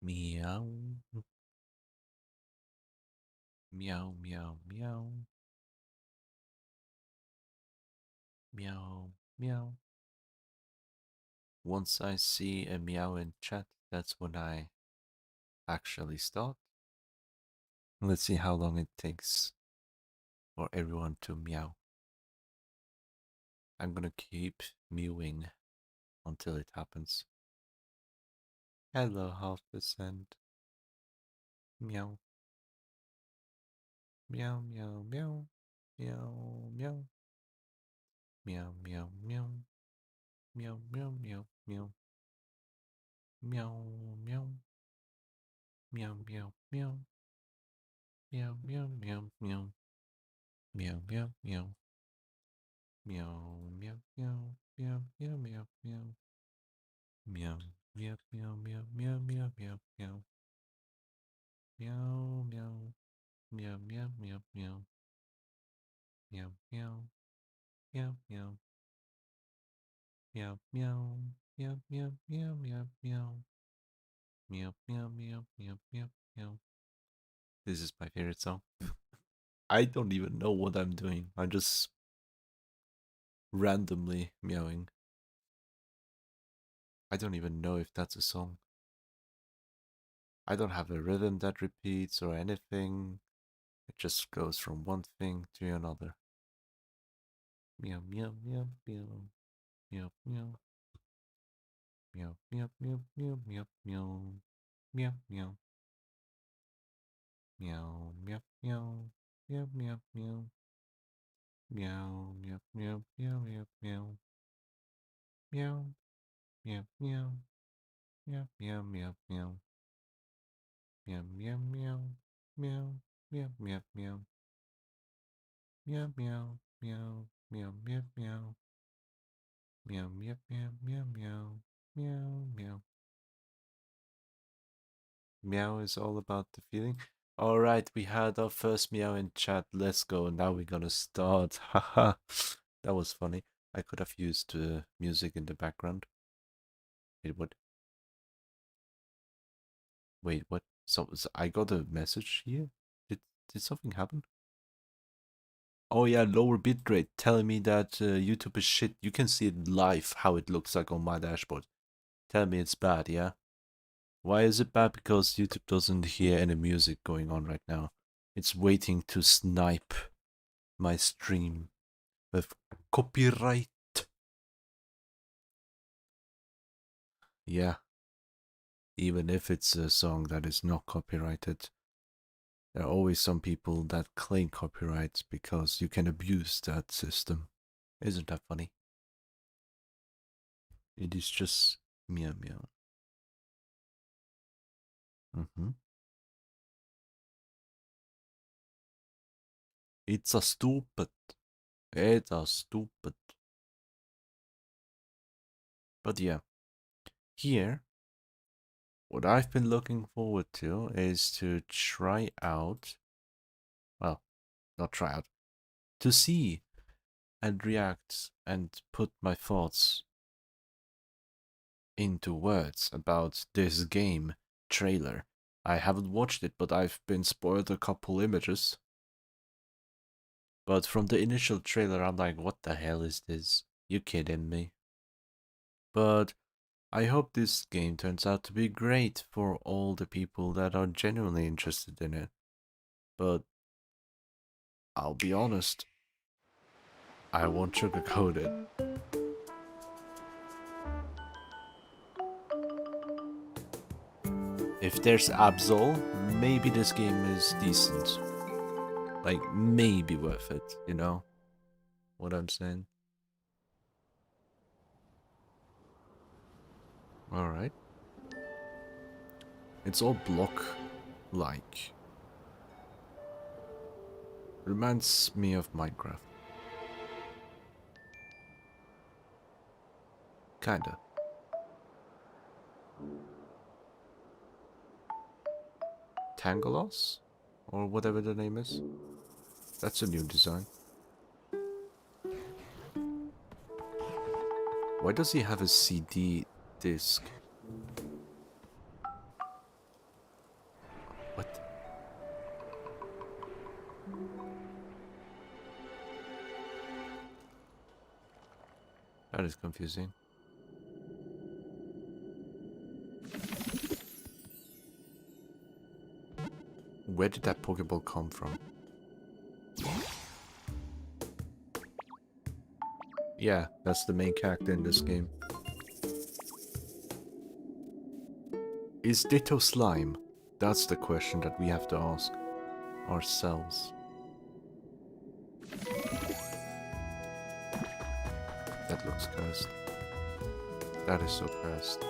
Meow. Meow, meow, meow. Meow, meow. Once I see a meow in chat, that's when I actually start. Let's see how long it takes for everyone to meow. I'm gonna keep mewing until it happens. Hello, 0.5%. Meow. Meow, meow, meow. Meow, meow. Meow, meow, meow. Meow, meow, meow, meow. Meow, meow. Meow, meow, meow. Meow, meow, meow, meow. Meow, meow, meow. Meow, meow, meow. Meow, meow, meow, meow. Meow, meow, meow, meow, meow, meow, meow, meow. Meow, meow. Meow, meow, meow, meow. Meow, meow. Meow, meow. Meow, meow. Meow, meow, meow, meow, meow. Meow, meow, meow, meow, meow, meow. This is my favorite song. I don't even know what I'm doing. I'm just randomly meowing. I don't even know if that's a song. I don't have a rhythm that repeats or anything. It just goes from one thing to another. Meow, meow, meow, meow. Meow, meow. Meow, meow, meow, meow, meow, meow. Meow, meow. Meow, meow, meow. Meow, meow, meow. Meow, meow, meow, meow, meow, meow. Meow, meow, meow. Meow, meow, meow, meow. Meow, meow, meow. Meow, meow, meow, meow. Meow, meow, meow, meow, meow, meow. Meow, meow, meow, meow, meow. Meow, meow. Meow is all about the feeling. Alright, we had our first meow in chat. Let's go. Now we're gonna start. Haha. That was funny. I could have used music in the background. It would. Wait, what? So I got a message here? Did something happen? Oh yeah, lower bitrate telling me that YouTube is shit. You can see it live how it looks like on my dashboard. Tell me it's bad, yeah? Why is it bad? Because YouTube doesn't hear any music going on right now. It's waiting to snipe my stream with copyright. Yeah, even if it's a song that is not copyrighted, there are always some people that claim copyright because you can abuse that system. Isn't that funny? It is just meow meow. Mm-hmm. It's a stupid. It's a stupid. But yeah, here, what I've been looking forward to is to try out, well, not try out, to see and react and put my thoughts into words about this game trailer. I haven't watched it, but I've been spoiled a couple images. But from the initial trailer, I'm like, what the hell is this? You kidding me? But I hope this game turns out to be great for all the people that are genuinely interested in it. But I'll be honest, I won't sugarcoat it. If there's Absol, maybe this game is decent. Like, maybe worth it, you know? What I'm saying? Alright. It's all block-like. Reminds me of Minecraft. Kinda. Tangalos? Or whatever the name is. That's a new design. Why does he have a CD disc? That is confusing. Where did that Pokeball come from? Yeah, that's the main character in this game. Is Ditto slime? That's the question that we have to ask ourselves. That looks cursed. That is so cursed.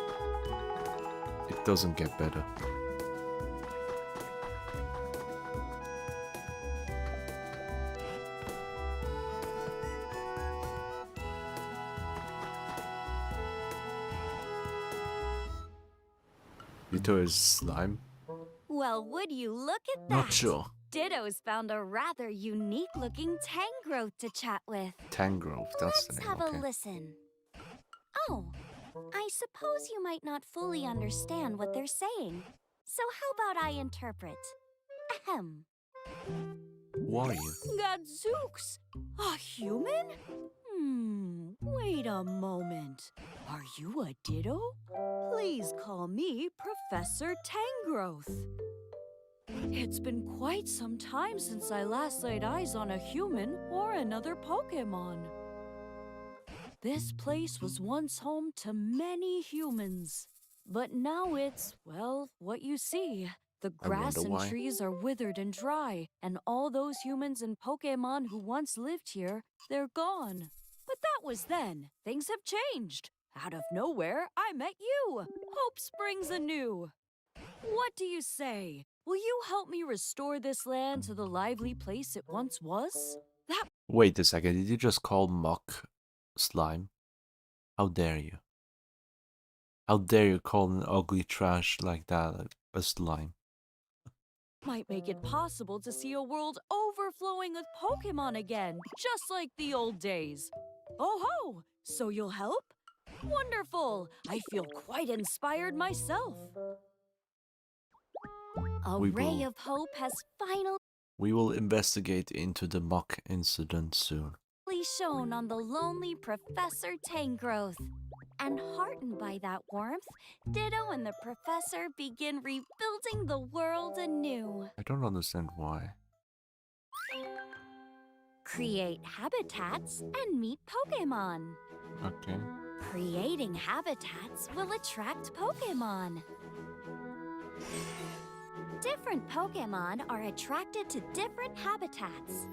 It doesn't get better. Ditto is slime? Well, would you look at that? Not sure. Ditto's found a rather unique-looking Tangrowth to chat with. Tangrowth, that's the name, Let's have okay. a listen. Oh, I suppose you might not fully understand what they're saying. So how about I interpret? Ahem. Who are you? Gadzooks! A human? Wait a moment. Are you a Ditto? Please call me Professor Tangrowth. It's been quite some time since I last laid eyes on a human or another Pokémon. This place was once home to many humans. But now it's, well, what you see. The grass and why. trees are withered and dry, and all those humans and Pokémon who once lived here, they're gone. But that was then. Things have changed. Out of nowhere, I met you. Hope springs anew. What do you say? Will you help me restore this land to the lively place it once was? Wait a second, did you just call Muck slime? How dare you? How dare you call an ugly trash like that a slime? Might make it possible to see a world overflowing with Pokémon again, just like the old days. Oh ho! So you'll help? Wonderful! I feel quite inspired myself. A ray of hope has finally We will investigate into the Muck incident soon. shone on the lonely Professor Tangrowth. And heartened by that warmth, Ditto and the Professor begin rebuilding the world anew. I don't understand why. Create habitats and meet Pokémon. Okay. Creating habitats will attract Pokémon. Different Pokémon are attracted to different habitats.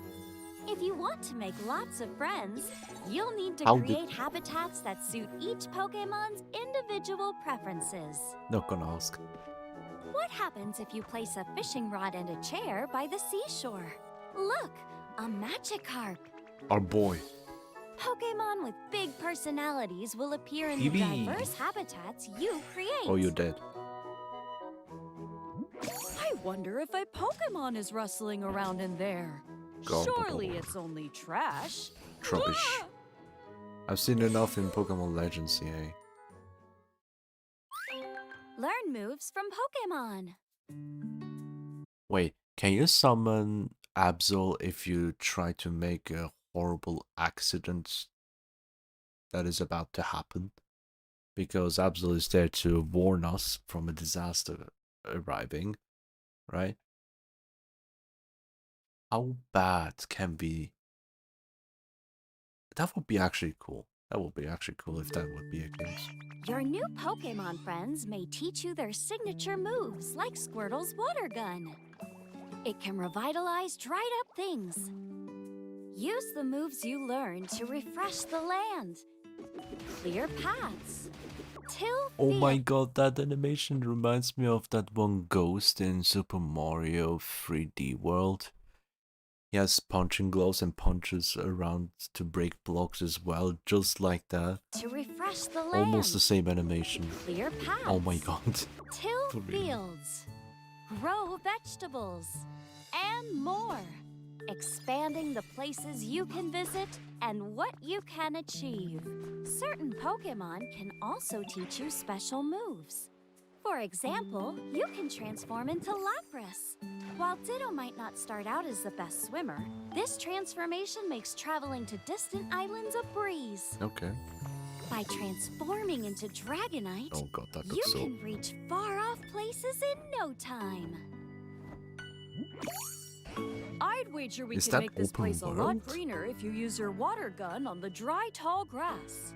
If you want to make lots of friends, you'll need to create habitats that suit each Pokémon's individual preferences. Not gonna ask. What happens if you place a fishing rod and a chair by the seashore? Look, a Magikarp. Our boy. Pokémon with big personalities will appear in the diverse habitats you create. Oh, you're dead. I wonder if a Pokémon is rustling around in there. Surely it's only trash. Rubbish. I've seen enough in Pokemon Legends, yeah. Learn moves from Pokémon. Wait, can you summon Absol if you try to make a horrible accident that is about to happen? Because Absol is there to warn us from a disaster arriving, right? How bad can be? That would be actually cool. That would be actually cool if that would be a case. Your new Pokémon friends may teach you their signature moves, like Squirtle's water gun. It can revitalize dried up things. Use the moves you learn to refresh the land. Clear paths. Till oh my god, that animation reminds me of that one ghost in Super Mario 3D World. He has punching gloves and punches around to break blocks as well, just like that. To refresh the land. Almost the same animation. Clear paths. Oh my god. Till fields. Grow vegetables. And more. Expanding the places you can visit and what you can achieve. Certain Pokémon can also teach you special moves. For example, you can transform into Lapras. While Ditto might not start out as the best swimmer, this transformation makes traveling to distant islands a breeze. Okay. By transforming into Dragonite, Oh god, that you looks so... can reach far-off places in no time. I'd wager we Is can that make this open place a lot world? greener if you use your water gun on the dry, tall grass.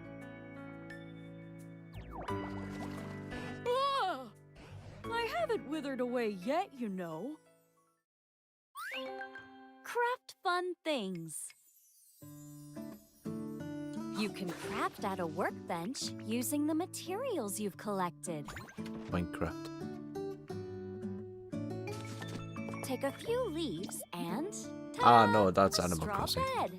Ah! I haven't withered away yet, you know. Craft fun things. You can craft at a workbench using the materials you've collected. Minecraft. Take a few leaves and Ah, ta-da! no, that's A Animal straw Crossing. bed.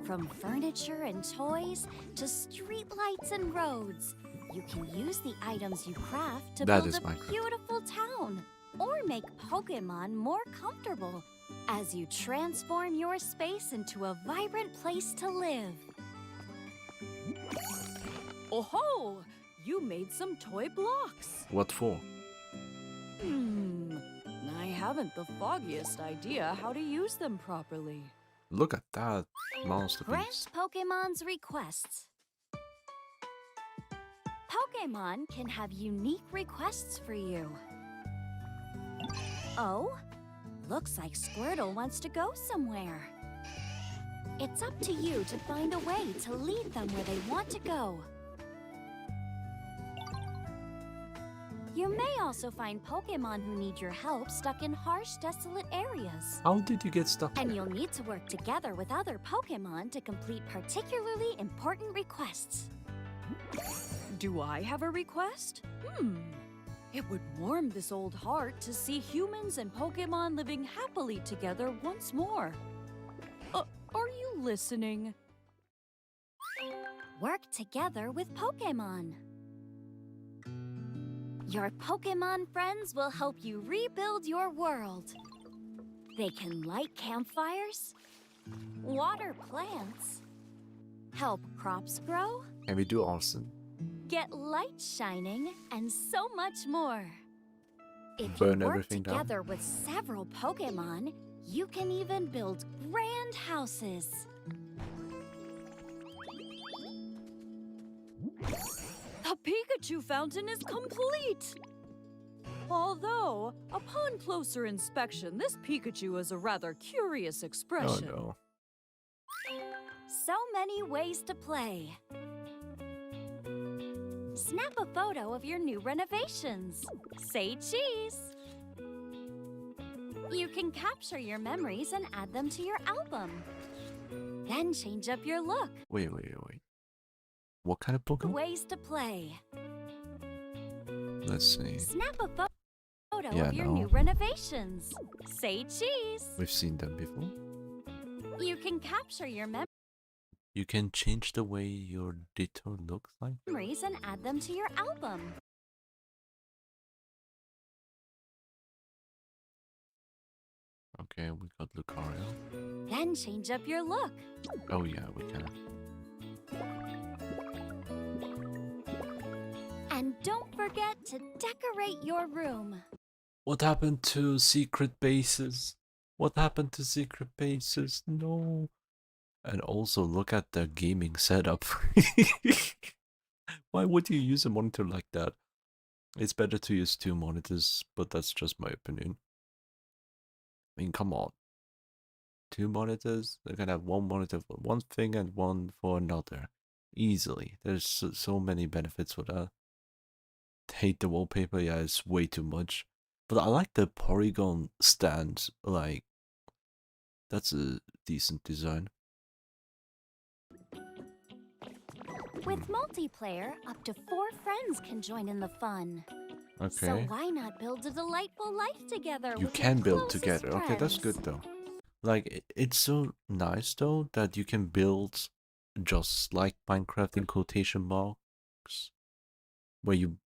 From furniture and toys to streetlights and roads, you can use the items you craft to That build is a Minecraft. beautiful town or make Pokémon more comfortable as you transform your space into a vibrant place to live. Oh-ho! You made some toy blocks. What for? I haven't the foggiest idea how to use them properly. Look at that masterpiece. Grant Pokemon's requests. Pokemon can have unique requests for you. Oh, looks like Squirtle wants to go somewhere. It's up to you to find a way to lead them where they want to go. You may also find Pokemon who need your help stuck in harsh, desolate areas. How did you get stuck? And you'll need to work together with other Pokemon to complete particularly important requests. Do I have a request? It would warm this old heart to see humans and Pokemon living happily together once more. Are you listening? Work together with Pokemon. Your Pokemon friends will help you rebuild your world. They can light campfires, water plants, help crops grow, Can we do arson? get light shining, and so much more. If Burn you work everything down? together with several Pokemon, you can even build grand houses. The Pikachu fountain is complete! Although, upon closer inspection, this Pikachu has a rather curious Oh expression. no. So many ways to play. Snap a photo of your new renovations. Say cheese. You can capture your memories and add them to your album. Then change up your look. Wait. What kind of Pokemon? Ways to play. Let's see. Snap a photo Yeah, of your no. new renovations. Say cheese. We've seen them before. You can capture your You can change the way your Ditto looks like. memories and add them to your album. Okay, we got Lucario. Then change up your look. Oh yeah, we can. And don't forget to decorate your room. What happened to secret bases? What happened to secret bases? No. And also look at the gaming setup. Why would you use a monitor like that? It's better to use two monitors, but that's just my opinion. I mean, come on. Two monitors? They're gonna have one monitor for one thing and one for another. Easily. There's so many benefits for that. Hate the wallpaper, yeah, it's way too much. But I like the polygon stand, like, that's a decent design. With multiplayer, up to 4 friends can join in the fun. So Okay. why not build a delightful life together You with can your build closest together. Okay, that's friends? good though. Like, it's so nice though that you can build just like Minecraft in quotation marks, where you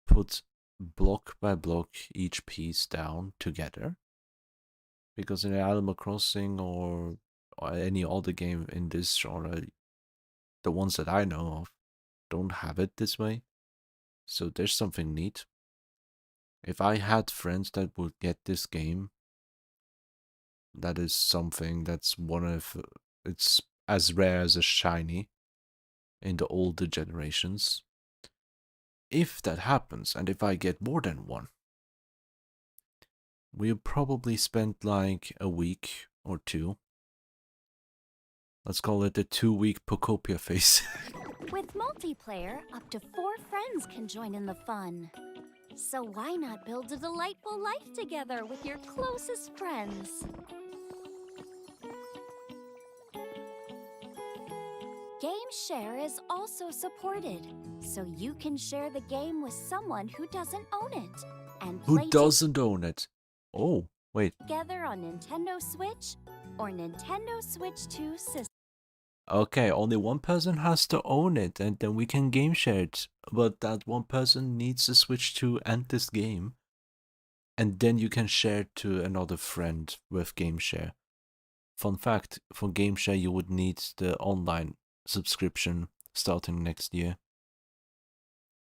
put block by block each piece down together. Because in Animal Crossing or any other game in this genre, the ones that I know of don't have it this way. So there's something neat. If I had friends that would get this game, that is something that's one of it's as rare as a shiny in the older generations. If that happens, and if I get more than one, we'll probably spend like a week or two. Let's call it a 2-week Pokopia phase. With multiplayer, up to 4 friends can join in the fun. So why not build a delightful life together with your closest friends? Game Share is also supported, so you can share the game with someone who doesn't own it and Who play doesn't own it? Oh, wait. together on Nintendo Switch or Nintendo Switch 2 system. Okay, only one person has to own it, and then we can game share it. But that one person needs to Switch to end this game. And then you can share it to another friend with game share. Fun fact, for game share you would need the online subscription starting next year.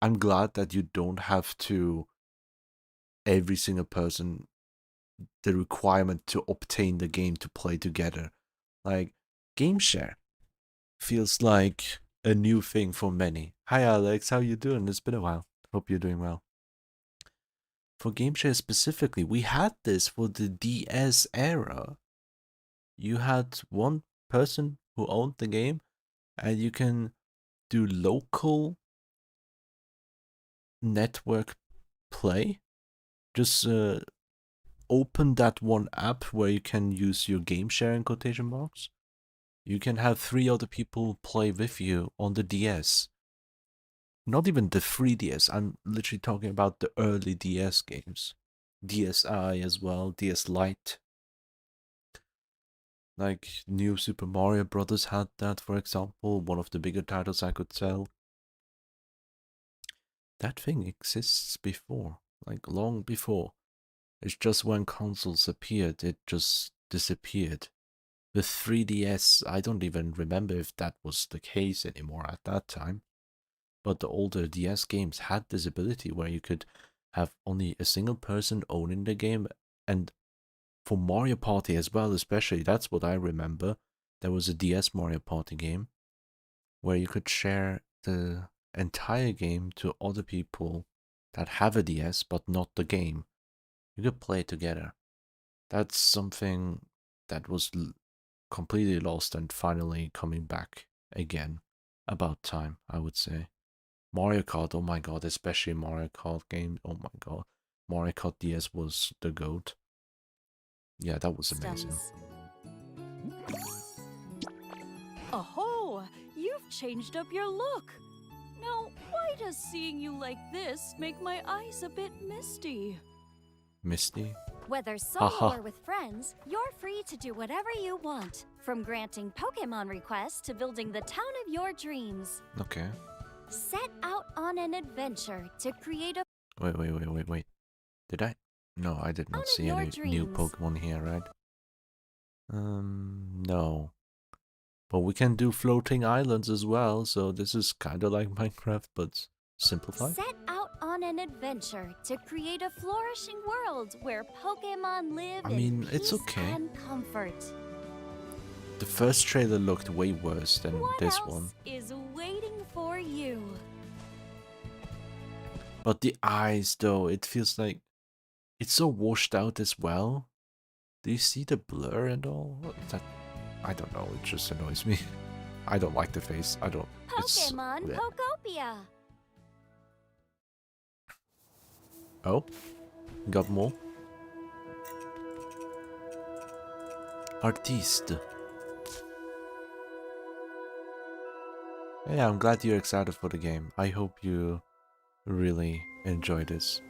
I'm glad that you don't have to every single person the requirement to obtain the game to play together. Like, game share feels like a new thing for many. Hi Alex, how you doing? It's been a while. Hope you're doing well. For game share specifically, we had this for the DS era. You had one person who owned the game, and you can do local network play. Just open that one app where you can use your game share in quotation marks. You can have 3 other people play with you on the DS. Not even the 3DS, I'm literally talking about the early DS games. DSi as well, DS Lite. Like New Super Mario Brothers had that, for example, one of the bigger titles I could tell. That thing exists before, like long before. It's just when consoles appeared, it just disappeared. With 3DS, I don't even remember if that was the case anymore at that time. But the older DS games had this ability where you could have only a single person owning the game. And for Mario Party as well, especially, that's what I remember. There was a DS Mario Party game where you could share the entire game to other people that have a DS but not the game. You could play together. That's something that was completely lost and finally coming back again. About time, I would say. Mario Kart, oh my god, especially Mario Kart game, oh my god. Mario Kart DS was the GOAT. Yeah, that was amazing. Oh, you've changed up your look. Now, why does seeing you like this make my eyes a bit misty? Misty? Whether solo Haha. or with friends, you're free to do whatever you want. From granting Pokémon requests to building the town of your dreams. Okay. Set out on an adventure to create a Wait. Did I? No, I did not see any new Pokemon here, right? No. But we can do floating islands as well, so this is kind of like Minecraft, but simplified. Set out on an adventure to create a flourishing world where Pokémon live in it's peace okay. and comfort. The first trailer looked way worse than What this else one. is waiting for you? But the eyes, though, it feels like it's so washed out as well. Do you see the blur and all? That I don't know. It just annoys me. I don't like the face. I don't. Pokémon Bleh. Pokopia. Oh, got more. Artiste. Yeah, I'm glad you're excited for the game. I hope you really enjoy this.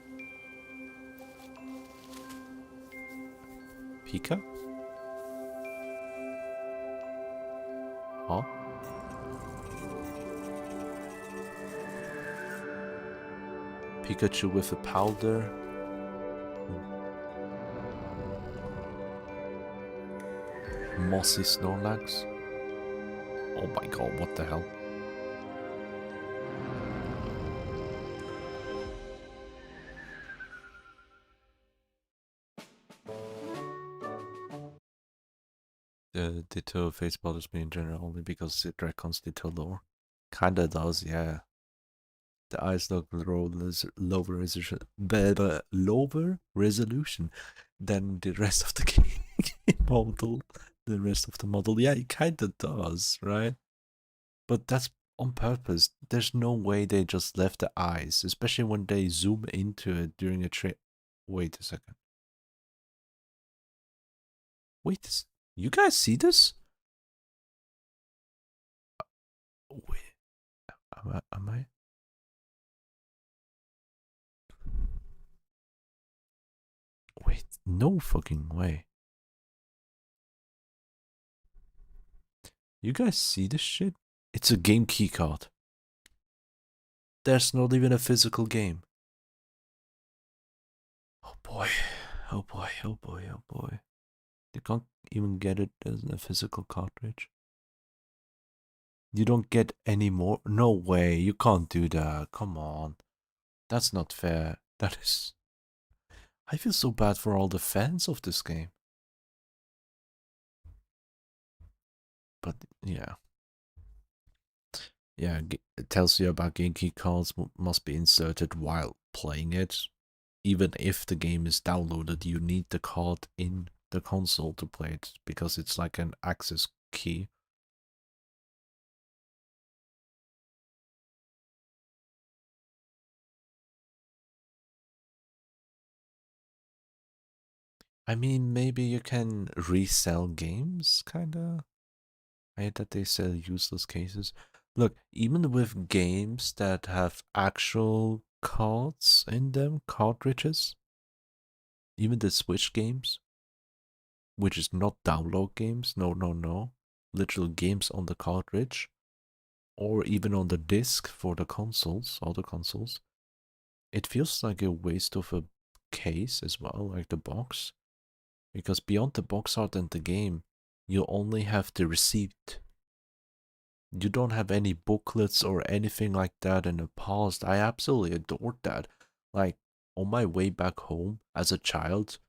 Pika? Huh? Pikachu with a powder. Mossy Snorlax. Oh my god, what the hell? Ditto face bothers me in general only because it retcons Ditto lore. Kinda does, yeah. The eyes look lower resolution than the rest of the game model. The rest of the model, yeah, it kinda does, right? But that's on purpose. There's no way they just left the eyes, especially when they zoom into it during a trip. Wait a second. Wait, you guys see this? Wait, am I? Wait, no fucking way. You guys see this shit? It's a game keycard. There's not even a physical game. Oh boy, oh boy, oh boy, oh boy. You can't even get it as a physical cartridge. You don't get any more? No way, you can't do that. Come on. That's not fair. That is... I feel so bad for all the fans of this game. But yeah. Yeah, it tells you about game key cards must be inserted while playing it. Even if the game is downloaded, you need the card in the console to play it because it's like an access key. I mean, maybe you can resell games, kinda. I hate that they sell useless cases. Look, even with games that have actual cards in them, cartridges, even the Switch games, which is not download games, no, literal games on the cartridge, or even on the disc for the consoles, other consoles, it feels like a waste of a case as well, like the box. Because beyond the box art and the game, you only have the receipt. You don't have any booklets or anything like that in the past. I absolutely adored that. Like, on my way back home as a child,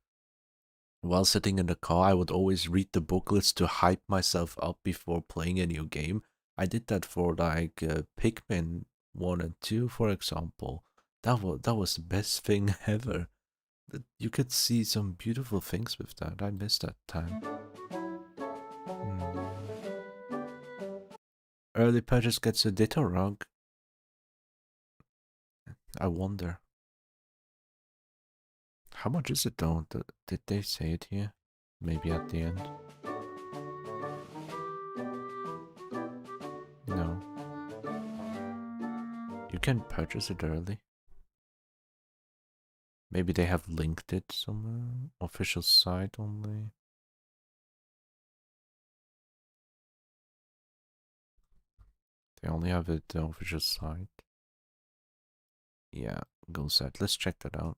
while sitting in the car, I would always read the booklets to hype myself up before playing a new game. I did that for like Pikmin 1 and 2, for example. That was the best thing ever. You could see some beautiful things with that. I miss that time. Early purchase gets a Ditto rug. I wonder. How much is it though? Did they say it here? Maybe at the end. No. You can purchase it early. Maybe they have linked it somewhere. Official site only. They only have it the official site. Yeah, go set. Let's check that out.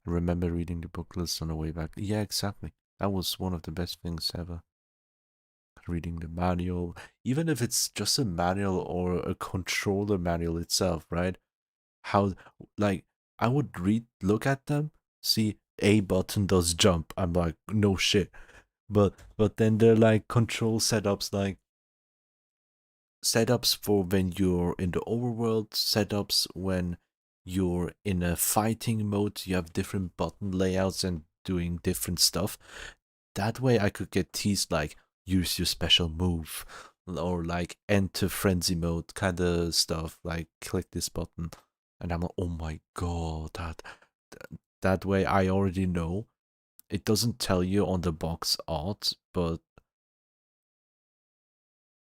I remember reading the booklets on the way back. Yeah, exactly. That was one of the best things ever. Reading the manual, even if it's just a manual or a controller manual itself, right? How, like, I would look at them, see A button does jump. I'm like, no shit. But then they're like control setups, like setups for when you're in the overworld, setups when you're in a fighting mode, you have different button layouts and doing different stuff. That way I could get teased like, use your special move, or like enter frenzy mode kind of stuff, like click this button. And I'm like, oh my god, that way I already know. It doesn't tell you on the box art, but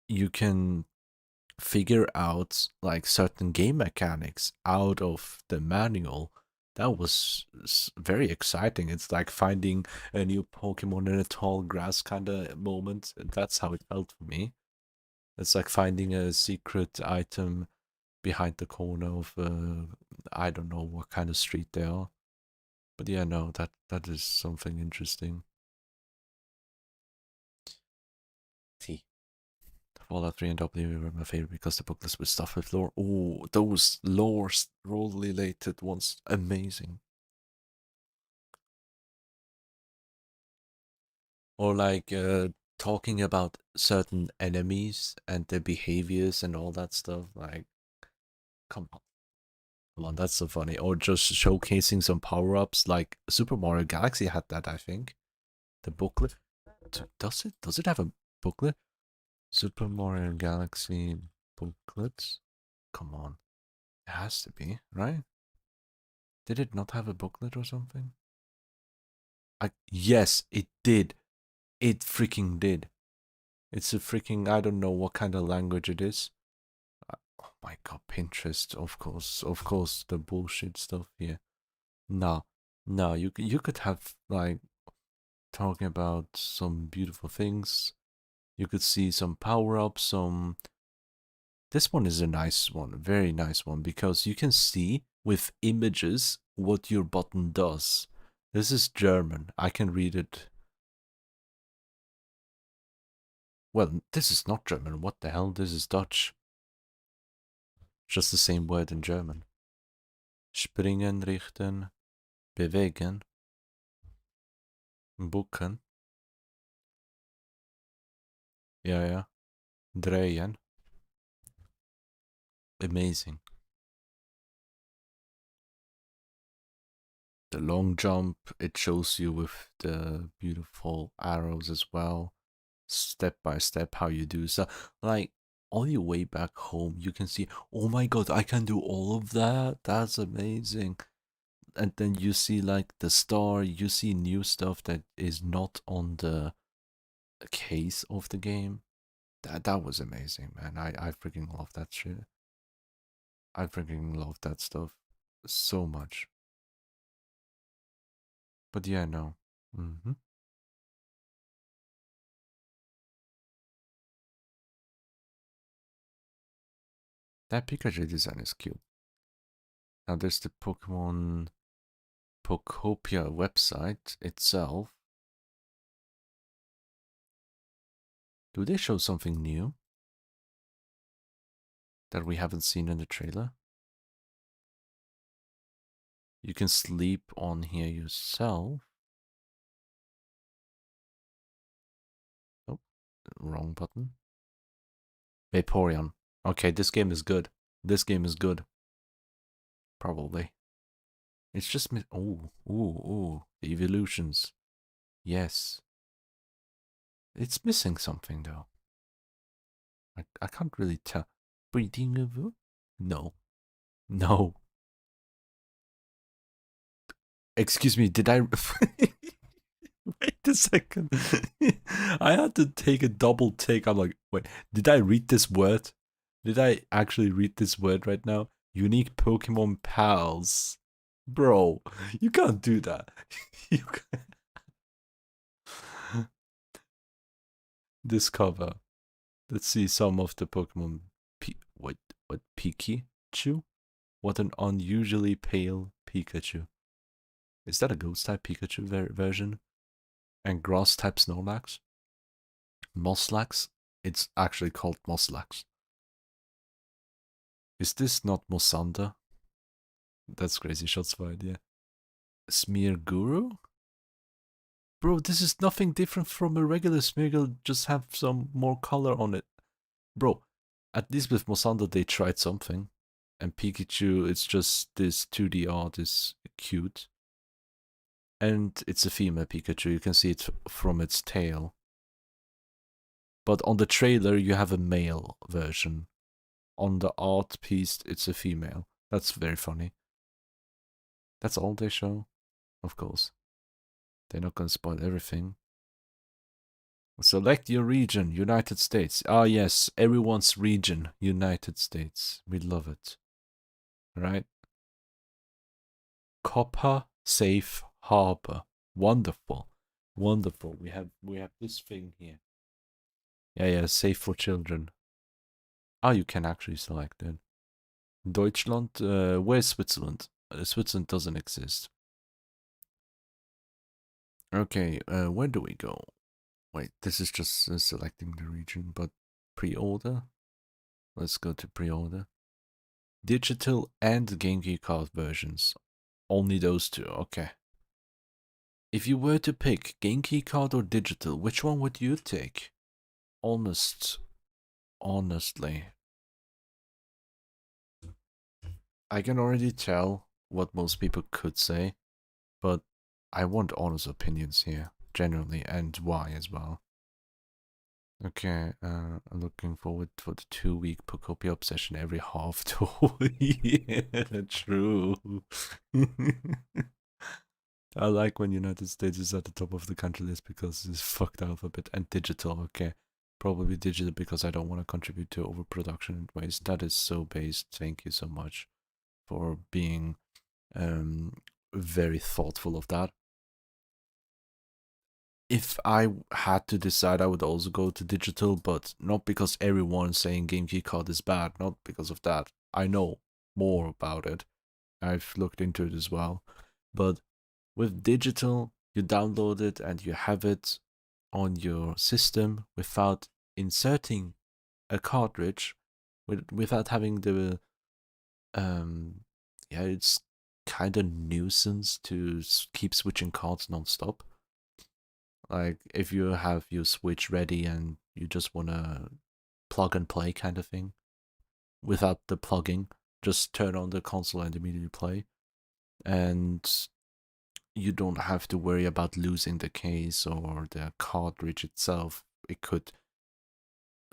you can figure out like certain game mechanics out of the manual. That was very exciting. It's like finding a new Pokemon in a tall grass kind of moment. That's how it felt for me. It's like finding a secret item behind the corner of I don't know what kind of street they are. But yeah, no, that is something interesting. See. Fallout 3 and W were my favorite because the booklets with stuff with lore. Oh, those lore related ones, amazing. or like talking about certain enemies and their behaviors and all that stuff. Like, come on. Come on, that's so funny. Or just showcasing some power-ups, like Super Mario Galaxy had that, I think. The booklet. Does it? Does it have a booklet? Super Mario Galaxy booklets? Come on. It has to be, right? Did it not have a booklet or something? Yes, it did. It freaking did. It's a freaking, I don't know what kind of language it is. Oh my god, Pinterest, of course, the bullshit stuff here. No, no, you could have like talking about some beautiful things. You could see some power ups, some. This one is a nice one, a very nice one, because you can see with images what your button does. This is German. I can read it. Well, this is not German. What the hell? This is Dutch. Just the same word in German. Springen, richten, bewegen, bukken. Ja, ja. Drehen. Amazing. The long jump, it shows you with the beautiful arrows as well, step by step how you do so. Like on your way back home, you can see, oh my god, I can do all of that. That's amazing. And then you see like the star, you see new stuff that is not on the case of the game. That was amazing, man. I freaking love that shit. I freaking love that stuff so much. But yeah, no. That Pikachu design is cute. Now there's the Pokemon Pokopia website itself. Do they show something new that we haven't seen in the trailer? You can sleep on here yourself. Oh, wrong button. Vaporeon. Okay, this game is good. This game is good. Probably. It's just ooh, the evolutions. Yes. It's missing something though. I can't really tell. Breeding of? No. No. Excuse me, did I wait a second. I had to take a double take. I'm like, wait, did I read this word? Did I actually read this word right now? Unique Pokemon pals. Bro, you can't do that. You can't. This cover. Let's see some of the Pokemon. What Pikachu? What an unusually pale Pikachu. Is that a ghost type Pikachu version? And grass type Snorlax? Moslax? It's actually called Moslax. Is this not Mosanda? That's crazy shots fired, yeah. Smear Guru? Bro, this is nothing different from a regular Smeargle, just have some more color on it. Bro, at least with Mosanda they tried something. And Pikachu, it's just this 2D art is cute. And it's a female Pikachu, you can see it from its tail. But on the trailer, you have a male version. On the art piece, it's a female. That's very funny. That's all they show? Of course. They're not gonna spoil everything. Select your region, United States. Ah yes, everyone's region, United States. We love it. Right? Copper Safe Harbor. Wonderful. Wonderful. We have this thing here. Yeah, safe for children. Ah, you can actually select it. Deutschland, where's Switzerland? Switzerland doesn't exist. Okay, where do we go? Wait, this is just selecting the region, but pre-order? Let's go to pre-order. Digital and Game Gear card versions. Only those two, okay. If you were to pick game key card or digital, which one would you take? Honestly. I can already tell what most people could say, but I want honest opinions here, generally, and why as well. Okay, I'm looking forward for the 2-week Pocopia obsession every half tour. Yeah, true. I like when United States is at the top of the country list because it's fucked alphabet and digital. Okay, probably digital because I don't want to contribute to overproduction and waste. That is so based. Thank you so much for being very thoughtful of that. If I had to decide, I would also go to digital, but not because everyone's saying GameKey card is bad. Not because of that. I know more about it. I've looked into it as well. But with digital, you download it and you have it on your system without inserting a cartridge, without having the yeah, it's kind of nuisance to keep switching cards non-stop. Like if you have your Switch ready and you just wanna plug and play kind of thing, without the plugging, just turn on the console and immediately play, and you don't have to worry about losing the case or the cartridge itself.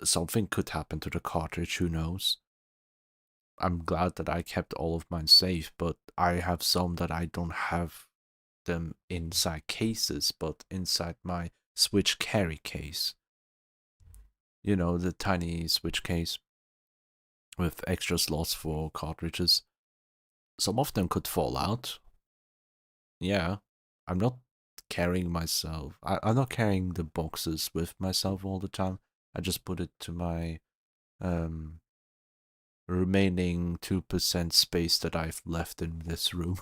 Something could happen to the cartridge, who knows. I'm glad that I kept all of mine safe, but I have some that I don't have them inside cases, but inside my Switch carry case. You know, the tiny Switch case with extra slots for cartridges. Some of them could fall out. Yeah, I'm not carrying myself. I'm not carrying the boxes with myself all the time. I just put it to my remaining 2% space that I've left in this room.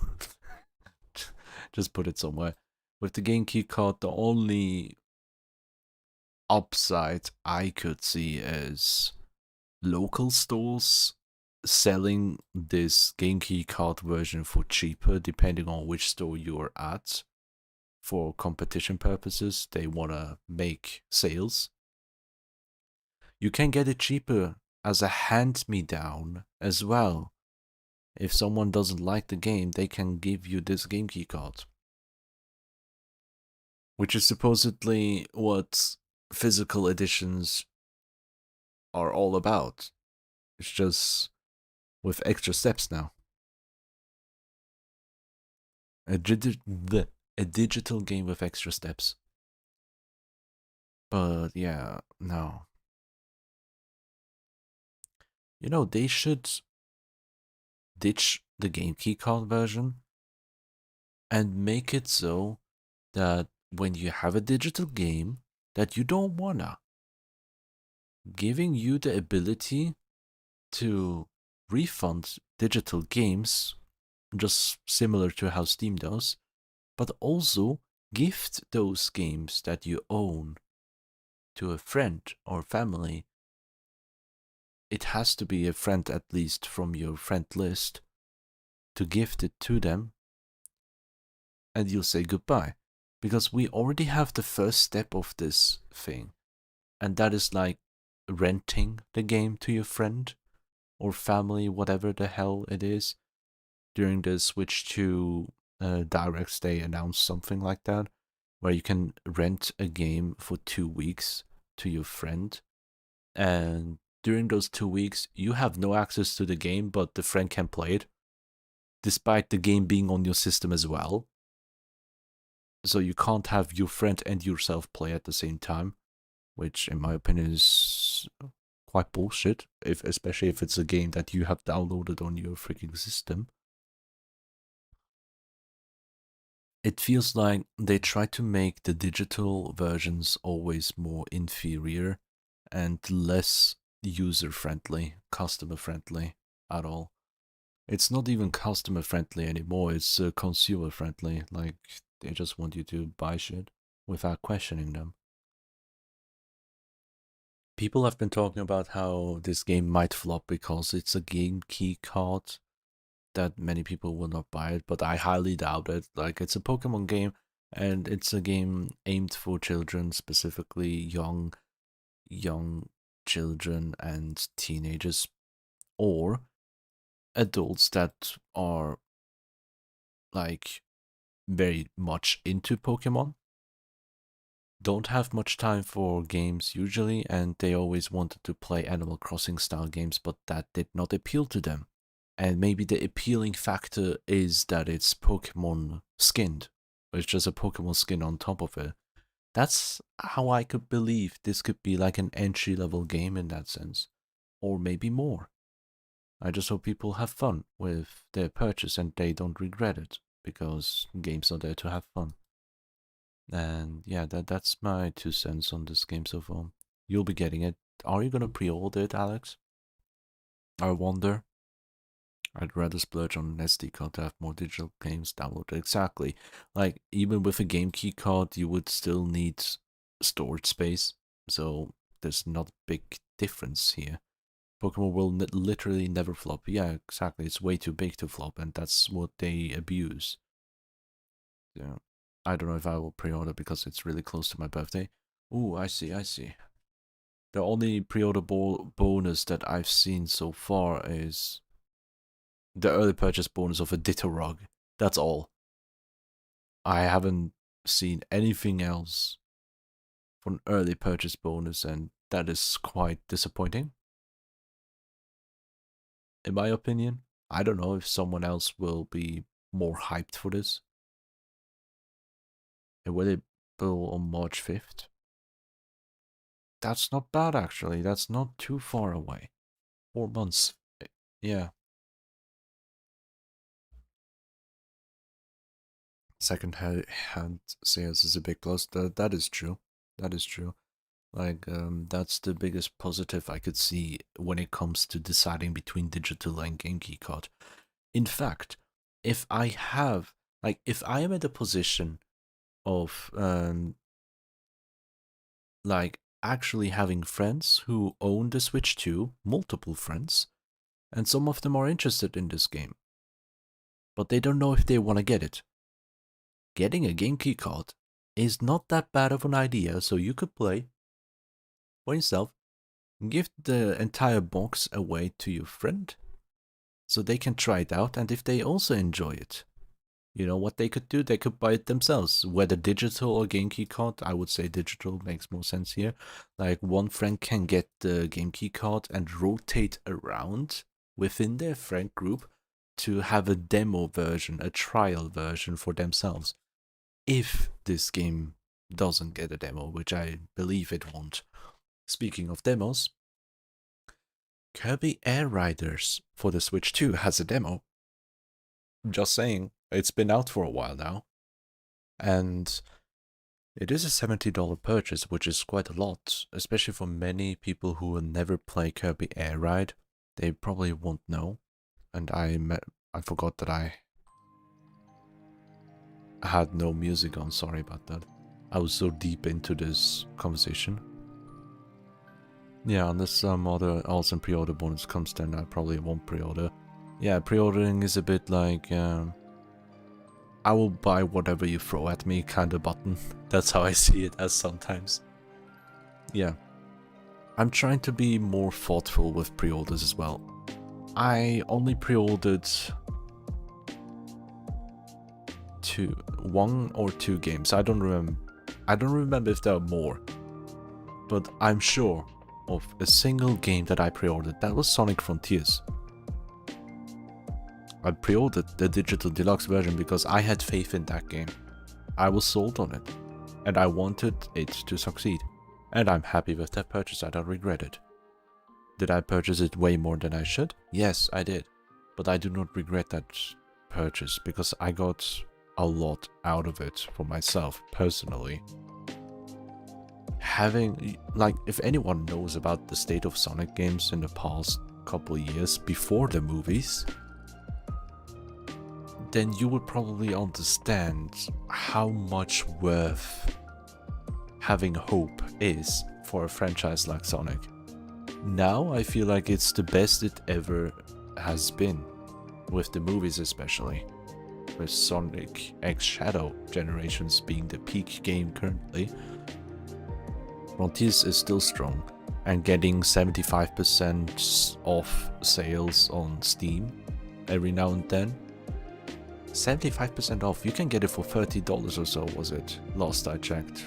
Just put it somewhere. With the game key card, the only upside I could see is local stores selling this game key card version for cheaper, depending on which store you're at. For competition purposes, they want to make sales. You can get it cheaper as a hand-me-down as well. If someone doesn't like the game, they can give you this game key card. Which is supposedly what physical editions are all about. It's just with extra steps now. A digital game with extra steps. But yeah, no. You know, they should ditch the game key card version and make it so that when you have a digital game that you don't wanna, giving you the ability to refund digital games, just similar to how Steam does, but also gift those games that you own to a friend or family. It has to be a friend, at least from your friend list, to gift it to them, and you'll say goodbye. Because we already have the first step of this thing, and that is like renting the game to your friend or family, whatever the hell it is. During the Switch 2 Directs, they announced something like that, where you can rent a game for 2 weeks to your friend, and during those 2 weeks, you have no access to the game, but the friend can play it, despite the game being on your system as well. So you can't have your friend and yourself play at the same time, which in my opinion is quite bullshit, especially if it's a game that you have downloaded on your freaking system. It feels like they try to make the digital versions always more inferior and less user-friendly, customer-friendly at all. It's not even customer-friendly anymore, it's consumer-friendly. Like, they just want you to buy shit without questioning them. People have been talking about how this game might flop because it's a game key card, that many people will not buy it, but I highly doubt it. Like, it's a Pokemon game, And it's a game aimed for children, specifically young children and teenagers, or adults that are like very much into Pokemon, don't have much time for games usually, and they always wanted to play Animal Crossing style games, but that did not appeal to them. And maybe the appealing factor is that it's Pokemon skinned. It's just a Pokemon skin on top of it. That's how I could believe this could be like an entry-level game in that sense. Or maybe more. I just hope people have fun with their purchase and they don't regret it, because games are there to have fun. And yeah, that's my 2 cents on this game so far. You'll be getting it. Are you gonna pre-order it, Alex? I wonder. I'd rather splurge on an SD card to have more digital games downloaded. Exactly. Like, even with a game key card, you would still need storage space. So there's not a big difference here. Pokemon will literally never flop. Yeah, exactly. It's way too big to flop, and that's what they abuse. Yeah. I don't know if I will pre-order because it's really close to my birthday. Ooh, I see. The only pre-order bonus that I've seen so far is the early purchase bonus of a Ditto rug. That's all. I haven't seen anything else for an early purchase bonus, and that is quite disappointing. In my opinion, I don't know if someone else will be more hyped for this. And will it go on March 5th? That's not bad, actually. That's not too far away. 4 months. Yeah. Second-hand sales is a big plus. That is true. That is true. Like, that's the biggest positive I could see when it comes to deciding between digital and game key card. In fact, if I have, like, if I am in the position of, like, actually having friends who own the Switch 2, multiple friends, and some of them are interested in this game, but they don't know if they want to get it. Getting a game key card is not that bad of an idea, so you could play for yourself, give the entire box away to your friend, so they can try it out, and if they also enjoy it, you know what they could do? They could buy it themselves, whether digital or game key card. I would say digital makes more sense here. Like, one friend can get the game key card and rotate around within their friend group to have a demo version, a trial version for themselves. If this game doesn't get a demo, which I believe it won't. Speaking of demos, Kirby Air Riders for the Switch 2 has a demo. Just saying, it's been out for a while now. And it is a $70 purchase, which is quite a lot, especially for many people who will never play Kirby Air Ride. They probably won't know. And I forgot that I had no music on, sorry about that. I was so deep into this conversation. Yeah, unless some other awesome pre-order bonus comes, then I probably won't pre-order. Yeah, pre-ordering is a bit like, I will buy whatever you throw at me kind of button. That's how I see it as sometimes. Yeah. I'm trying to be more thoughtful with pre-orders as well. I only pre-ordered 1 or 2 games. I don't remember if there are more. But I'm sure of a single game that I pre-ordered. That was Sonic Frontiers. I pre-ordered the digital deluxe version because I had faith in that game. I was sold on it, and I wanted it to succeed. And I'm happy with that purchase, I don't regret it. Did I purchase it way more than I should? Yes, I did. But I do not regret that purchase because I got a lot out of it for myself, personally. Having, like, if anyone knows about the state of Sonic games in the past couple years before the movies, then you would probably understand how much worth having hope is for a franchise like Sonic. Now I feel like it's the best it ever has been, with the movies especially. with Sonic X Shadow Generations being the peak game currently, Frontiers is still strong and getting 75% off sales on Steam every now and then. 75% off, you can get it for $30 or so, was it? Last I checked.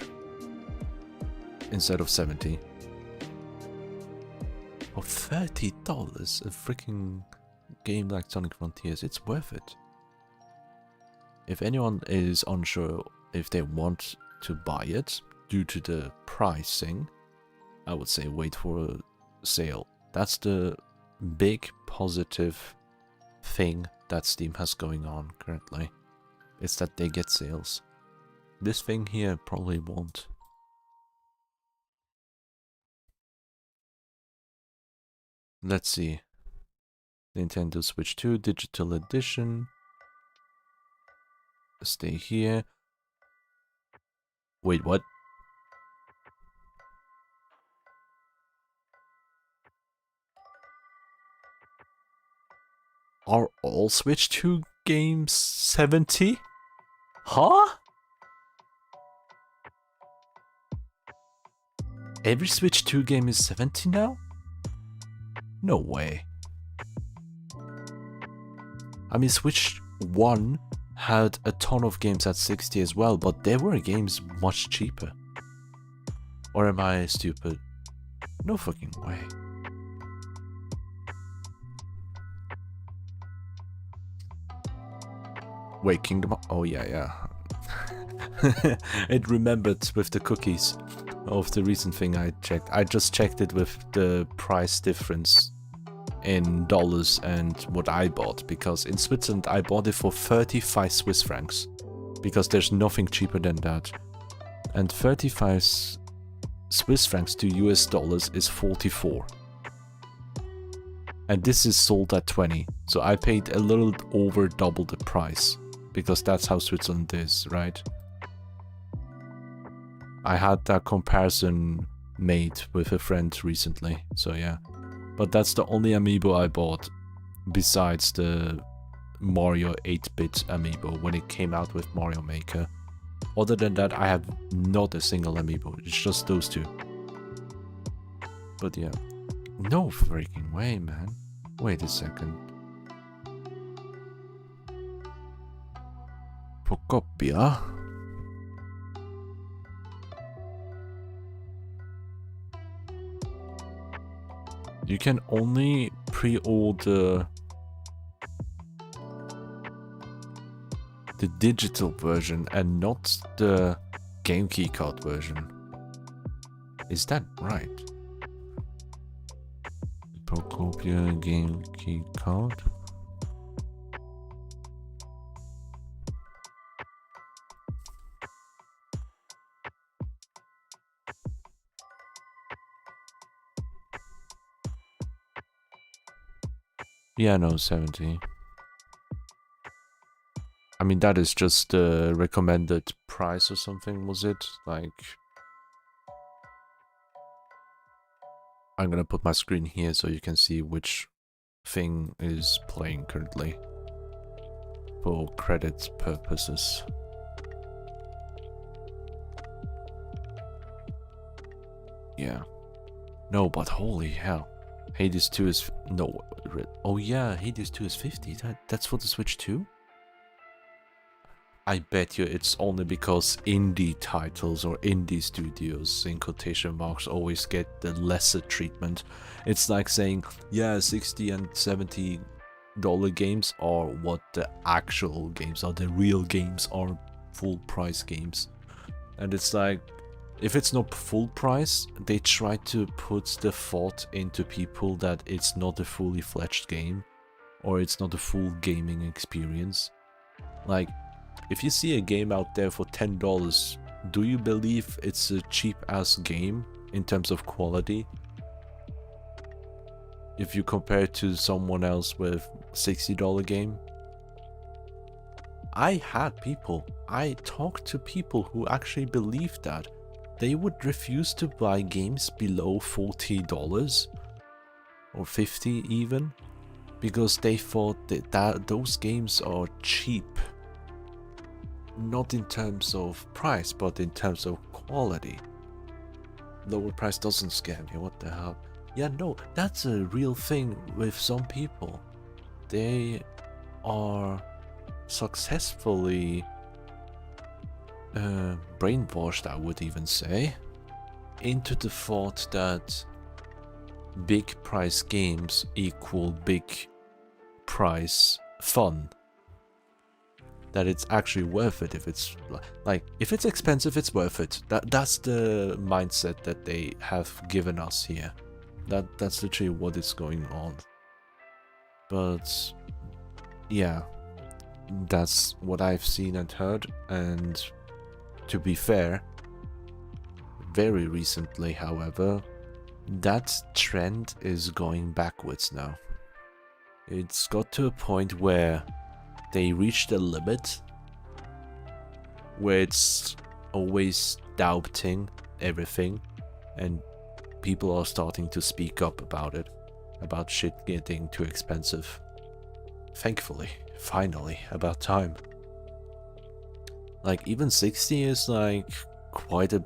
Instead of 70. For $30, a freaking game like Sonic Frontiers, it's worth it. If anyone is unsure if they want to buy it due to the pricing, I would say wait for a sale. That's the big positive thing that Steam has going on currently. It's that they get sales. This thing here probably won't. Let's see. Nintendo Switch 2 Digital Edition. Stay here. Wait, what? Are all Switch 2 games 70? Huh? Every Switch 2 game is 70 now? No way. I mean, Switch 1 had a ton of games at 60 as well, but there were games much cheaper. Or am I stupid? No fucking way. Wait, Kingdom... Oh, yeah. It remembered with the cookies of the recent thing I checked. I just checked it with the price difference in dollars and what I bought, because in Switzerland I bought it for 35 Swiss francs, because there's nothing cheaper than that. And 35 Swiss francs to US dollars is 44. And this is sold at 20, so I paid a little over double the price, because that's how Switzerland is, right? I had that comparison made with a friend recently, so yeah. But that's the only amiibo I bought, besides the Mario 8-bit amiibo when it came out with Mario Maker. Other than that, I have not a single amiibo, it's just those two. But yeah, no freaking way, man. Wait a second. Procopia? You can only pre-order the digital version and not the game key card version. Is that right? Procopia game key card. Yeah, no, 70. I mean, that is just the recommended price or something, was it? Like... I'm gonna put my screen here so you can see which thing is playing currently. For credit purposes. Yeah. No, but holy hell. Hades 2 is... No. Oh yeah, Hades 2 is 50. That's for the Switch 2? I bet you it's only because indie titles or indie studios, in quotation marks, always get the lesser treatment. It's like saying, yeah, 60 and $70 games are what the actual games are. The real games are full price games. And it's like, if it's not full price, they try to put the thought into people that it's not a fully fledged game, or it's not a full gaming experience. Like, if you see a game out there for $10, do you believe it's a cheap-ass game in terms of quality? If you compare it to someone else with $60 game? I talked to people who actually believed that. They would refuse to buy games below $40 or $50 even, because they thought that those games are cheap not in terms of price, but in terms of quality. Lower price doesn't scare me, what the hell? Yeah, no, that's a real thing with some people. They are successfully brainwashed, I would even say, into the thought that big price games equal big price fun. That it's actually worth it if it's like if it's expensive, it's worth it. That's the mindset that they have given us here. That's literally what is going on. But yeah, that's what I've seen and heard, and to be fair, very recently, however, that trend is going backwards now. It's got to a point where they reached a limit where it's always doubting everything, and people are starting to speak up about it, about shit getting too expensive. Thankfully, finally, about time. Like, even 60 is like quite a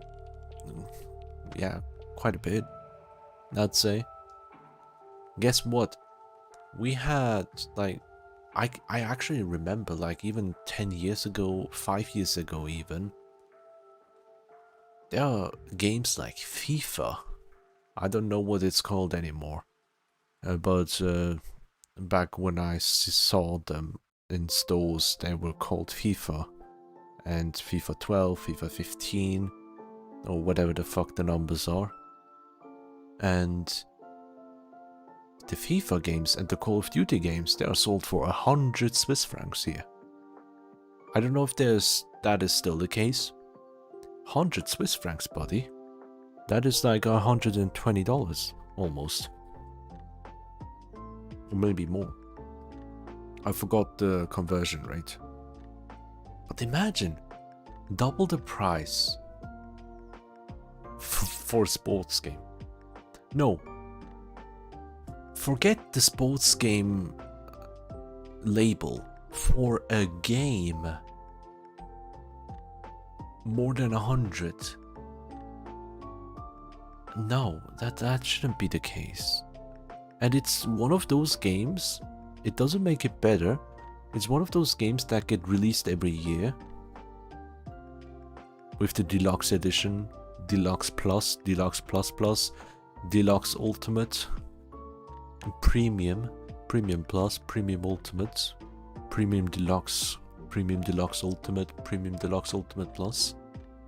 bit, I'd say. Guess what? We had like I actually remember, like, even 10 years ago, 5 years ago even, there are games like FIFA. I don't know what it's called anymore. But back when I saw them in stores, they were called FIFA. And FIFA 12, FIFA 15, or whatever the fuck the numbers are. And the FIFA games and the Call of Duty games, they are sold for 100 Swiss francs here. I don't know if that is still the case. 100 Swiss francs, buddy. That is like $120 almost. Or maybe more. I forgot the conversion rate. But imagine, double the price for a sports game. No. Forget the sports game label. For a game, more than 100. No, that shouldn't be the case. And it's one of those games, it doesn't make it better. It's one of those games that get released every year. With the Deluxe Edition, Deluxe Plus, Deluxe Plus Plus, Deluxe Ultimate, Premium, Premium Plus, Premium Ultimate, Premium Deluxe, Premium Deluxe Ultimate, Premium Deluxe Ultimate Plus.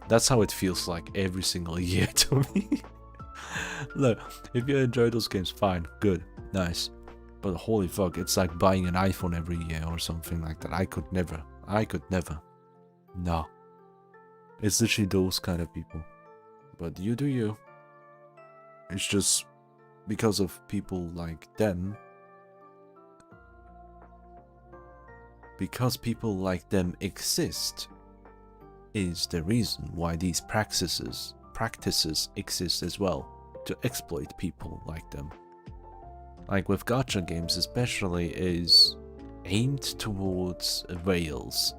That's how it feels like every single year to me. Look, if you enjoy those games, fine, good, nice. But holy fuck, it's like buying an iPhone every year or something like that. I could never. No. It's literally those kind of people. But you do you. It's just because of people like them. Because people like them exist is the reason why these practices exist as well, to exploit people like them. Like with gacha games especially, is aimed towards whales.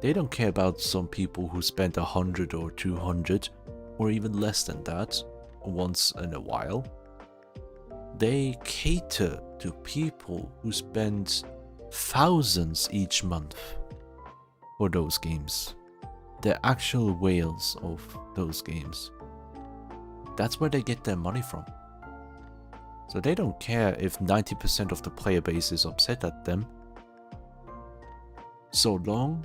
They don't care about some people who spend 100 or 200 or even less than that once in a while. They cater to people who spend thousands each month for those games. The actual whales of those games. That's where they get their money from. So they don't care if 90% of the player base is upset at them. So long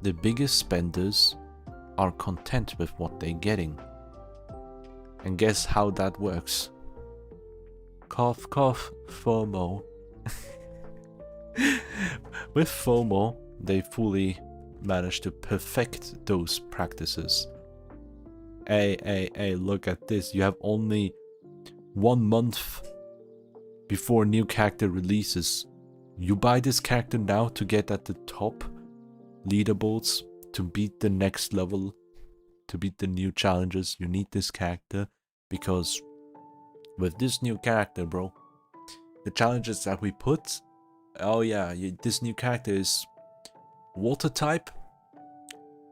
the biggest spenders are content with what they're getting. And guess how that works? Cough, cough, FOMO. With FOMO, they fully managed to perfect those practices. Hey, look at this. You have only 1 month before a new character releases. You buy this character now to get at the top leaderboards, to beat the next level, to beat the new challenges. You need this character because with this new character, bro, the challenges that we put, oh yeah, this new character is water type,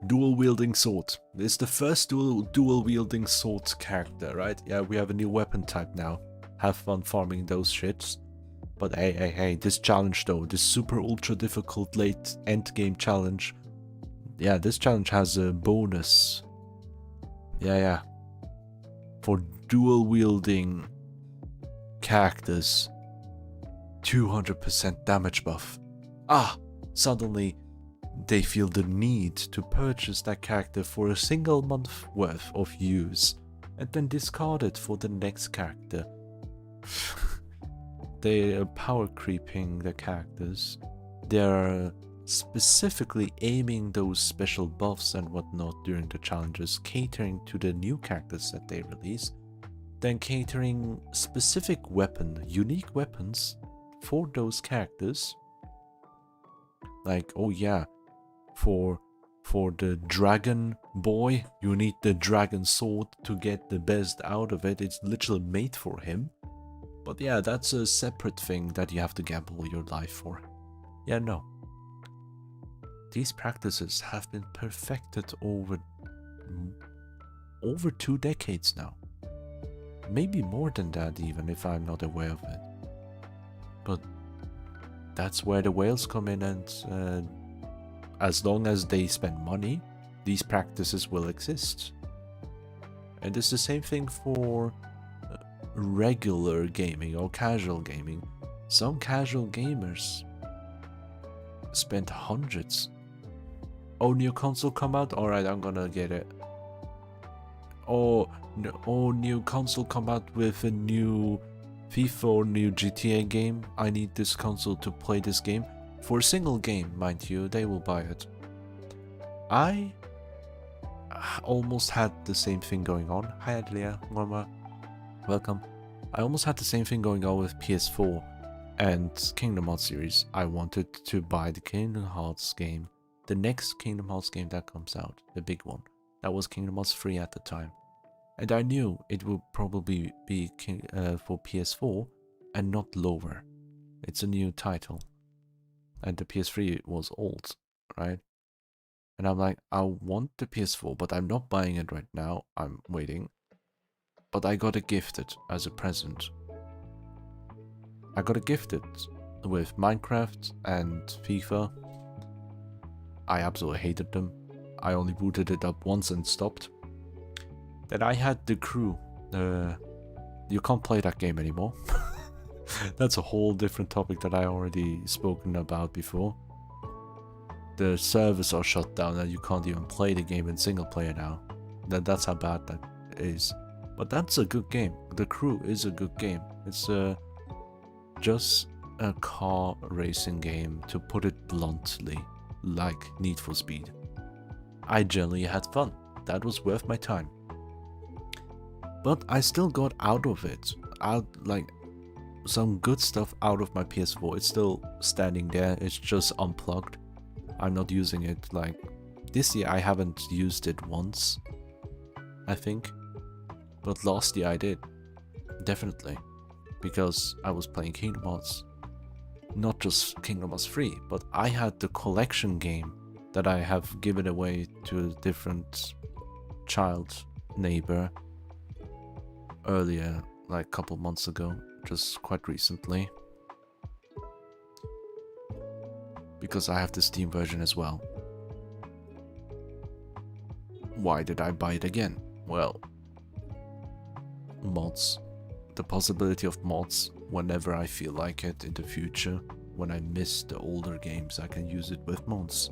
dual wielding sword. It's the first dual wielding sword character, right? Yeah, we have a new weapon type now. Have fun farming those shits. But hey, this challenge though, this super ultra difficult late end game challenge. Yeah, this challenge has a bonus. Yeah. For dual wielding characters, 200% damage buff. Suddenly they feel the need to purchase that character for a single month worth of use and then discard it for the next character. They are power creeping the characters. They're specifically aiming those special buffs and whatnot during the challenges, catering to the new characters that they release, then catering specific unique weapons for those characters. Like, oh yeah, for the dragon boy, you need the dragon sword to get the best out of it. It's literally made for him. But yeah, that's a separate thing that you have to gamble your life for. Yeah, no. These practices have been perfected over 2 decades now. Maybe more than that even, if I'm not aware of it. But that's where the whales come in, and as long as they spend money, these practices will exist. And it's the same thing for regular gaming or casual gaming. Some casual gamers spent hundreds. Oh, new console come out? Alright, I'm gonna get it. Oh, new console come out with a new FIFA or new GTA game. I need this console to play this game. For a single game, mind you, they will buy it. I almost had the same thing going on. Hi Adlia, Mama. Welcome. I almost had the same thing going on with PS4 and Kingdom Hearts series. I wanted to buy the Kingdom Hearts game, the next Kingdom Hearts game that comes out, the big one. That was Kingdom Hearts 3 at the time. And I knew it would probably be for PS4 and not lower. It's a new title. And the PS3 was old, right? And I'm like, I want the PS4, but I'm not buying it right now. I'm waiting. But I got it gifted as a present. I got it gifted with Minecraft and FIFA. I absolutely hated them. I only booted it up once and stopped. Then I had the crew. You can't play that game anymore. That's a whole different topic that I already spoken about before. The servers are shut down and you can't even play the game in single player now. That's how bad that is. But that's a good game. The Crew is a good game. It's just a car racing game, to put it bluntly, like Need for Speed. I generally had fun. That was worth my time. But I still got out of it. Like some good stuff out of my PS4. It's still standing there. It's just unplugged. I'm not using it. Like this year I haven't used it once, I think. But last year I did. Definitely. Because I was playing Kingdom Hearts. Not just Kingdom Hearts 3, but I had the collection game that I have given away to a different child neighbor earlier, like a couple months ago, just quite recently. Because I have the Steam version as well. Why did I buy it again? Well, mods. The possibility of mods whenever I feel like it in the future. When I miss the older games, I can use it with mods.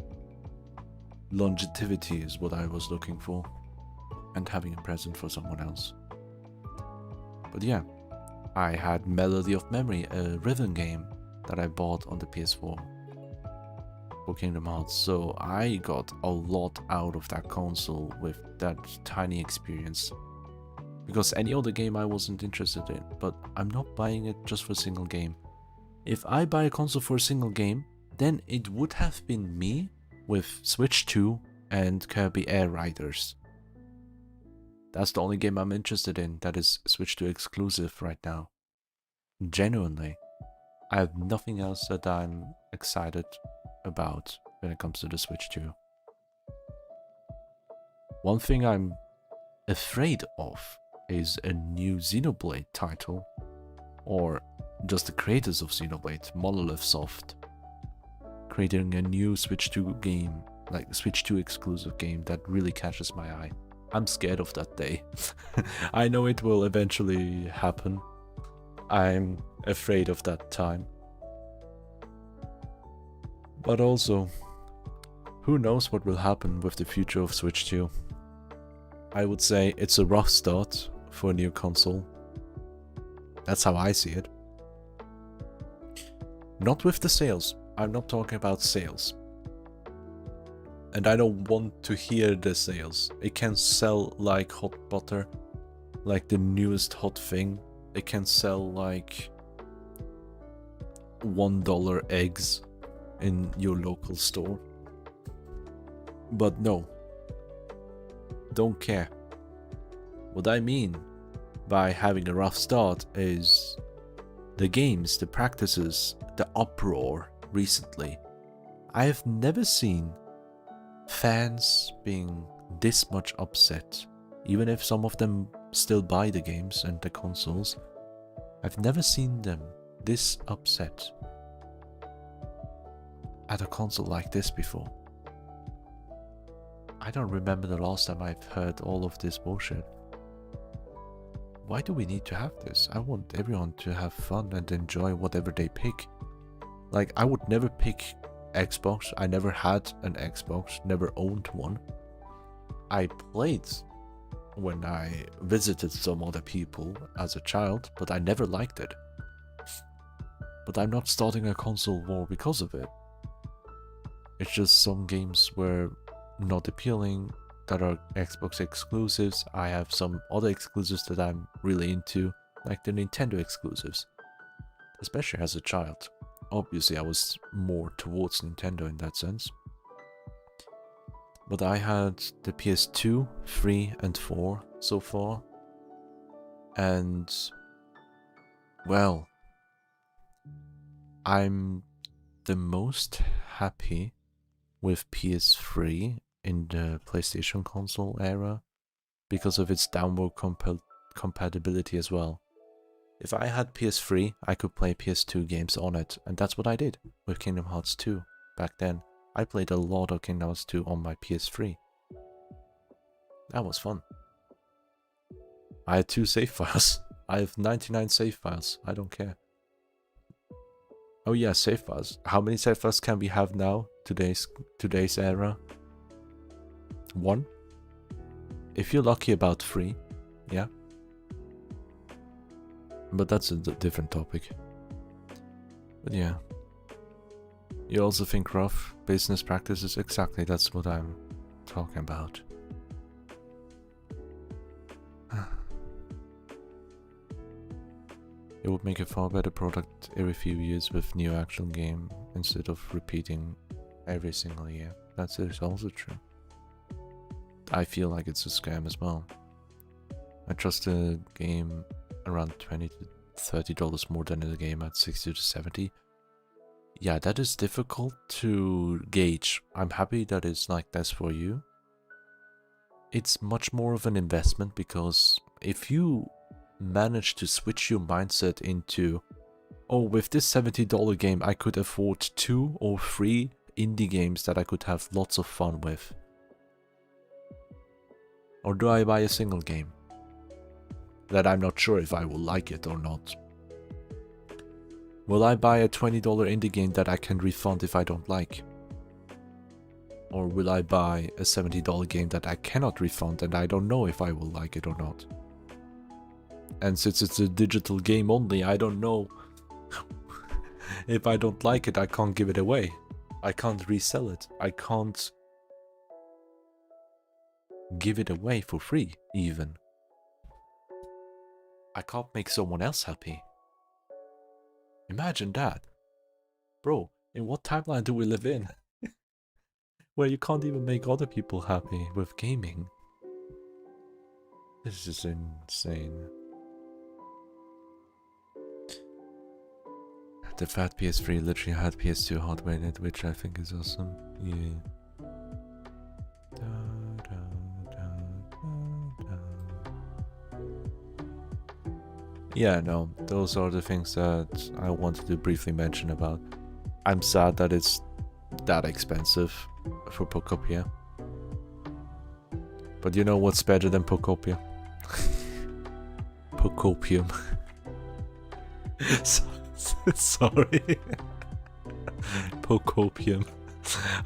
Longevity is what I was looking for. And having a present for someone else. But yeah, I had Melody of Memory, a rhythm game that I bought on the PS4 for Kingdom Hearts. So I got a lot out of that console with that tiny experience. Because any other game I wasn't interested in, but I'm not buying it just for a single game. If I buy a console for a single game, then it would have been me with Switch 2 and Kirby Air Riders. That's the only game I'm interested in that is Switch 2 exclusive right now. Genuinely. I have nothing else that I'm excited about when it comes to the Switch 2. One thing I'm afraid of is a new Xenoblade title, or just the creators of Xenoblade, Monolith Soft, creating a new Switch 2 game, like Switch 2 exclusive game that really catches my eye. I'm scared of that day. I know it will eventually happen. I'm afraid of that time. But also, who knows what will happen with the future of Switch 2. I would say it's a rough start for a new console. That's how I see it. Not with the sales. I'm not talking about sales. And I don't want to hear the sales. It can sell like hot butter, like the newest hot thing. It can sell like $1 eggs in your local store. But no, don't care. What I mean by having a rough start is the games, the practices, the uproar recently. I have never seen fans being this much upset, even if some of them still buy the games and the consoles. I've never seen them this upset at a console like this before. I don't remember the last time I've heard all of this bullshit. Why do we need to have this? I want everyone to have fun and enjoy whatever they pick. Like, I would never pick Xbox. I never had an Xbox, never owned one. I played when I visited some other people as a child, but I never liked it. But I'm not starting a console war because of it. It's just some games were not appealing that are Xbox exclusives. I have some other exclusives that I'm really into, like the Nintendo exclusives, especially as a child. Obviously, I was more towards Nintendo in that sense. But I had the PS2, 3 and 4 so far. And, well, I'm the most happy with PS3 in the PlayStation console era because of its downward compatibility as well. If I had PS3, I could play PS2 games on it, and that's what I did with Kingdom Hearts 2 back then. I played a lot of Kingdom Hearts 2 on my PS3. That was fun. I had 2 save files. I have 99 save files. I don't care. Oh yeah, save files. How many save files can we have now? Today's era? 1? If you're lucky, about 3. Yeah. But that's a different topic. But yeah. You also think rough business practices? Exactly, that's what I'm talking about. It would make a far better product every few years with new action game instead of repeating every single year. That is also true. I feel like it's a scam as well. I trust a game around $20 to $30 more than a game at 60 to 70. Yeah, that is difficult to gauge. I'm happy that it's like this for you. It's much more of an investment because if you manage to switch your mindset into, oh, with this $70 game I could afford 2 or 3 indie games that I could have lots of fun with. Or do I buy a single game that I'm not sure if I will like it or not? Will I buy a $20 indie game that I can refund if I don't like? Or will I buy a $70 game that I cannot refund and I don't know if I will like it or not? And since it's a digital game only, I don't know. If I don't like it, I can't give it away. I can't resell it. I can't give it away for free, even. I can't make someone else happy. Imagine that. Bro, in what timeline do we live in? Where you can't even make other people happy with gaming. This is insane. The fat PS3 literally had PS2 hardware in it, which I think is awesome. Yeah. Da, da, da, Yeah, no, those are the things that I wanted to briefly mention about. I'm sad that it's that expensive for Pokopia. But you know what's better than Pokopia? Pokopium. Sorry. Pokopium.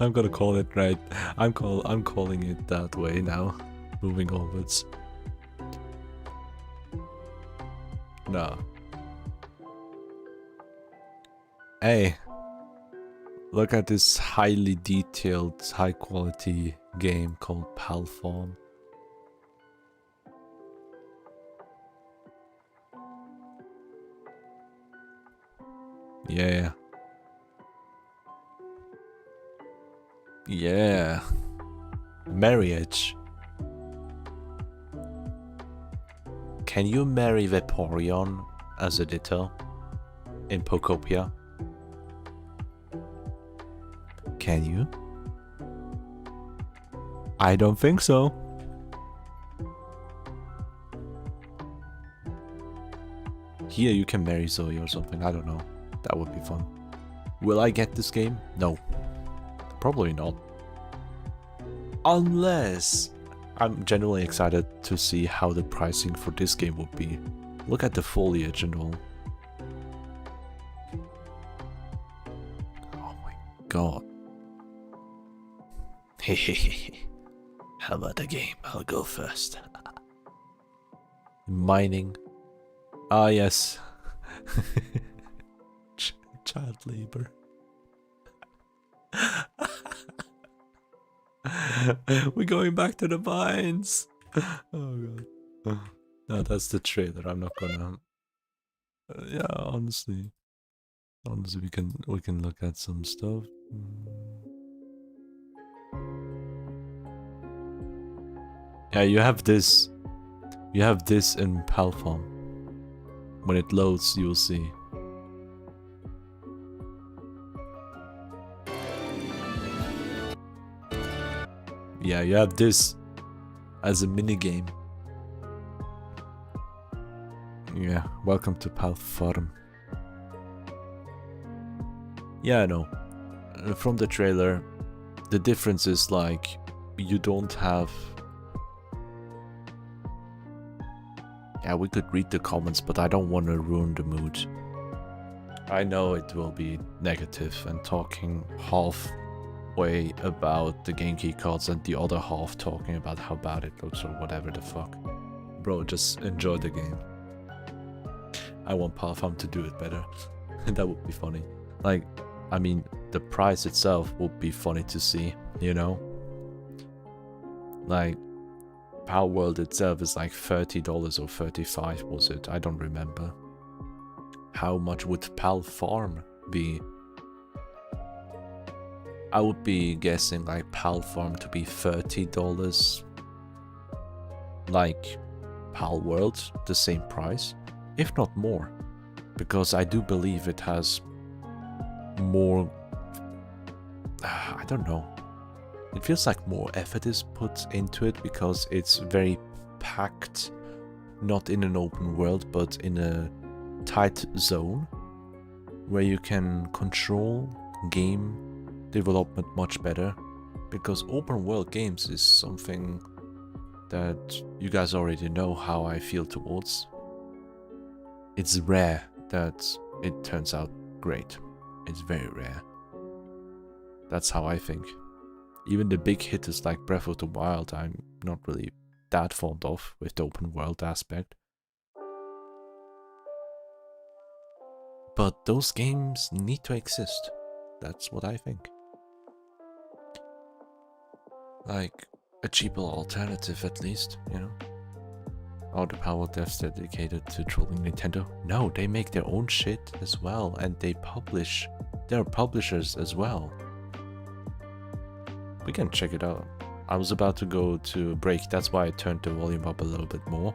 I'm gonna call it right. I'm calling it that way now. Moving onwards. No. Hey, look at this highly detailed, high quality game called Palform. Yeah. Yeah. Marriage. Can you marry Vaporeon as a Ditto in Pokopia? Can you? I don't think so. Here you can marry Zoe or something, I don't know. That would be fun. Will I get this game? No. Probably not. Unless... I'm genuinely excited to see how the pricing for this game would be. Look at the foliage and all. Oh my god. Hehehe. How about the game? I'll go first. Mining. Ah, yes. Child labor. We're going back to the mines. Oh god. No, that's the trailer. I'm not gonna. Yeah, honestly, we can look at some stuff. Yeah, you have this. You have this in Palform. When it loads, you'll see. Yeah, you have this as a mini game. Yeah, welcome to Palform. Yeah, I know. From the trailer, the difference is like you don't have. Yeah, we could read the comments, but I don't want to ruin the mood. I know it will be negative and talking halfway about the game key cards and the other half talking about how bad it looks or whatever the fuck. Bro, just enjoy the game. I want Palform to do it better. That would be funny. Like, I mean, the price itself would be funny to see, you know? Like, Pal World itself is like $30 or $35, was it? I don't remember. How much would Palform be? I would be guessing like Palform to be $30. Like Pal World, the same price, if not more. Because I do believe it has more... I don't know. It feels like more effort is put into it because it's very packed, not in an open world, but in a tight zone where you can control game development much better. Because open world games is something that you guys already know how I feel towards. It's rare that it turns out great. It's very rare. That's how I think. Even the big hitters like Breath of the Wild, I'm not really that fond of with the open world aspect. But those games need to exist. That's what I think. Like, a cheaper alternative at least, you know? Are the power devs dedicated to trolling Nintendo? No, they make their own shit as well, and they publish. They're publishers as well. We can check it out. I was about to go to break, that's why I turned the volume up a little bit more.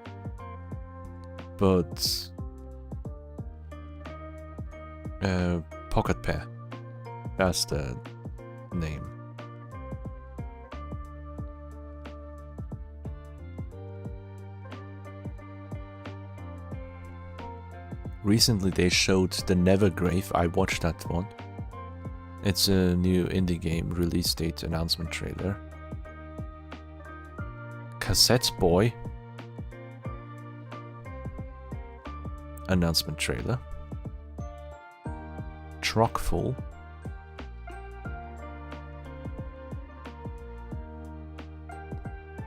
But... Pocket Pair. That's the name. recently they showed the Nevergrave. I watched that one. It's a new indie game release date announcement trailer. Cassette Boy announcement trailer. Truckful.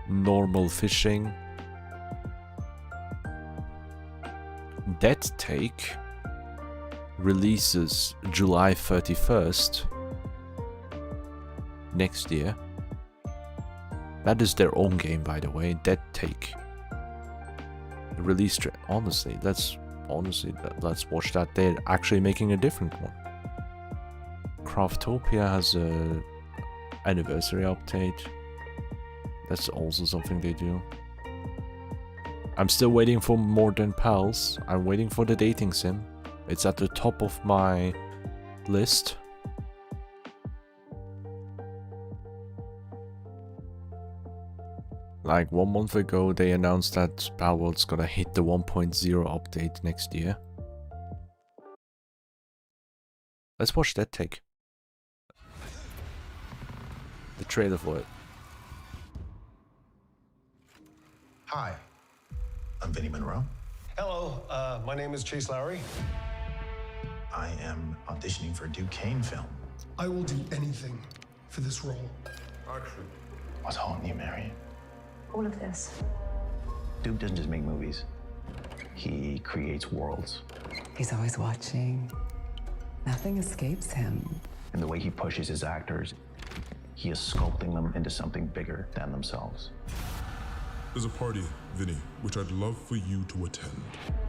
Normal Fishing. Dead Take releases July 31st next year. That is their own game, by the way. Dead Take. The release honestly, let's watch that. They're actually making a different one. Craftopia has a anniversary update. That's also something they do. I'm still waiting for More Than Pals. I'm waiting for the dating sim. It's at the top of my list. Like 1 month ago, they announced that Palworld's gonna hit the 1.0 update next year. Let's watch that take. The trailer for it. Hi, I'm Vinny Monroe. Hello, my name is Chase Lowry. I am auditioning for a Duquesne film. I will do anything for this role. Action. What's haunting you, Marion? All of this. Duke doesn't just make movies. He creates worlds. He's always watching. Nothing escapes him. And the way he pushes his actors, he is sculpting them into something bigger than themselves. There's a party, Vinny, which I'd love for you to attend.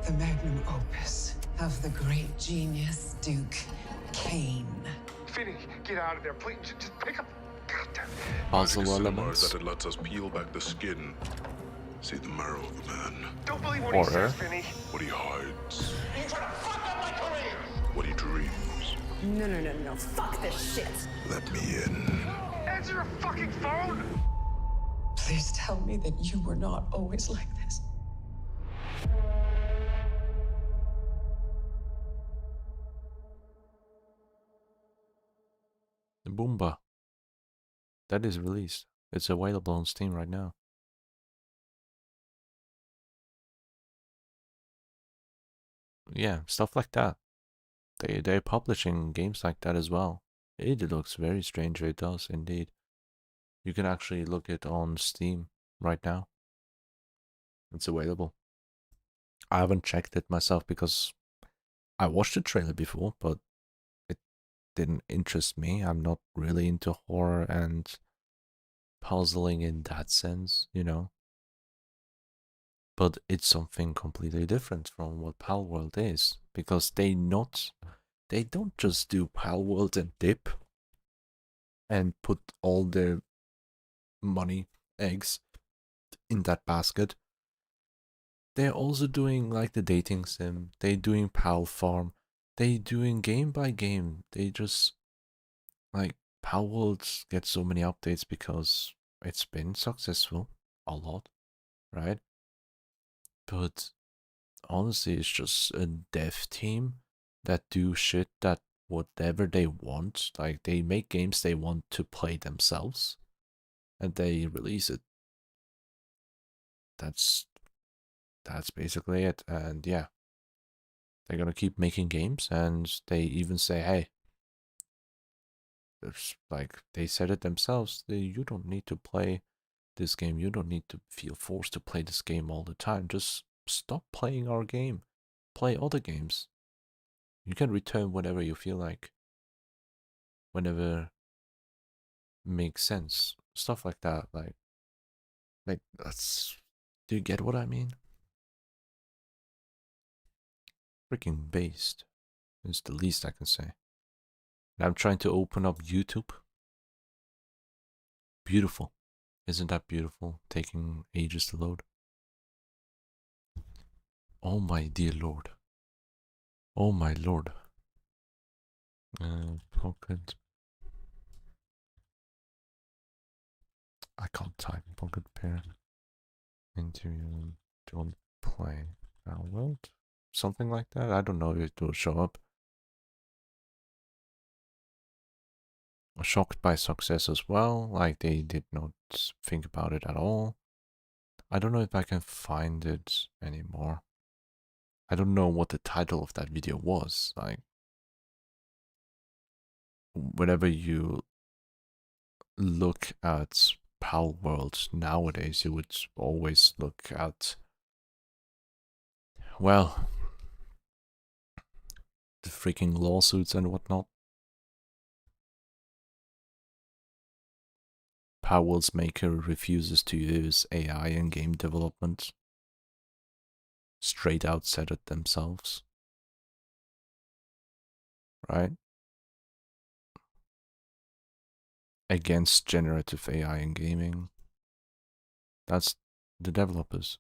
The magnum opus of the great genius Duke Kane. Vinny, get out of there, please. Just pick up. Goddamn. Puzzle elements. That it lets us peel back the skin, see the marrow of the man. Don't believe what he Horror. says, Vinny. What he hides, You're trying to fuck up my career. what he dreams. No. Fuck this shit. Let me in. Answer a fucking phone. Please tell me that you were not always like this. The Boomba. That is released. It's available on Steam right now. Yeah, stuff like that. They're publishing games like that as well. It looks very strange. It does indeed. You can actually look it on Steam right now. It's available. I haven't checked it myself because I watched the trailer before, but it didn't interest me. I'm not really into horror and puzzling in that sense, you know. But it's something completely different from what Palworld is, because they don't just do Palworld and dip and put all their money, eggs in that basket. They're also doing like the dating sim, they're doing Pal Farm, they're doing game by game. They just like Palworld gets so many updates because it's been successful a lot, right? But honestly, it's just a dev team that do shit that whatever they want. Like, they make games they want to play themselves, and they release it. That's basically it. And yeah, they're gonna keep making games, and they even say, hey, it's like they said it themselves, you don't need to play this game, you don't need to feel forced to play this game all the time. Just stop playing our game, play other games. You can return whenever you feel like, whenever makes sense, stuff like that. Like that's, do you get what I mean? Freaking based is the least I can say. And I'm trying to open up YouTube. Beautiful. Isn't that beautiful? Taking ages to load. Oh my dear lord. Oh my lord. Pocket. I can't type. Pocket pair. Into don't play. World. something like that. I don't know if it will show up. Shocked by success as well, like they did not think about it at all. I don't know if I can find it anymore. I don't know what the title of that video was. Like, whenever you look at Pal World nowadays, you would always look at, well, the freaking lawsuits and whatnot. Pal World's maker refuses to use AI in game development. Straight out said it themselves. Right? Against generative AI in gaming. That's the developers.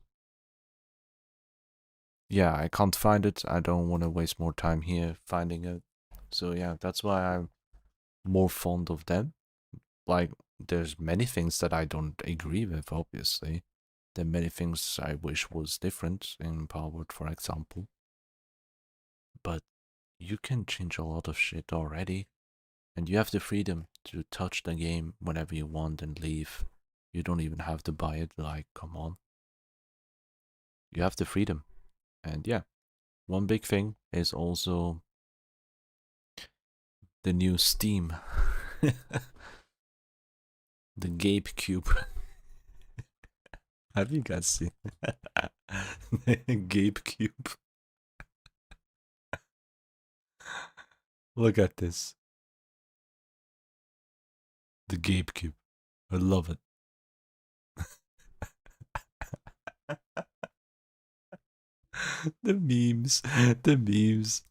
Yeah, I can't find it. I don't want to waste more time here finding it. So yeah, that's why I'm more fond of them. Like, there's many things that I don't agree with, obviously. There are many things I wish was different in Powered, for example. But you can change a lot of shit already. And you have the freedom to touch the game whenever you want and leave. You don't even have to buy it, like, come on. You have the freedom. And yeah, one big thing is also the new Steam. The Gabe Cube. Have you guys seen Gabe Cube? Look at this. The Gabe Cube. I love it. The memes. The memes.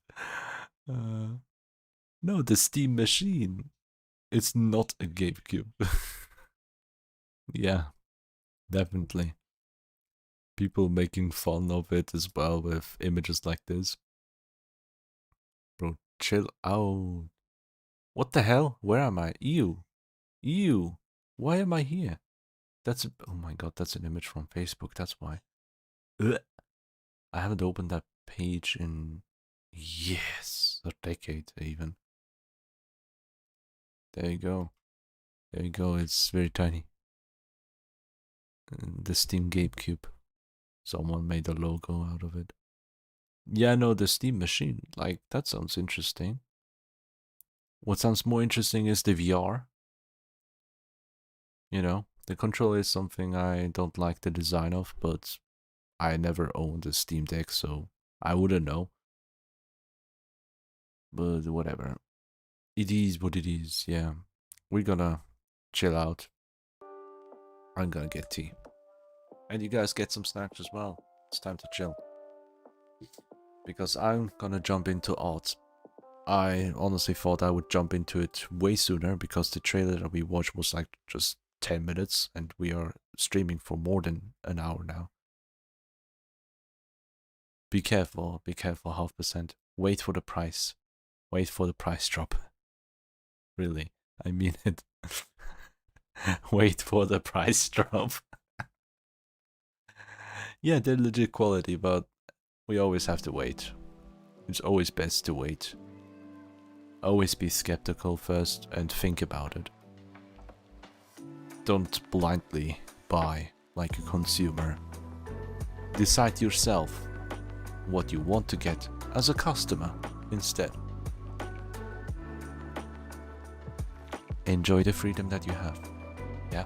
No, the Steam machine. It's not a Gabe Cube. Yeah, definitely. People making fun of it as well with images like this. Bro, chill out. What the hell? Where am I? Ew. Ew. Why am I here? That's... oh my god, that's an image from Facebook. That's why. Ugh. I haven't opened that page in... yes, a decade even. There you go. There you go. It's very tiny. The Steam Gabe Cube. Someone made a logo out of it. Yeah, no, the Steam machine. Like, that sounds interesting. What sounds more interesting is the VR. You know, the controller is something I don't like the design of, but I never owned a Steam Deck, so I wouldn't know. But whatever. It is what it is, yeah. We're gonna chill out. I'm gonna get tea. And you guys get some snacks as well. It's time to chill. Because I'm gonna jump into art. I honestly thought I would jump into it way sooner because the trailer that we watched was like just 10 minutes and we are streaming for more than an hour now. Be careful, 0.5%. Wait for the price. Wait for the price drop. Really, I mean it. Wait for the price drop. Yeah, they're legit quality, but we always have to wait. It's always best to wait. Always be skeptical first and think about it. Don't blindly buy like a consumer. Decide yourself what you want to get as a customer instead. Enjoy the freedom that you have. Yeah.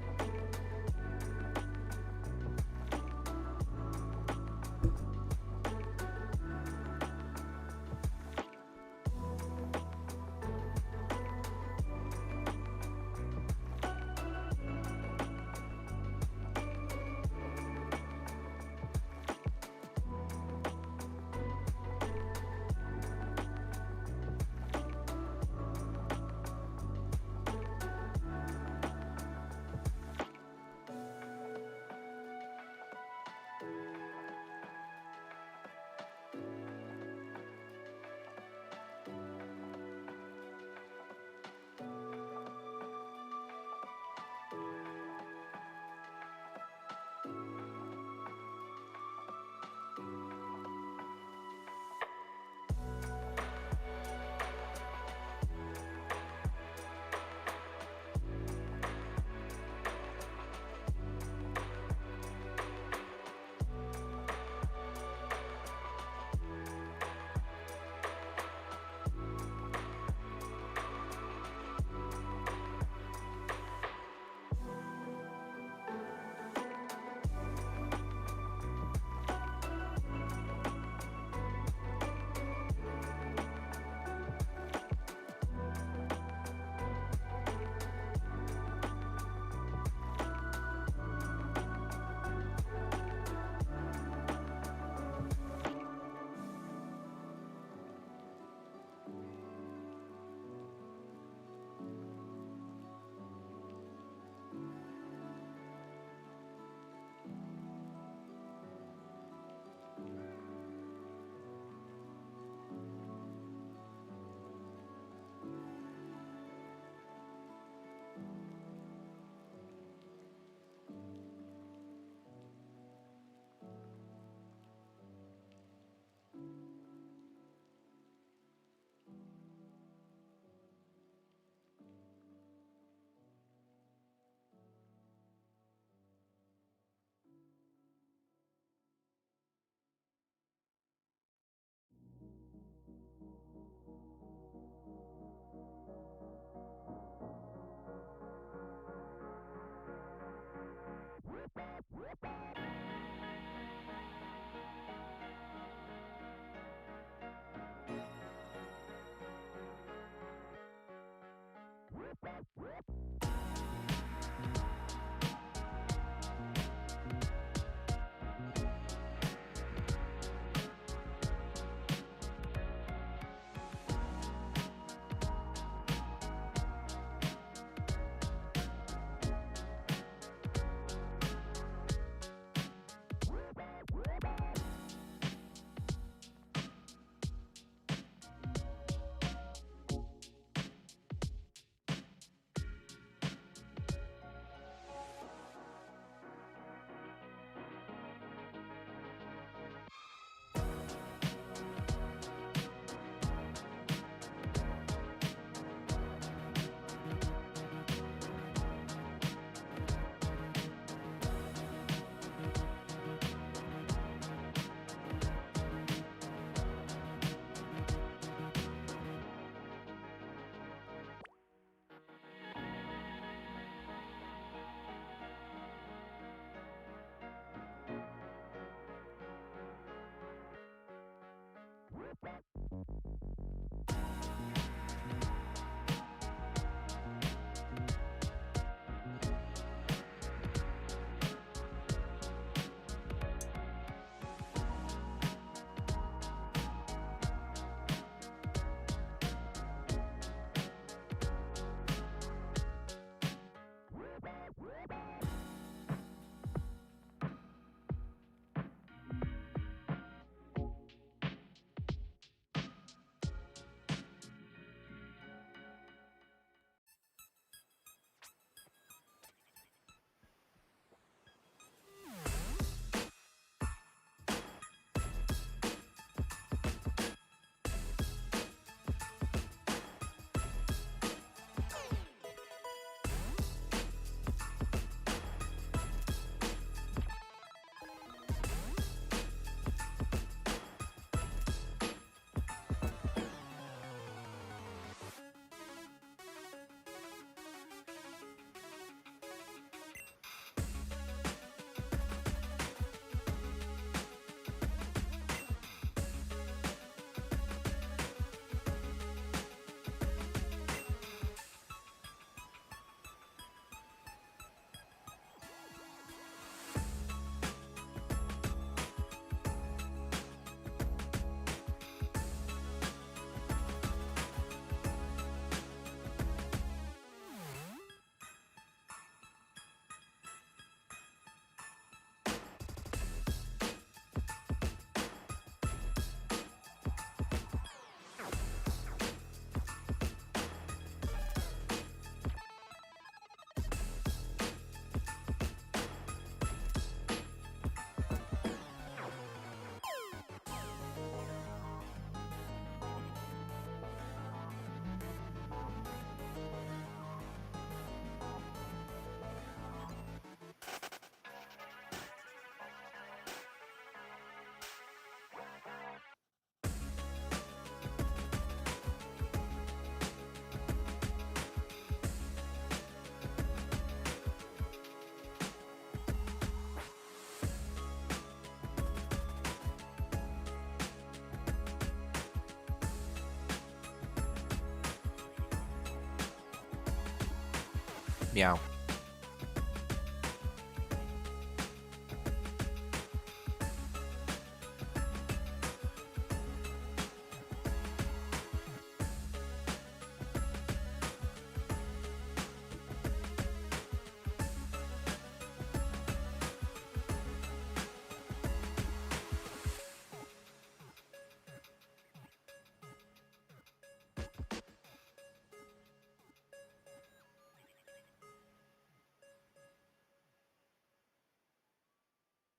Meow.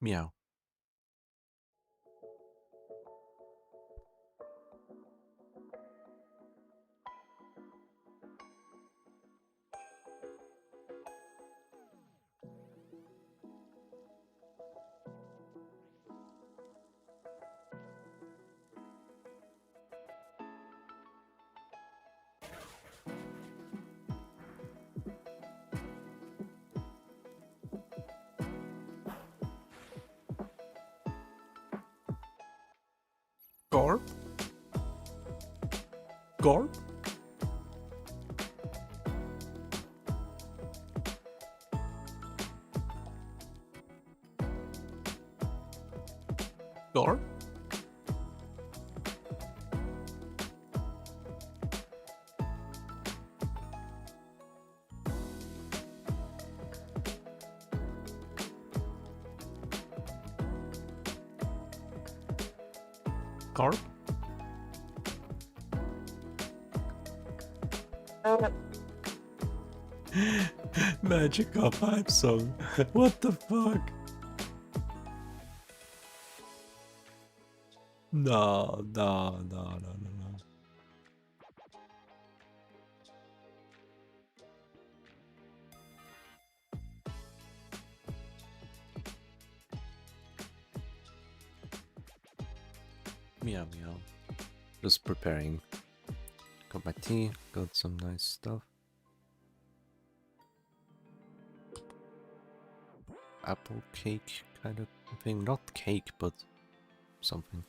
Meow. Garp? Garp? Garp? Garp? Magical pipe song. What the fuck? No, no, no, no, no, no. Meow meow. Just preparing. Got my tea, got some nice stuff. Apple cake kind of thing. Not cake, but something.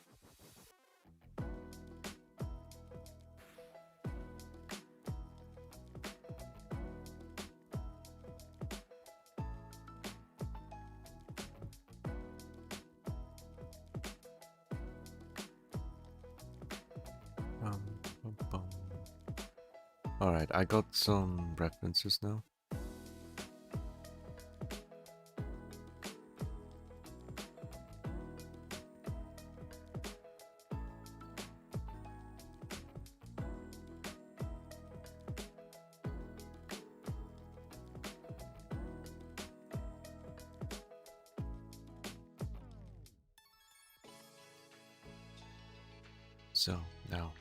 Alright, I got some references now. So now,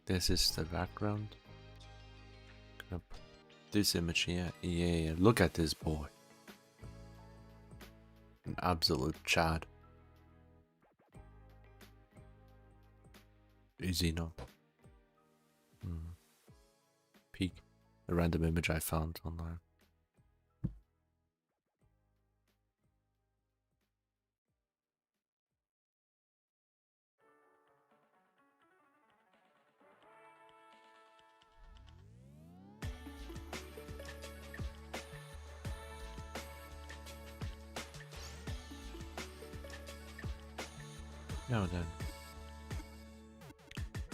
this is the background. Gonna put this image here. Yeah, look at this boy. An absolute Chad. Is he not? Peek. A random image I found online. Now then,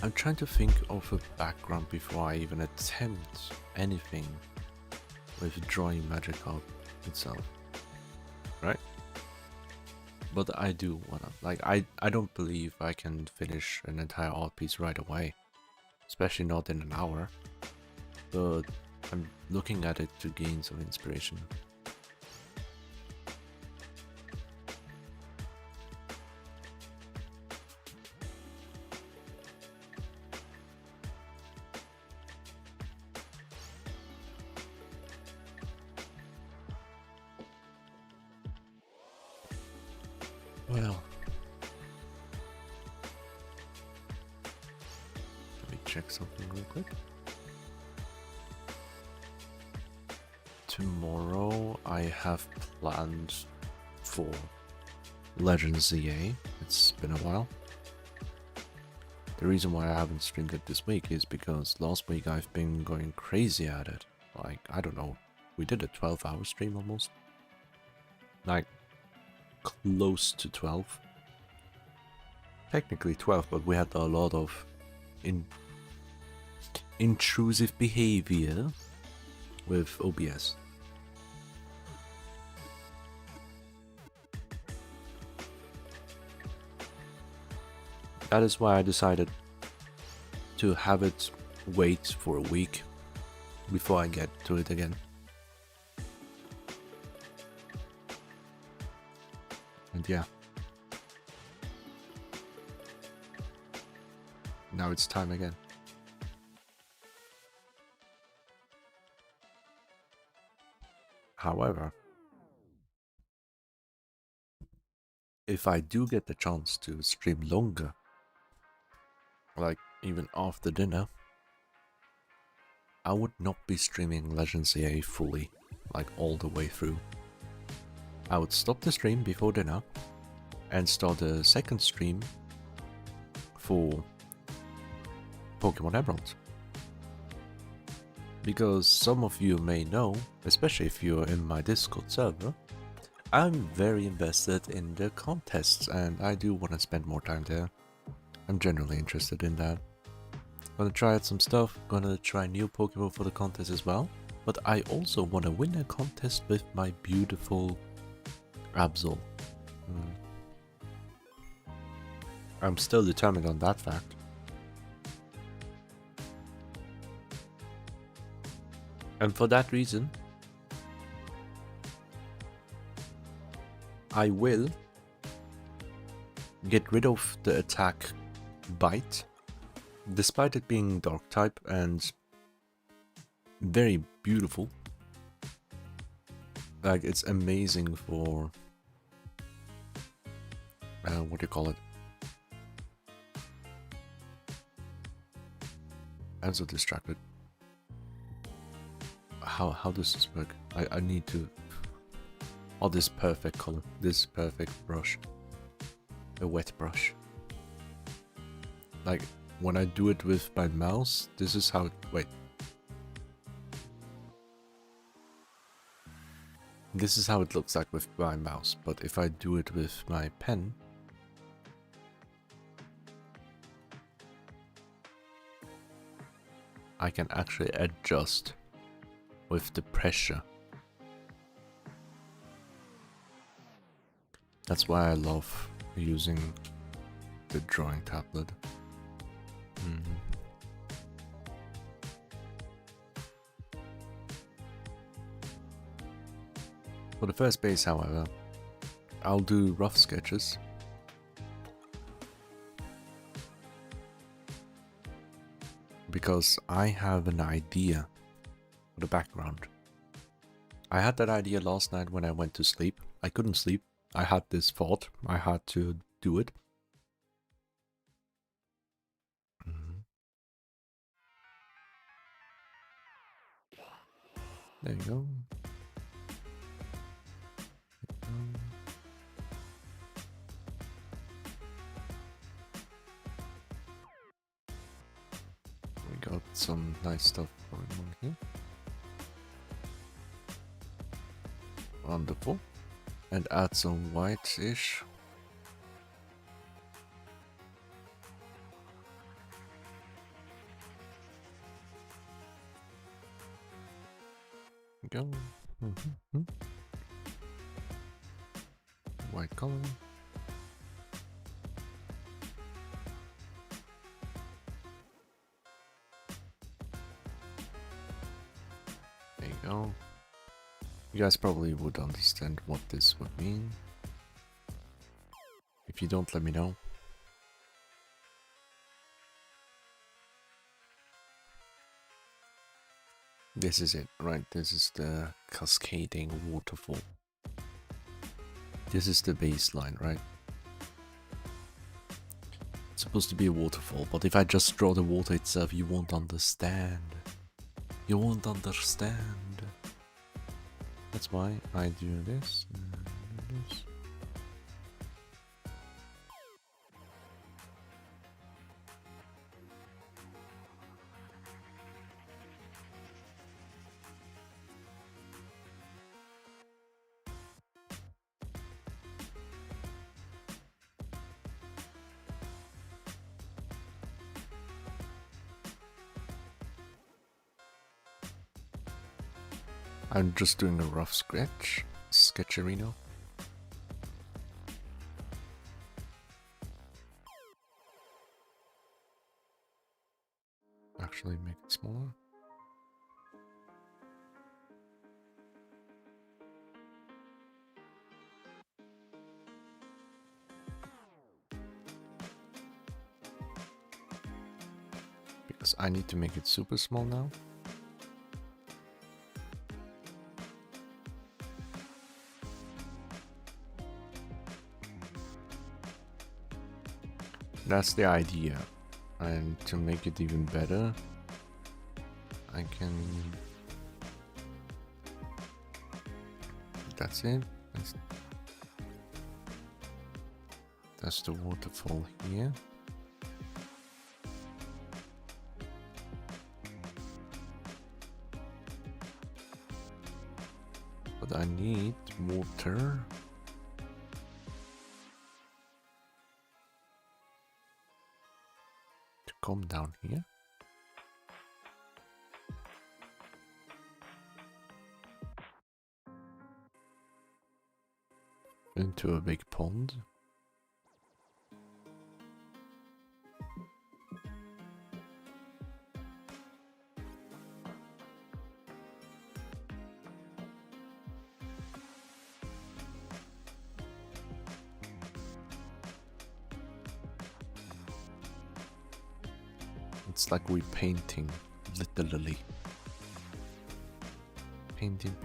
I'm trying to think of a background before I even attempt anything with drawing Magikarp itself, right? But I do wanna, like, I don't believe I can finish an entire art piece right away, especially not in an hour, but I'm looking at it to gain some inspiration. Well, let me check something real quick. Tomorrow I have planned for Legends ZA. It's been a while. The reason why I haven't streamed it this week is because last week I've been going crazy at it. Like, I don't know, we did a 12-hour stream almost. Like, close to 12. Technically 12, but we had a lot of intrusive behavior with OBS. That is why I decided to have it wait for a week before I get to it again. And yeah. Now it's time again. However, if I do get the chance to stream longer, like even after dinner, I would not be streaming Legends EA fully, like all the way through. I would stop the stream before dinner and start a second stream for Pokemon Emerald. Because some of you may know, especially if you're in my Discord server, I'm very invested in the contests and I do want to spend more time there. I'm generally interested in that. Gonna try out some stuff, gonna try new Pokemon for the contest as well. But I also want to win a contest with my beautiful Absol. I'm still determined on that fact. And for that reason, I will get rid of the attack Bite, despite it being dark type and very beautiful. Like, it's amazing for what do you call it? I'm so distracted. How does this work? I need to... Oh, this perfect color. This perfect brush. A wet brush. Like, when I do it with my mouse, this is how it... Wait. This is how it looks like with my mouse, but if I do it with my pen... I can actually adjust with the pressure. That's why I love using the drawing tablet. For the first base, however, I'll do rough sketches. Because I have an idea for the background. I had that idea last night when I went to sleep. I couldn't sleep. I had this thought. I had to do it. There you go. We got some nice stuff going on here. Wonderful. And add some white-ish. Go. White color. There you go. You guys probably would understand what this would mean. If you don't, let me know. This is it, right? This is the cascading waterfall. This is the baseline, right? It's supposed to be a waterfall, but if I just draw the water itself, you won't understand. You won't understand. That's why I do this and this. I'm just doing a rough sketcherino. Actually make it smaller. Because I need to make it super small now. That's the idea, and to make it even better, I can... That's it. That's the waterfall here. But I need water. To come down here. Into a big pond. It's like we're painting, literally. Painting.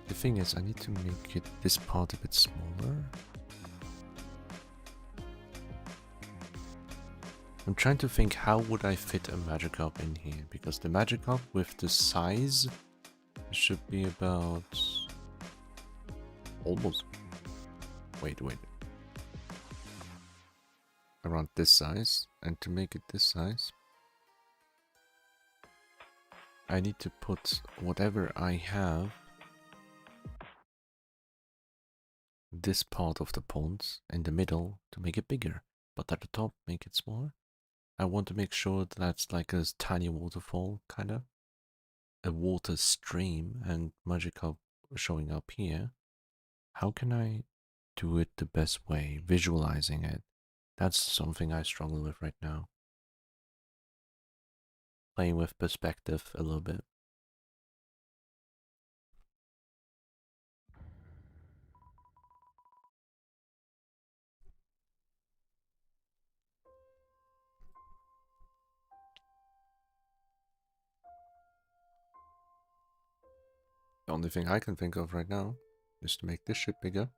The thing is, I need to make it this part a bit smaller. I'm trying to think how would I fit a Magikarp in here, because the Magikarp with the size should be about almost wait around this size, and to make it this size I need to put whatever I have this part of the pond in the middle to make it bigger, but at the top make it smaller. I want to make sure that's like a tiny waterfall, kind of a water stream, and Magikarp showing up here. How can I do it the best way? Visualizing it. That's something I struggle with right now. Playing with perspective a little bit. The only thing I can think of right now is to make this shit bigger.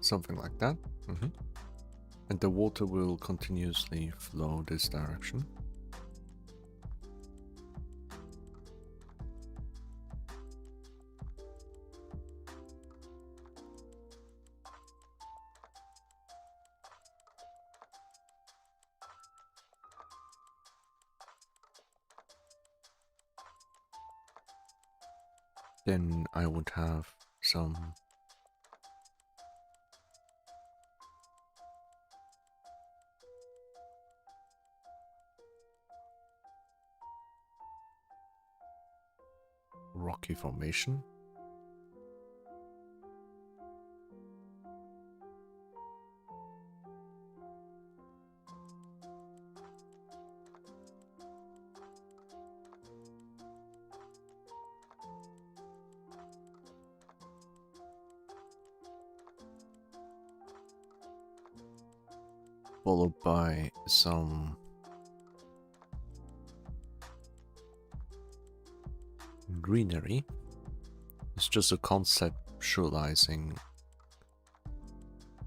Something like that. And the water will continuously flow this direction. Then I would have some rocky formation. Followed by some greenery. It's just a conceptualizing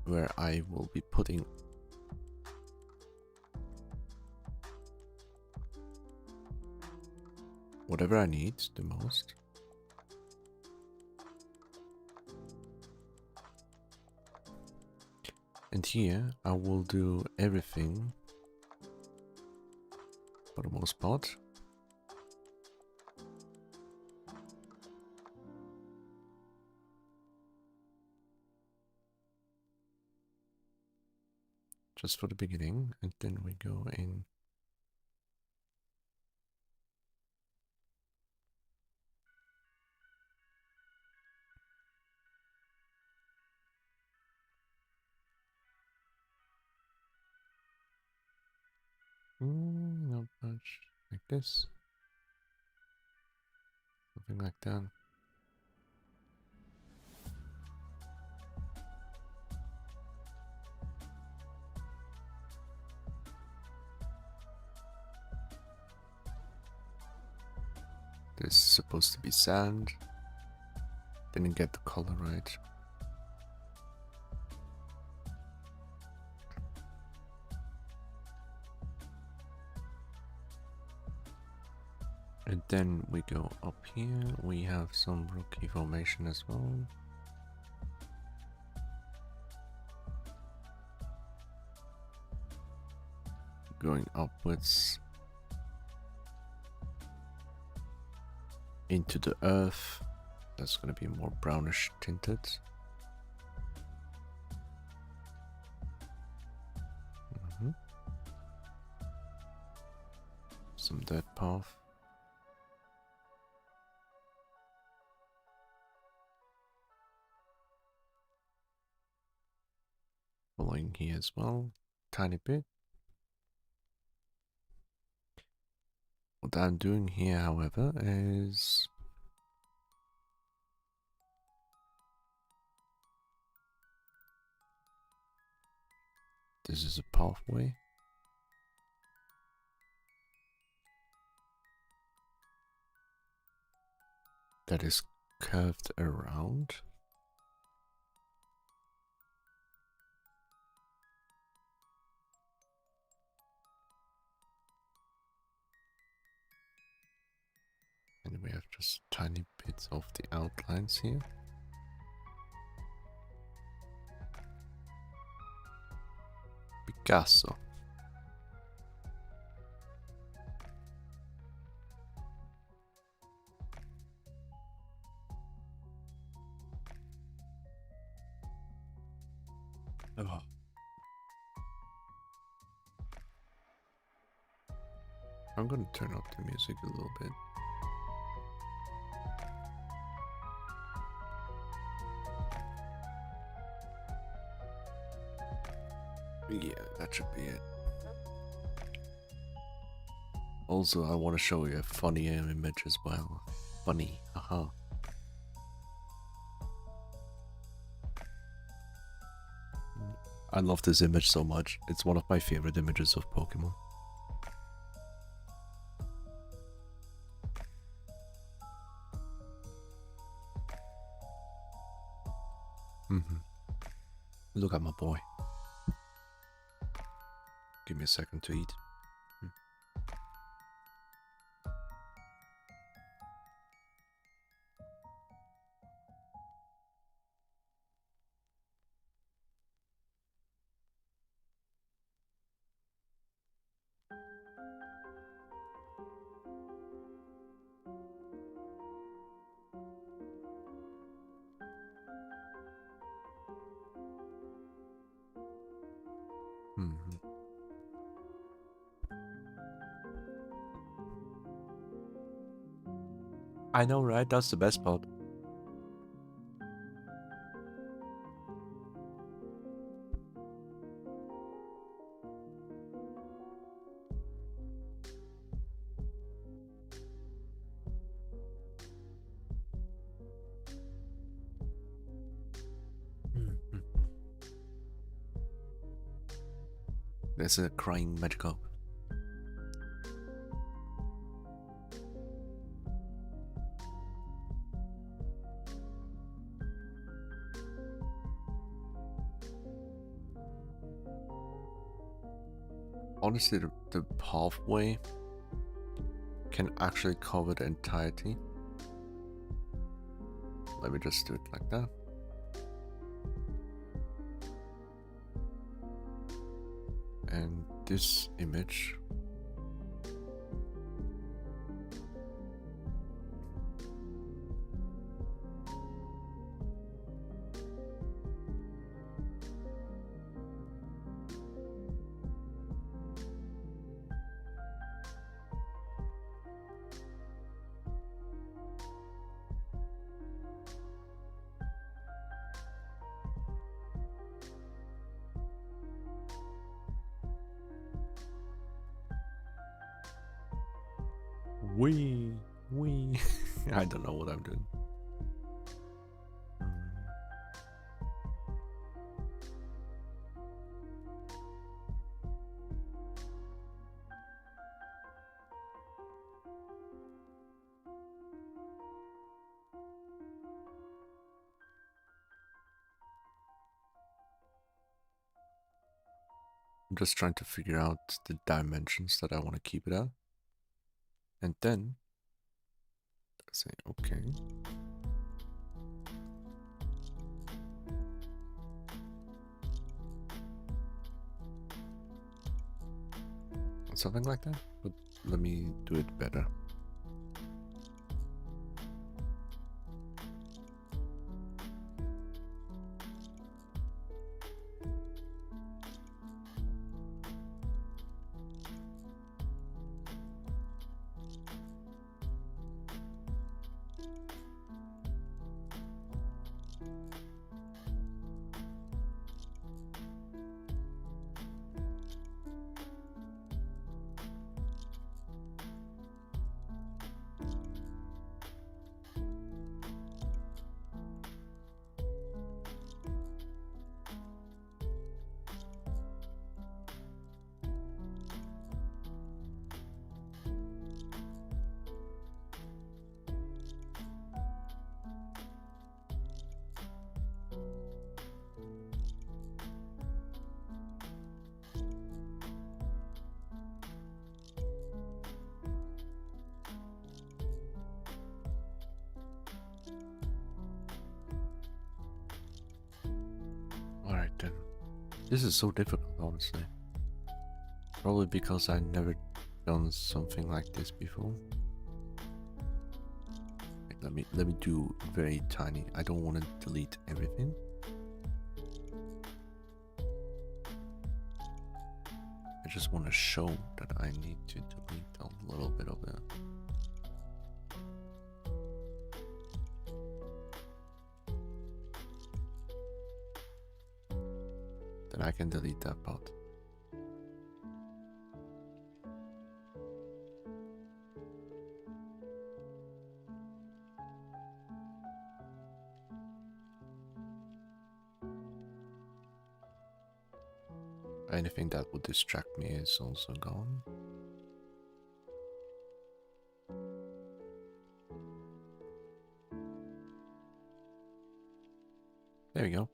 where I will be putting whatever I need the most. And here I will do everything for the most part. Just for the beginning, and then we go in. Not much like this. Something like that. This is supposed to be sand. Didn't get the color right. And then we go up here. We have some rookie formation as well. Going upwards into the earth. That's going to be more brownish tinted. Some dead path. Following here as well, tiny bit. What I'm doing here, however, is this is a pathway. That is curved around. And we have just tiny bits of the outlines here. Picasso. Oh. I'm gonna turn up the music a little bit. Yeah, that should be it. Also, I want to show you a funny image as well. Funny, haha. I love this image so much. It's one of my favorite images of Pokemon. Look at my boy. Give me a second to eat. I know, right? That's the best part. There's a crying Magikarp. Honestly, the pathway can actually cover the entirety. Let me just do it like that. And this image we I don't know what I'm doing. I'm just trying to figure out the dimensions that I want to keep it at. And then say okay. Something like that, but let me do it better. Alright then. This is so difficult, honestly. Probably because I never done something like this before. Wait, let me do very tiny. I don't want to delete everything. I just want to show that I need to delete a little bit of it. Then I can delete that part. Anything that would distract me is also gone. There we go.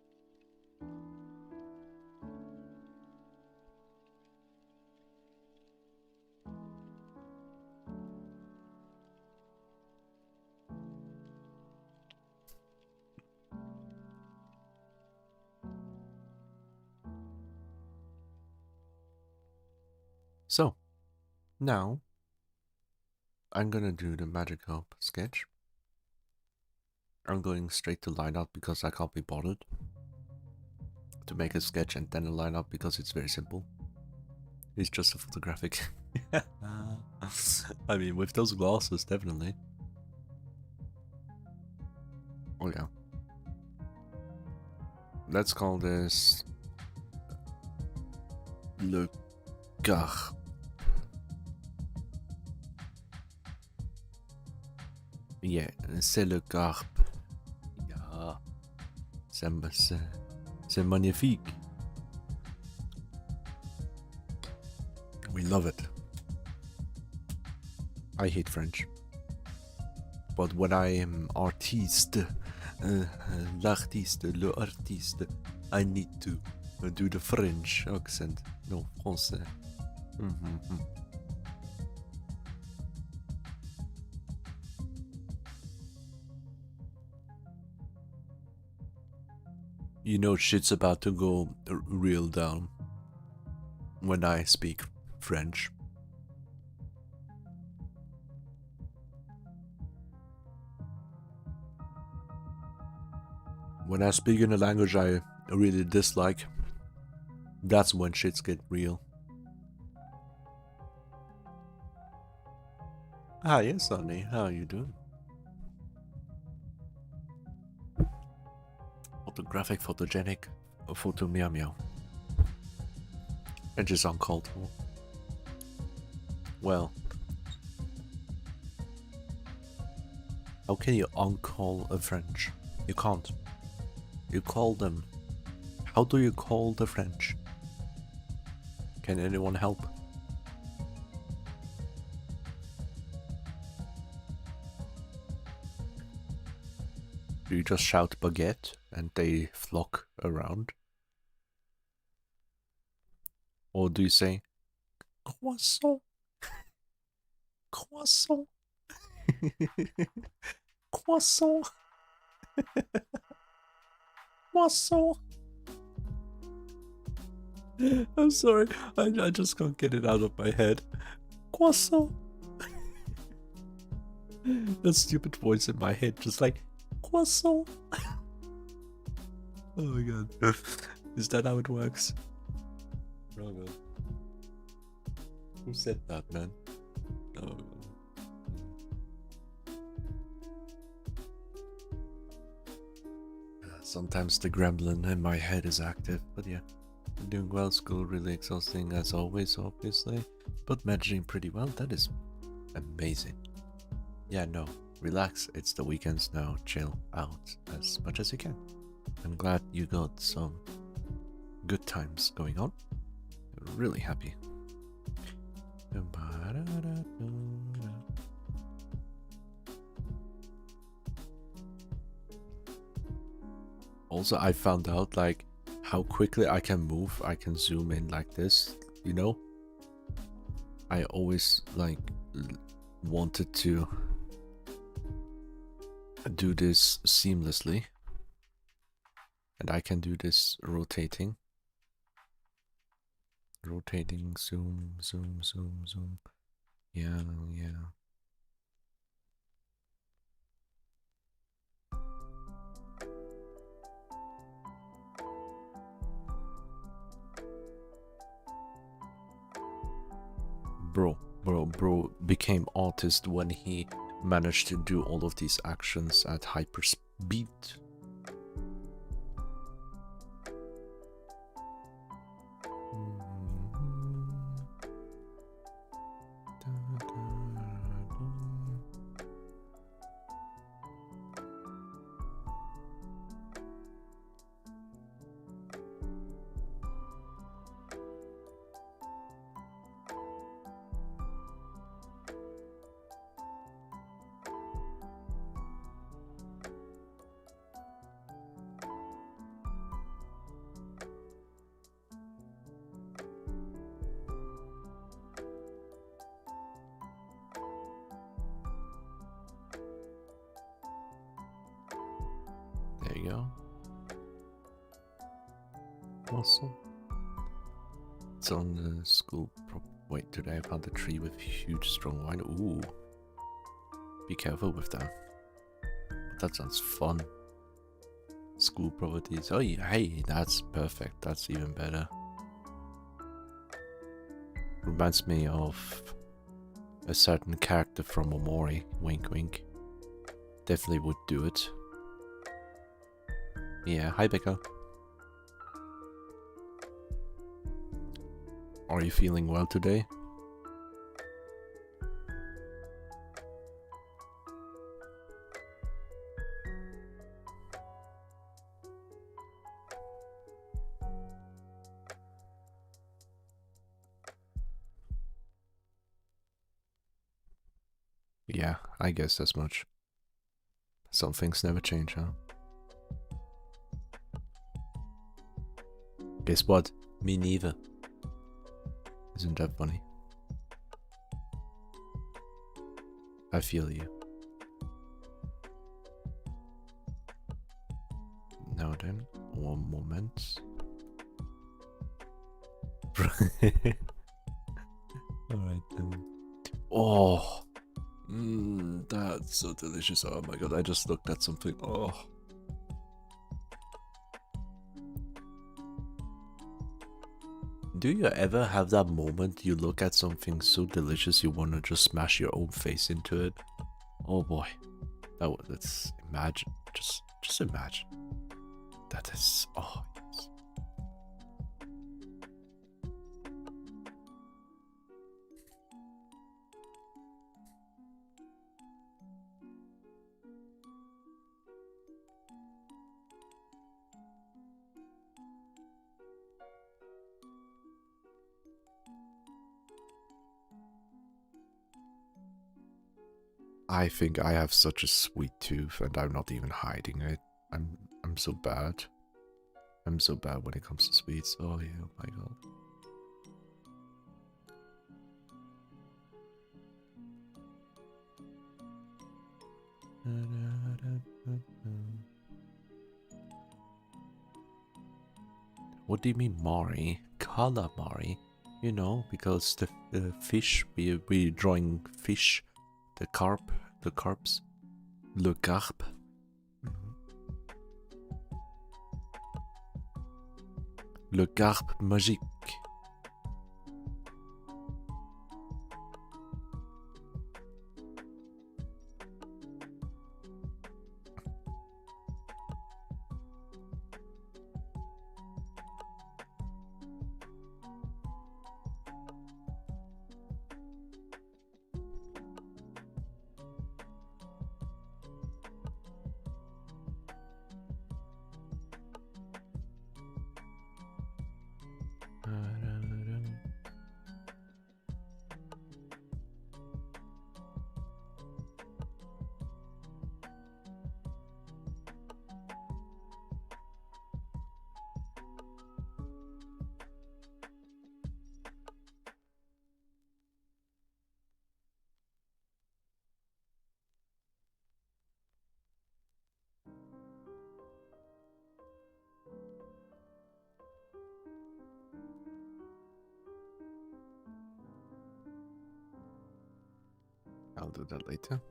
So, now I'm gonna do the magic help sketch. I'm going straight to line art because I can't be bothered to make a sketch and then a line art because it's very simple. It's just a photographic. I mean, with those glasses, definitely. Oh yeah. Let's call this Le Carpe. Yeah, c'est le carpe. Yeah. C'est magnifique. We love it. I hate French. But when I am l'artiste, le artiste, I need to do the French accent. No, français. You know shit's about to go real down when I speak French. When I speak in a language I really dislike, that's when shits get real. Hi, yes, Sonny. How are you doing? Photographic, photogenic, photo meow meow. And just uncalled for. Well, how can you uncall a French? You can't. You call them. How do you call the French? Can anyone help? Do you just shout baguette and they flock around? Or do you say croissant? Croissant? Croissant? Croissant? I'm sorry, I just can't get it out of my head. Croissant? That stupid voice in my head, just like croissant. Oh my god. Is that how it works? Oh god. Who said that, man? Oh. Sometimes the gremlin in my head is active, but yeah. I'm doing well, school really exhausting as always, obviously. But managing pretty well, that is amazing. Yeah, no, relax, it's the weekends now, chill out as much as you can. I'm glad you got some good times going on. Really happy. Also, I found out like how quickly I can move. I can zoom in like this, you know? I always like wanted to do this seamlessly. And I can do this rotating. Rotating, zoom, zoom, zoom, zoom. Yeah, yeah. Bro became artist when he managed to do all of these actions at hyper speed. There you go. Awesome. It's on the school wait, today I found a tree with huge strong vine. Ooh. Be careful with that. That sounds fun. School properties. Oh yeah, hey, that's perfect. That's even better. Reminds me of a certain character from Omori. Wink wink. Definitely would do it. Yeah, hi Becca. Are you feeling well today? Yeah, I guess as much. Some things never change, huh? Guess what? Me neither. Isn't that funny? I feel you. Now then, one moment. Alright then. Oh! That's so delicious. Oh my god, I just looked at something. Oh. Do you ever have that moment you look at something so delicious you want to just smash your own face into it? Oh boy. That's imagine. Just imagine. That is, oh yes. I think I have such a sweet tooth and I'm not even hiding it. I'm so bad. I'm so bad when it comes to sweets. Oh yeah, oh my god. What do you mean, Mari? Calamari? You know, because the fish, we drawing fish, the carps, le carpe. Le carpe magique. I'll do that later.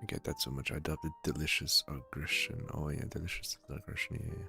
I get that so much. I dubbed it delicious aggression. Oh yeah, delicious aggression. Yeah.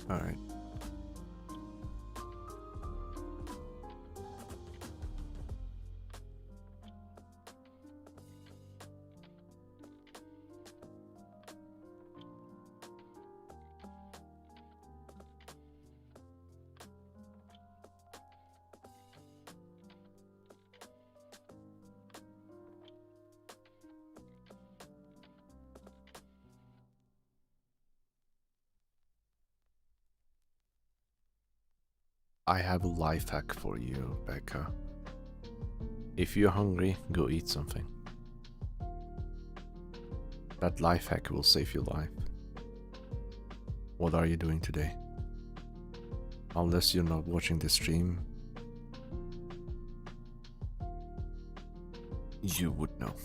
All right. I have a life hack for you, Becca. If you're hungry, go eat something. That life hack will save your life. What are you doing today? Unless you're not watching the stream, you would know.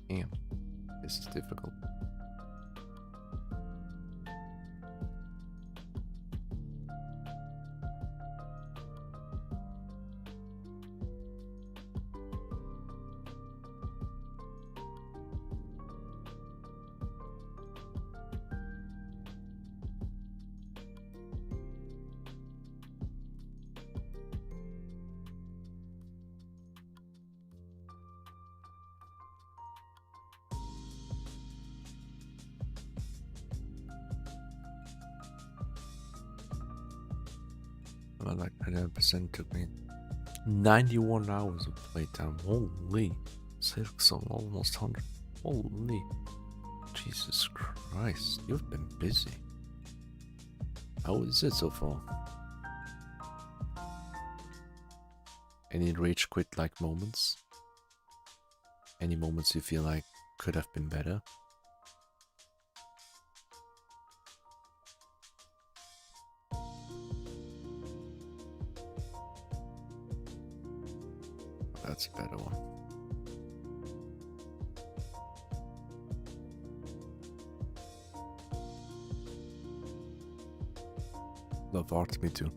Damn, this is difficult. Like 99% took me 91 hours of playtime. Holy, 6 on almost 100. Holy, Jesus Christ, you've been busy. How is it so far? Any rage quit like moments? Any moments you feel like could have been better? That's a better one. Love art, me too.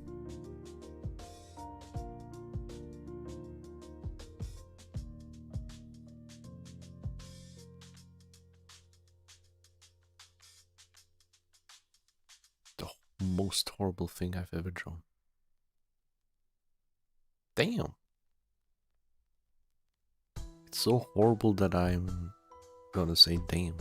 The most horrible thing I've ever drawn. Damn. It's so horrible that I'm gonna say damn.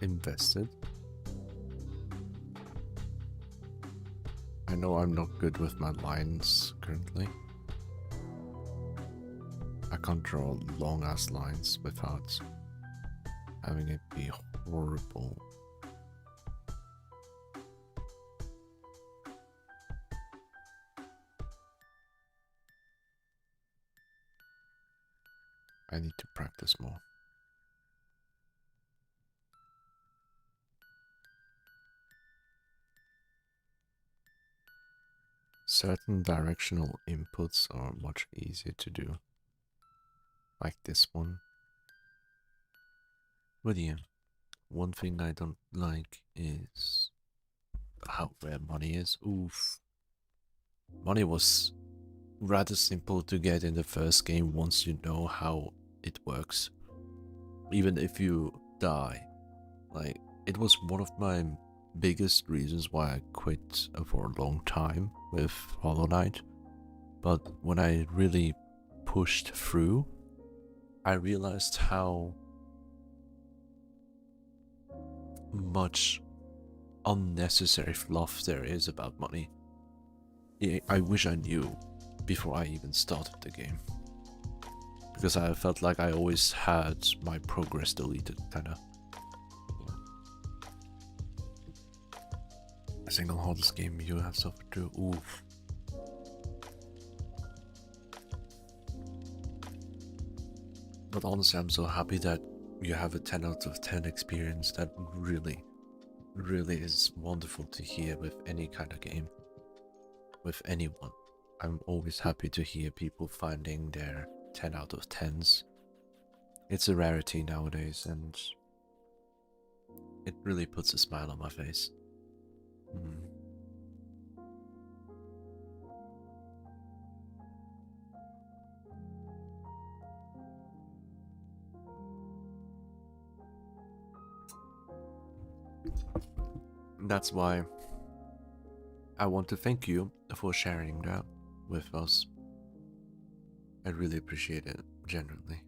Invested. I know I'm not good with my lines currently. I can't draw long ass lines without having it be horrible. I need to practice more. Certain directional inputs are much easier to do, like this one. But yeah, one thing I don't like is how where money is. Oof. Money was rather simple to get in the first game once you know how it works. Even if you die. Like, it was one of my biggest reasons why I quit for a long time with Hollow Knight. But when I really pushed through, I realized how much unnecessary fluff there is about money. I wish I knew before I even started the game. Because I felt like I always had my progress deleted, kinda. Single hardest game you have suffered through. Oof. But honestly, I'm so happy that you have a 10 out of 10 experience. That really is wonderful to hear with any kind of game. With anyone. I'm always happy to hear people finding their 10 out of 10s. It's a rarity nowadays, and it really puts a smile on my face. That's why I want to thank you for sharing that with us. I really appreciate it, genuinely.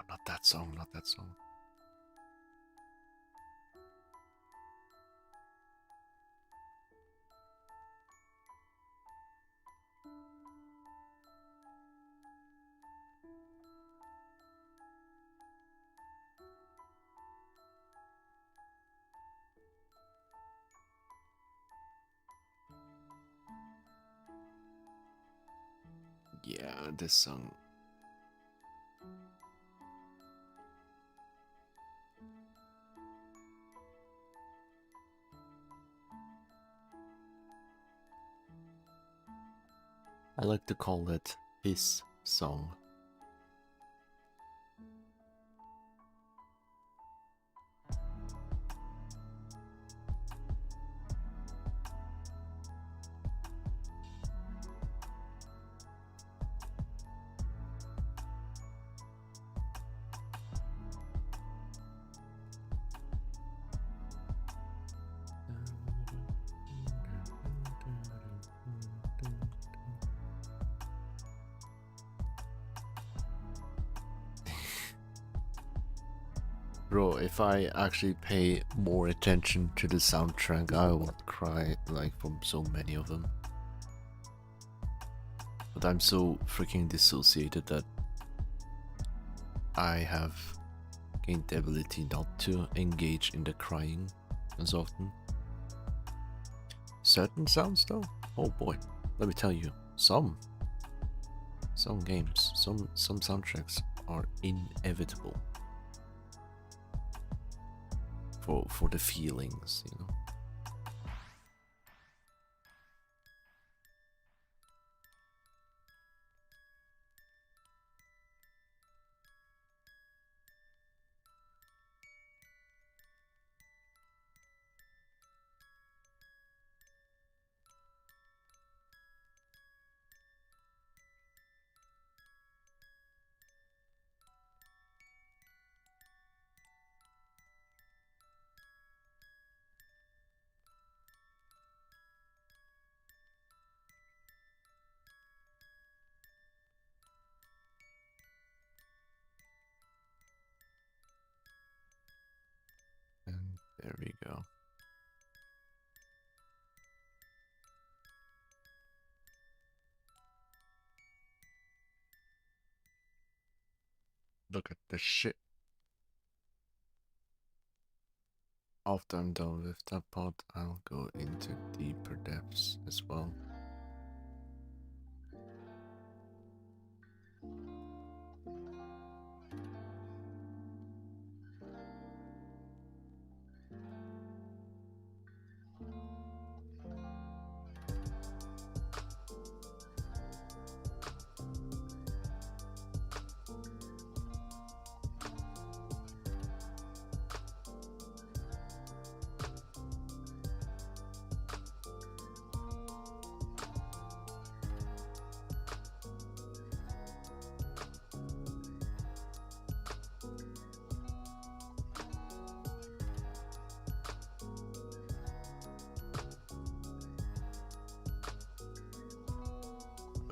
not that song, not that song. Yeah, this song. I like to call it his song. Bro, if I actually pay more attention to the soundtrack, I would cry like from so many of them. But I'm so freaking dissociated that I have gained the ability not to engage in the crying as often. Certain sounds though, oh boy, let me tell you, some games, some soundtracks are inevitable for the feelings, you know. And there we go. Look at the shit. After I'm done with that part, I'll go into deeper depths as well.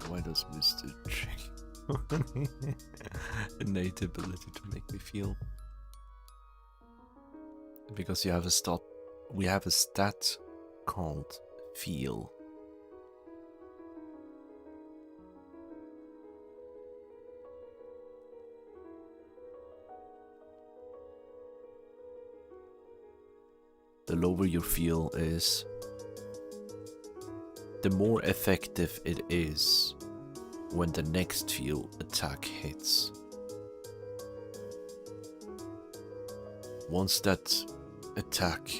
Why does Mr. J innate ability to make me feel? Because you have a stat. We have a stat called feel. The lower your feel is, the more effective it is when the next feel attack hits. Once that attack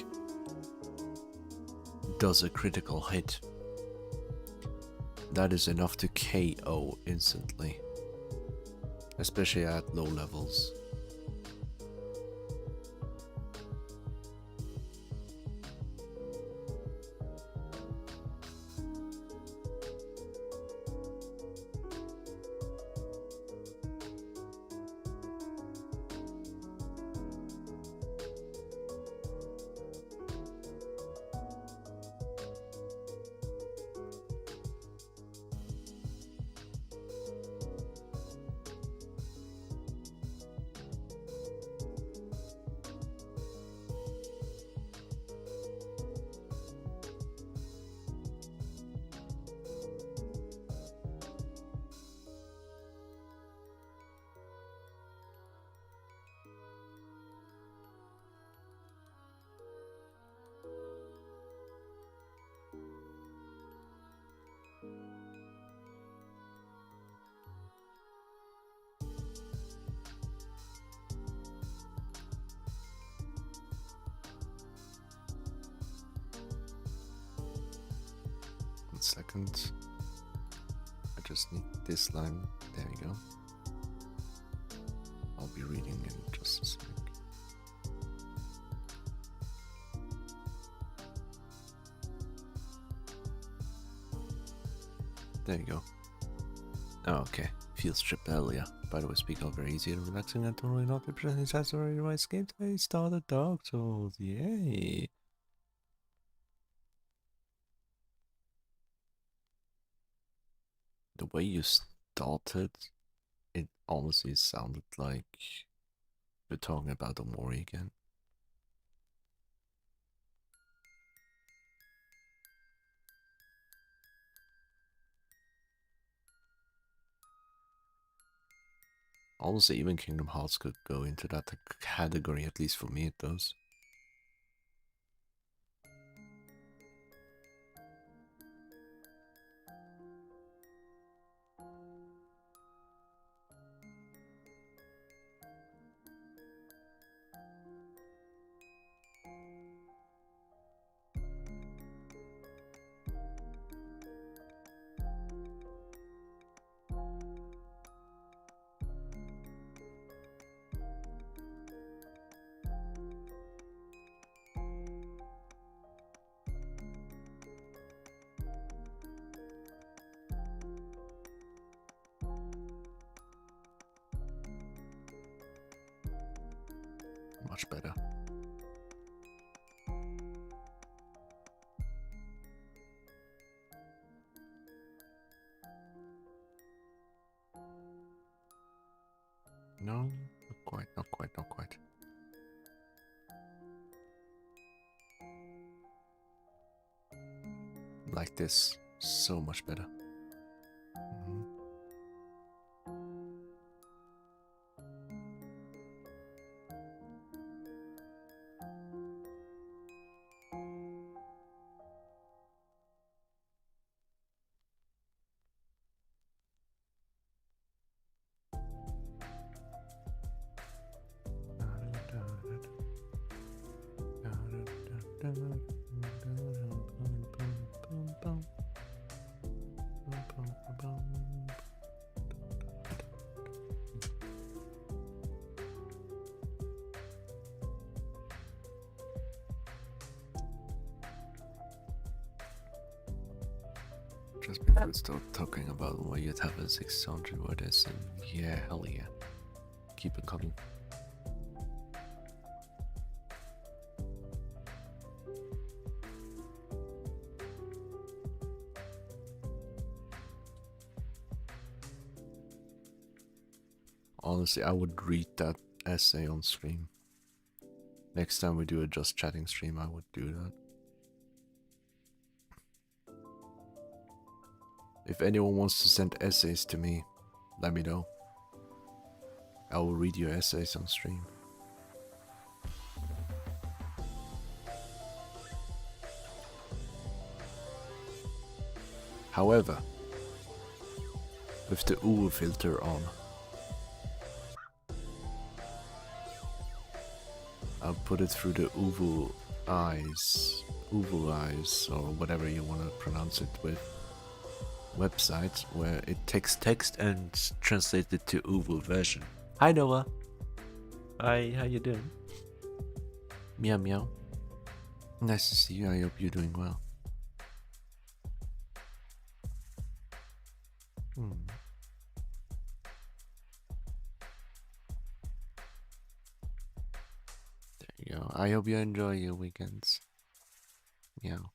does a critical hit, that is enough to KO instantly, especially at low levels. second. I just need this line. There we go. I'll be reading in just a sec. There you go. Oh, okay. Field trip earlier. By the way, speaking of very easy and relaxing and totally not representing satisfying rice game, I started Dark Souls. Yay! The way you started, it honestly sounded like you're talking about Omori again. Honestly, even Kingdom Hearts could go into that category, at least for me it does. Much better. No, not quite, not quite, not quite. Like this, so much better. Just before we start talking about why you'd have a 600 word essay, yeah, hell yeah. Keep it coming. Honestly, I would read that essay on stream. Next time we do a just chatting stream, I would do that. If anyone wants to send essays to me, let me know. I will read your essays on stream. However, with the UV filter on, I'll put it through the UVU eyes, or whatever you want to pronounce it with, website where it takes text and translates it to UVU version. Hi Noah. Hi, how you doing? Meow meow. Nice to see you. I hope you're doing well. There you go. I hope you enjoy your weekends. Meow.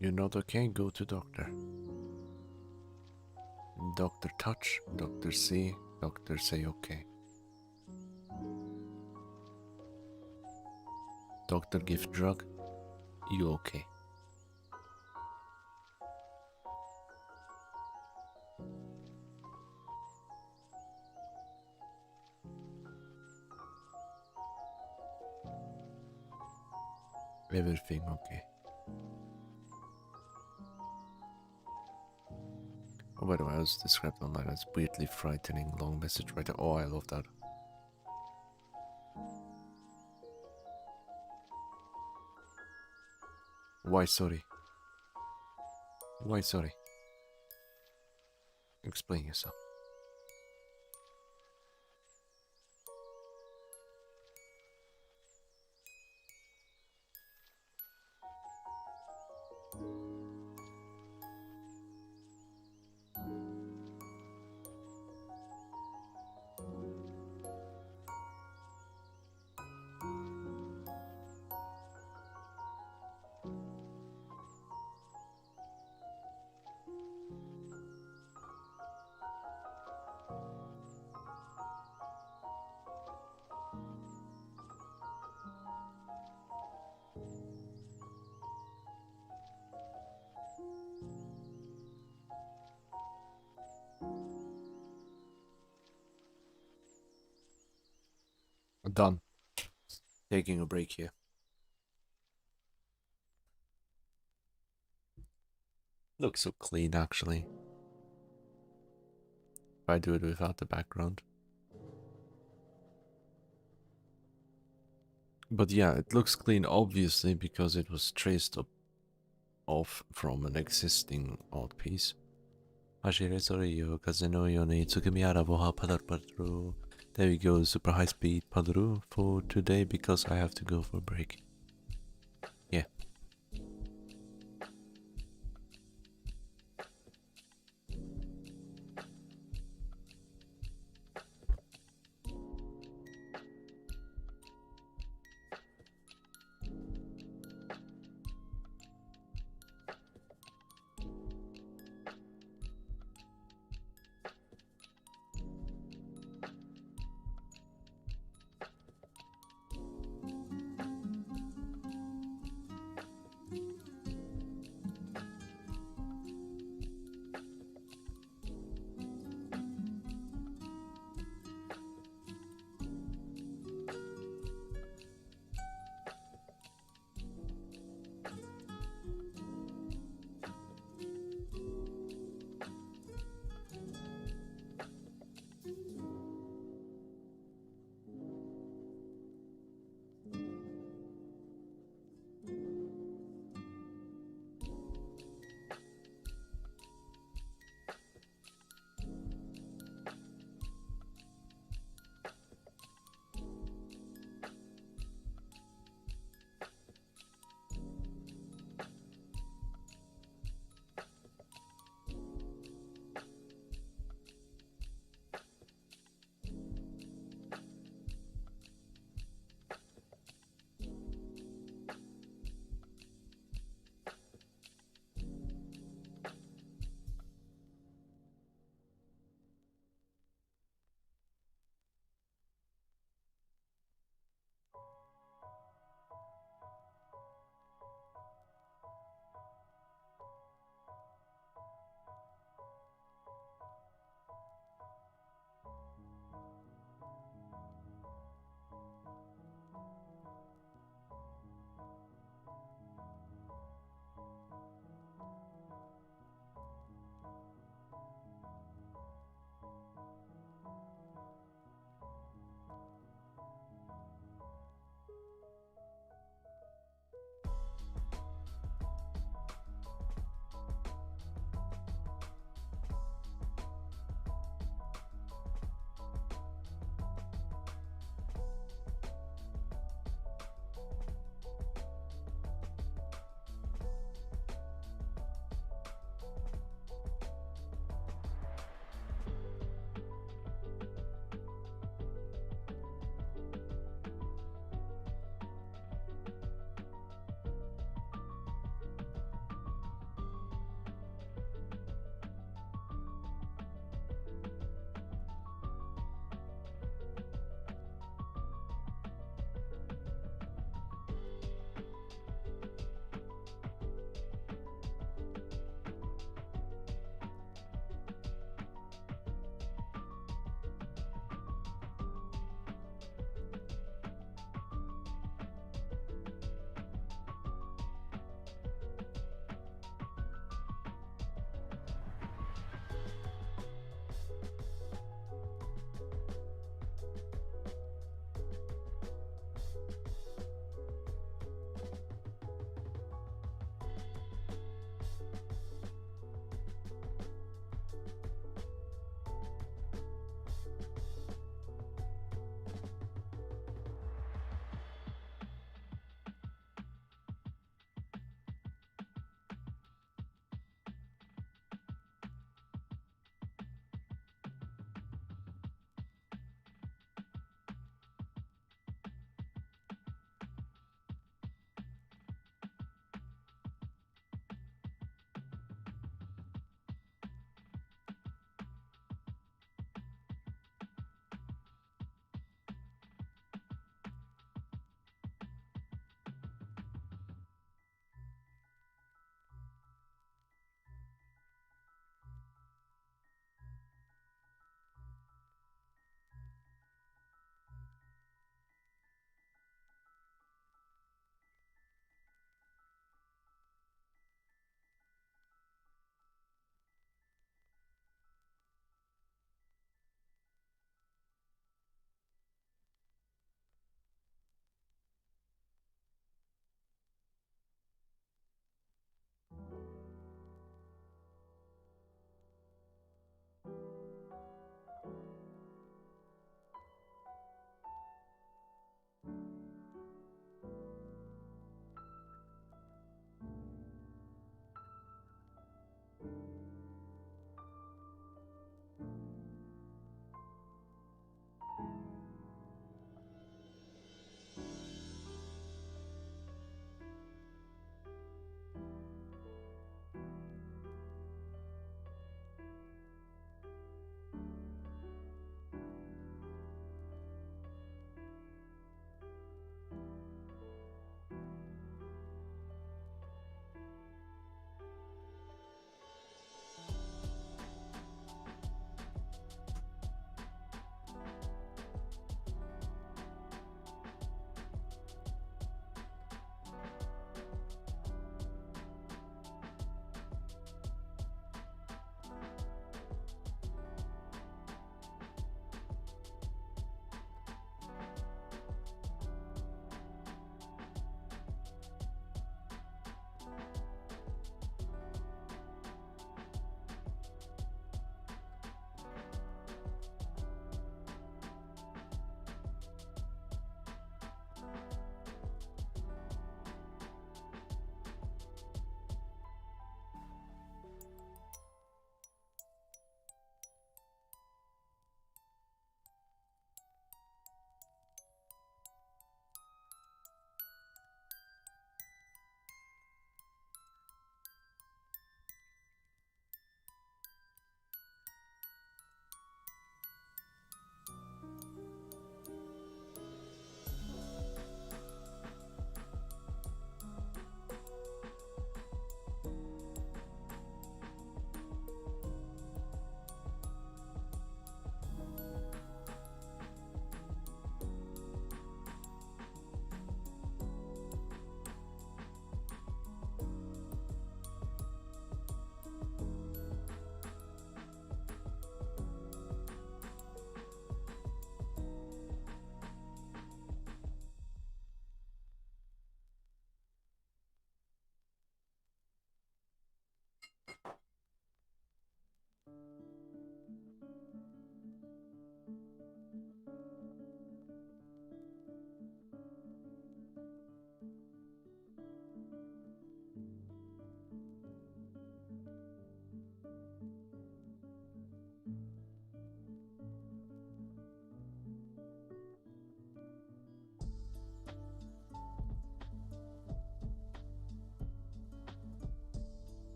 You're not okay, go to doctor. Doctor touch, doctor see, doctor say okay. Doctor give drug, you okay. Everything okay. Oh, by the way, I was described online as weirdly frightening long message writer. Oh, I love that. Why sorry? Why sorry? Explain yourself. Done. Taking a break here. Looks so clean, actually. If I do it without the background. But yeah, it looks clean, obviously, because it was traced up off from an existing art piece. There we go, super high speed padru for today because I have to go for a break. Yeah.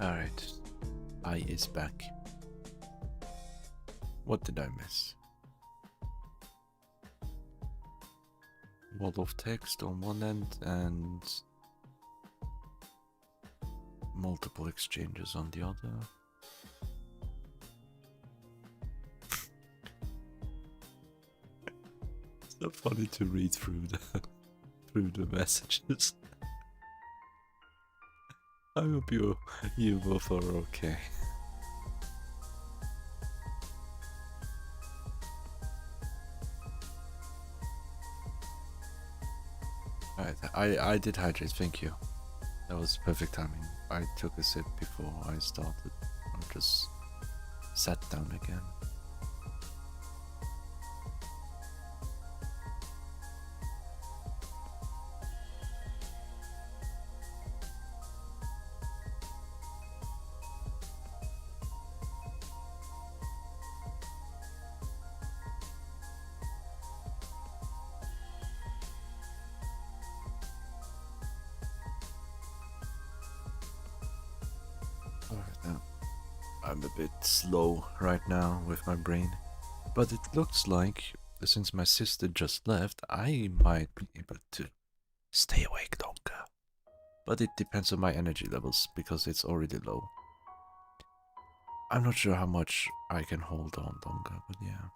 Alright. I is back. What did I miss? Wall of text on one end and multiple exchanges on the other. It's so funny to read through the messages. I hope you both are okay. Alright, I did hydrate, thank you. That was perfect timing. I took a sip before I started. I just sat down again. I'm a bit slow right now with my brain, but it looks like since my sister just left, I might be able to stay awake longer. But it depends on my energy levels because it's already low. I'm not sure how much I can hold on longer, but yeah.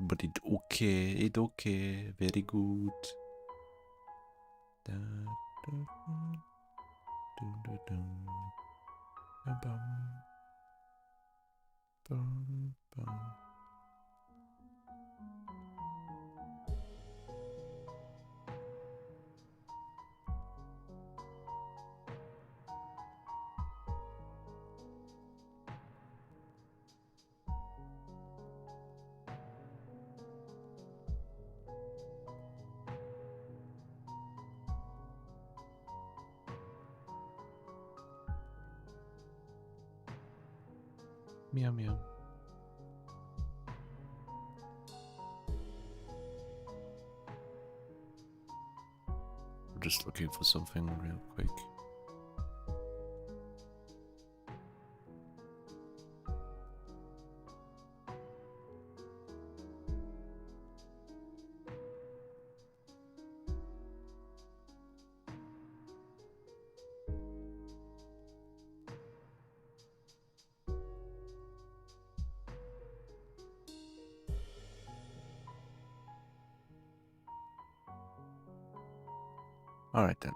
But it's okay, very good. Da, da, da. Dun, dun, dun. Ba-bum. Bum, bum. Meow meow. I'm just looking for something real quick. Alright then.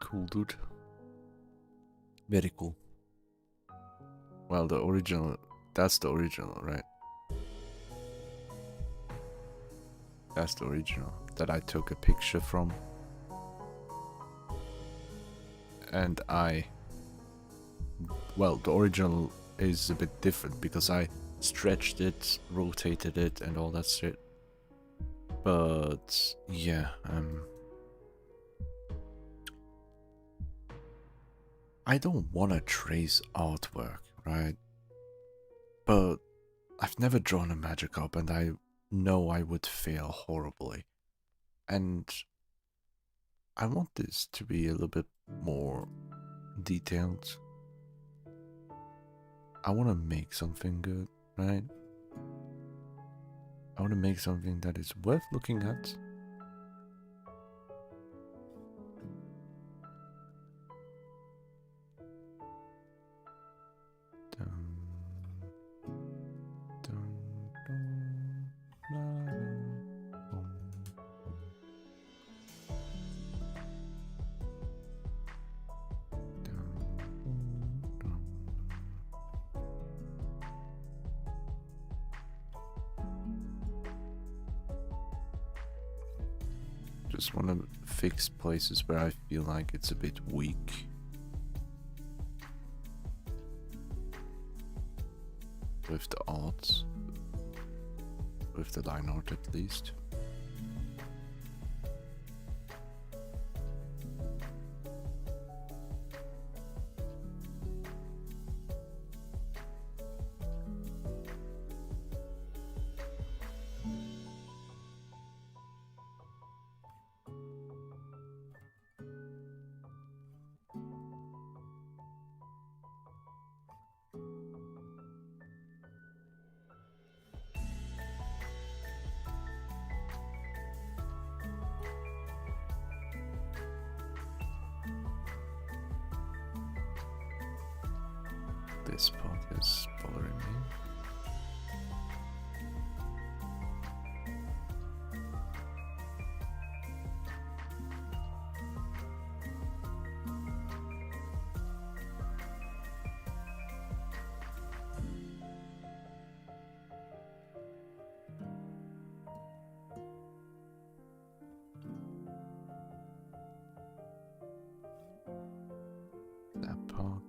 Cool, dude. Very cool. Well, the original, that's the original, right? That's the original that I took a picture from. And well, the original is a bit different because I stretched it, rotated it, and all that shit. But yeah, I don't want to trace artwork, right? But I've never drawn a Magikarp and I know I would fail horribly. And I want this to be a little bit more detailed. I want to make something good, right? I want to make something that is worth looking at. Just want to fix places where I feel like it's a bit weak. With the art. With the line art at least. this part is bothering me. That part.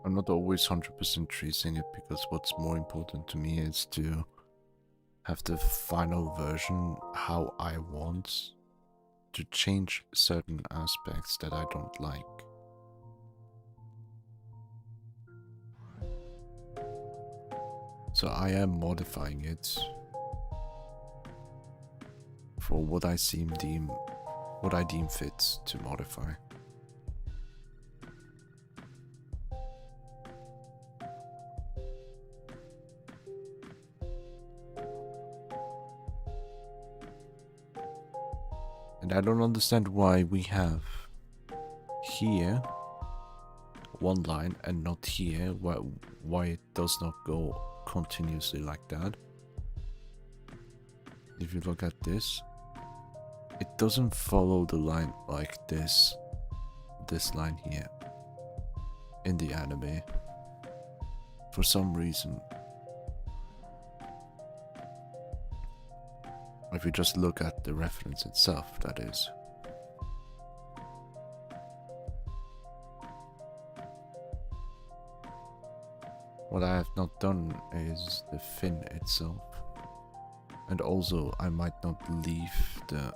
I'm not always 100% tracing it because what's more important to me is to have the final version how I want, to change certain aspects that I don't like. So I am modifying it for what I deem fit to modify. And I don't understand why we have here one line and not here, why it does not go continuously like that. If you look at this, it doesn't follow the line like this line here in the anime for some reason. If you just look at the reference itself, that is. What I have not done is the fin itself. And also, I might not leave the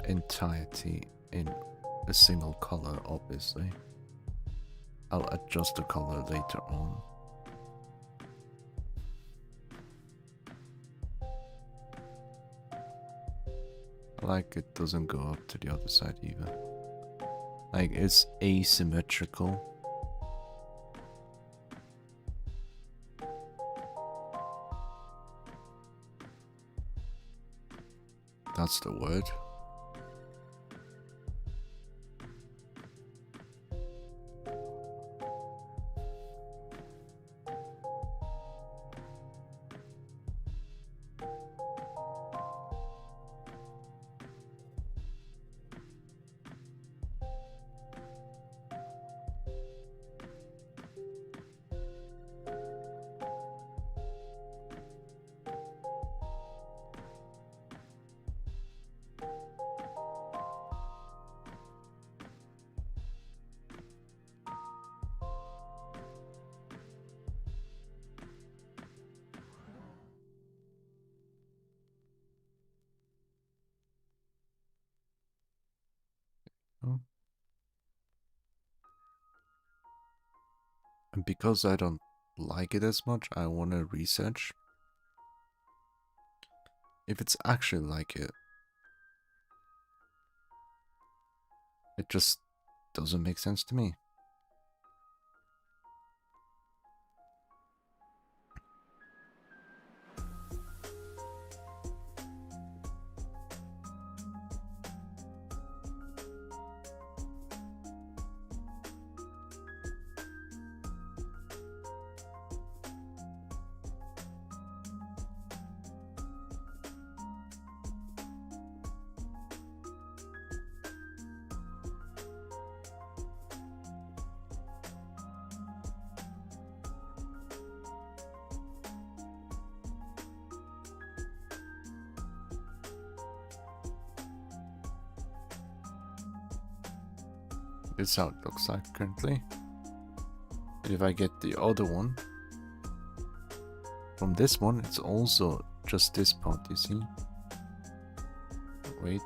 entirety in a single color, obviously. I'll adjust the color later on. Like it doesn't go up to the other side either. Like it's asymmetrical. That's the word. And because I don't like it as much, I want to research if it's actually like it. It just doesn't make sense to me. This is how it looks like currently. And if I get the other one, from this one, it's also just this part, you see? Wait.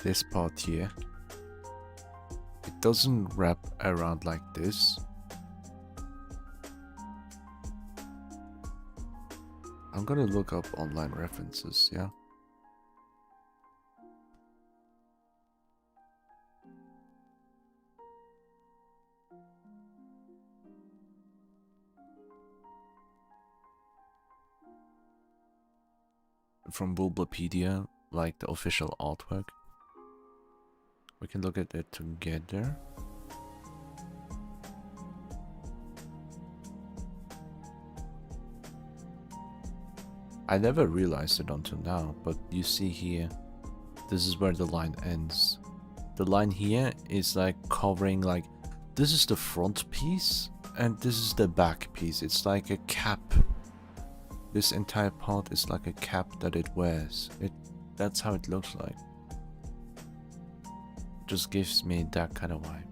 This part here. It doesn't wrap around like this. I'm gonna look up online references, yeah? From Bulbapedia, like the official artwork. We can look at it together. I never realized it until now, but you see here, this is where the line ends. The line here is like covering, like, this is the front piece and this is the back piece. It's like a cap. This entire part is like a cap that it wears. That's how it looks like. Just gives me that kind of vibe.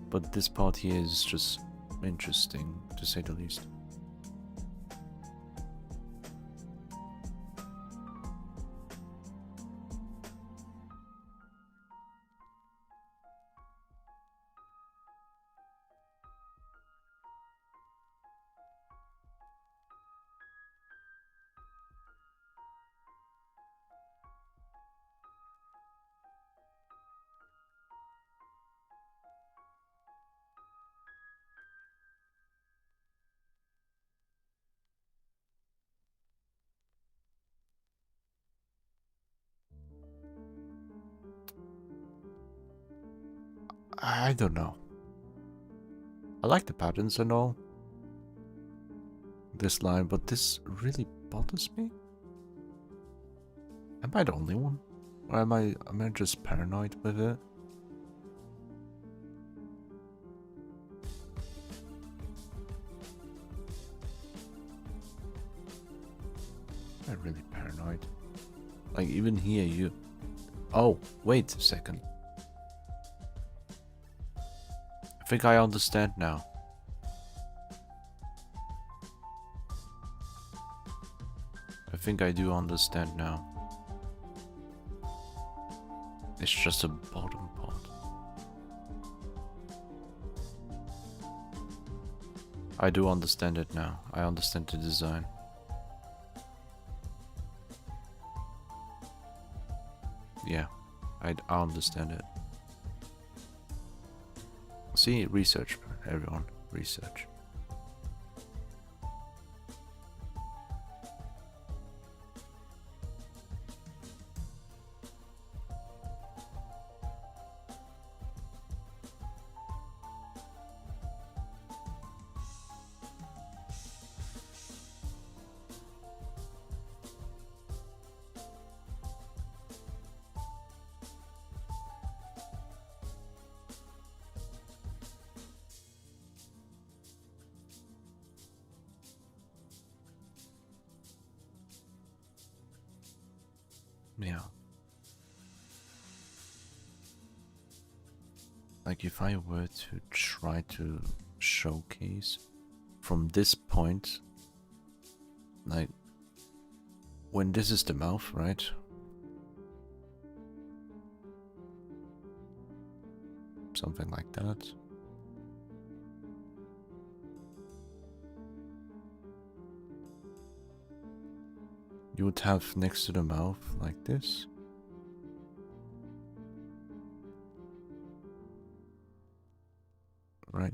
But this part here is just interesting, to say the least. I don't know. I like the patterns and all. This line, but this really bothers me. Am I the only one? Or am I just paranoid with it? I'm really paranoid. Like even here you... Oh, wait a second. I think I understand now. I think I do understand now. It's just a bottom part. I do understand it now. I understand the design. Yeah, I understand it. See, research, everyone, research. Yeah. Like if I were to try to showcase from this point, like when this is the mouth, right? Something like that. You would have next to the mouth like this. Right.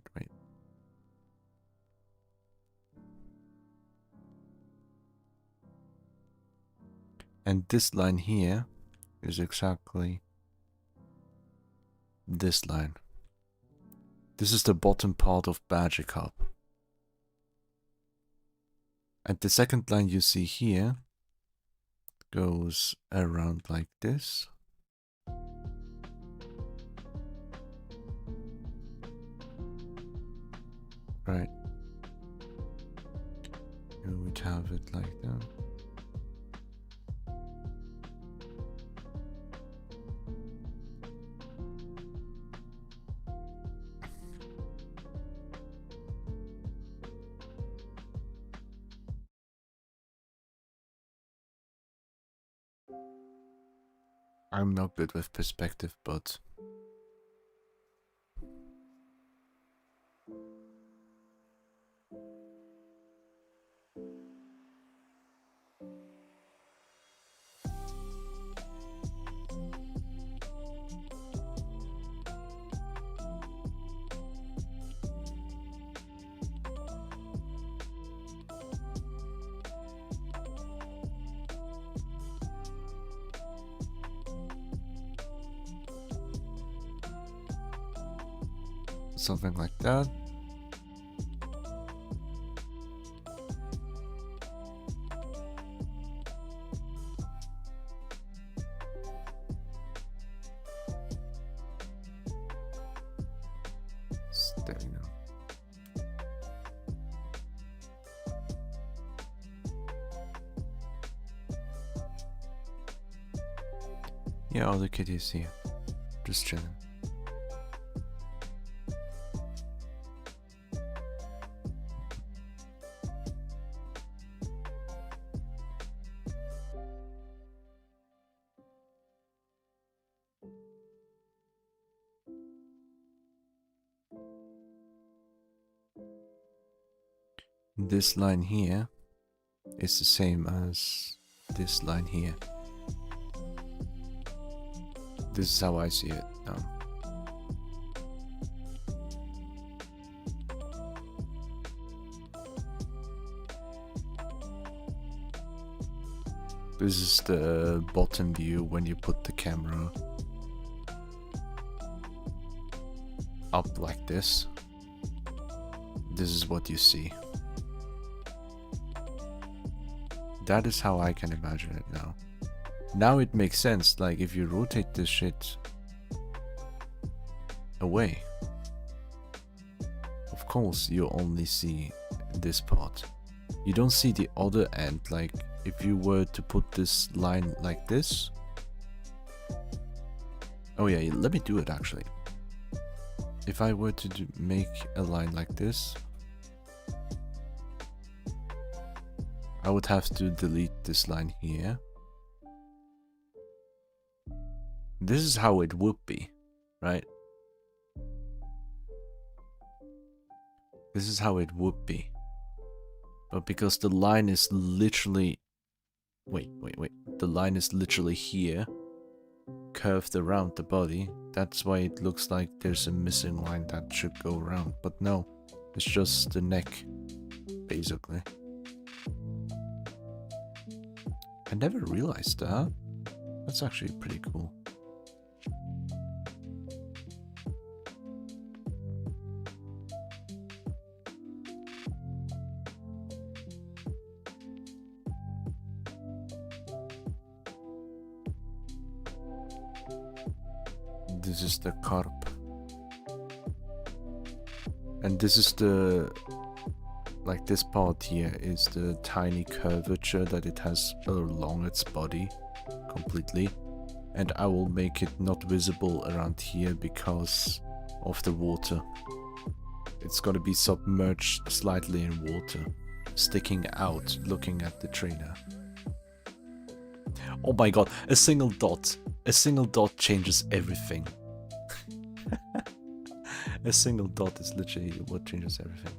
And this line here is exactly this line. This is the bottom part of Badger Cup. And the second line you see here goes around like this. Right. You would have it like that. I'm not good with perspective, but something like that. There you go. Yeah, all the kitties here, just chilling. This line here is the same as this line here. This is how I see it now. This is the bottom view when you put the camera up like this. This is what you see. That is how I can imagine it now. Now it makes sense, like if you rotate this shit away, of course you only see this part. You don't see the other end, like if you were to put this line like this. Oh yeah, let me do it actually. If I were to make a line like this, I would have to delete this line here. This is how it would be, right? This is how it would be. But because the line is literally... Wait. The line is literally here, curved around the body. That's why it looks like there's a missing line that should go around. But no, it's just the neck, basically. I never realized that. That's actually pretty cool. This is the carp. And this is the... Like this part here is the tiny curvature that it has along its body completely. And I will make it not visible around here because of the water. It's gonna be submerged slightly in water, sticking out, looking at the trainer. Oh my god, a single dot. A single dot changes everything. A single dot is literally what changes everything.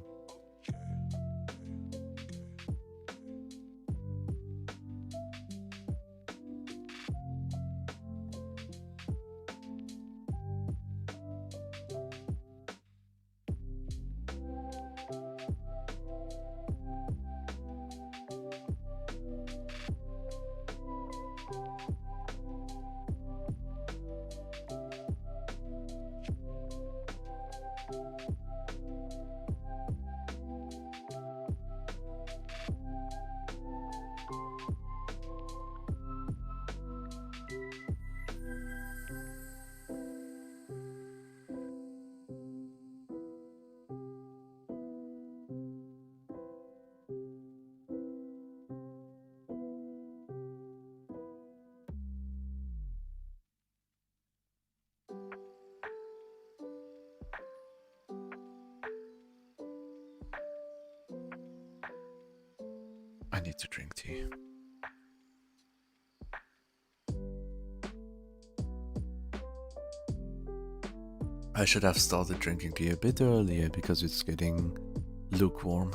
I need to drink tea. I should have started drinking tea a bit earlier because it's getting lukewarm.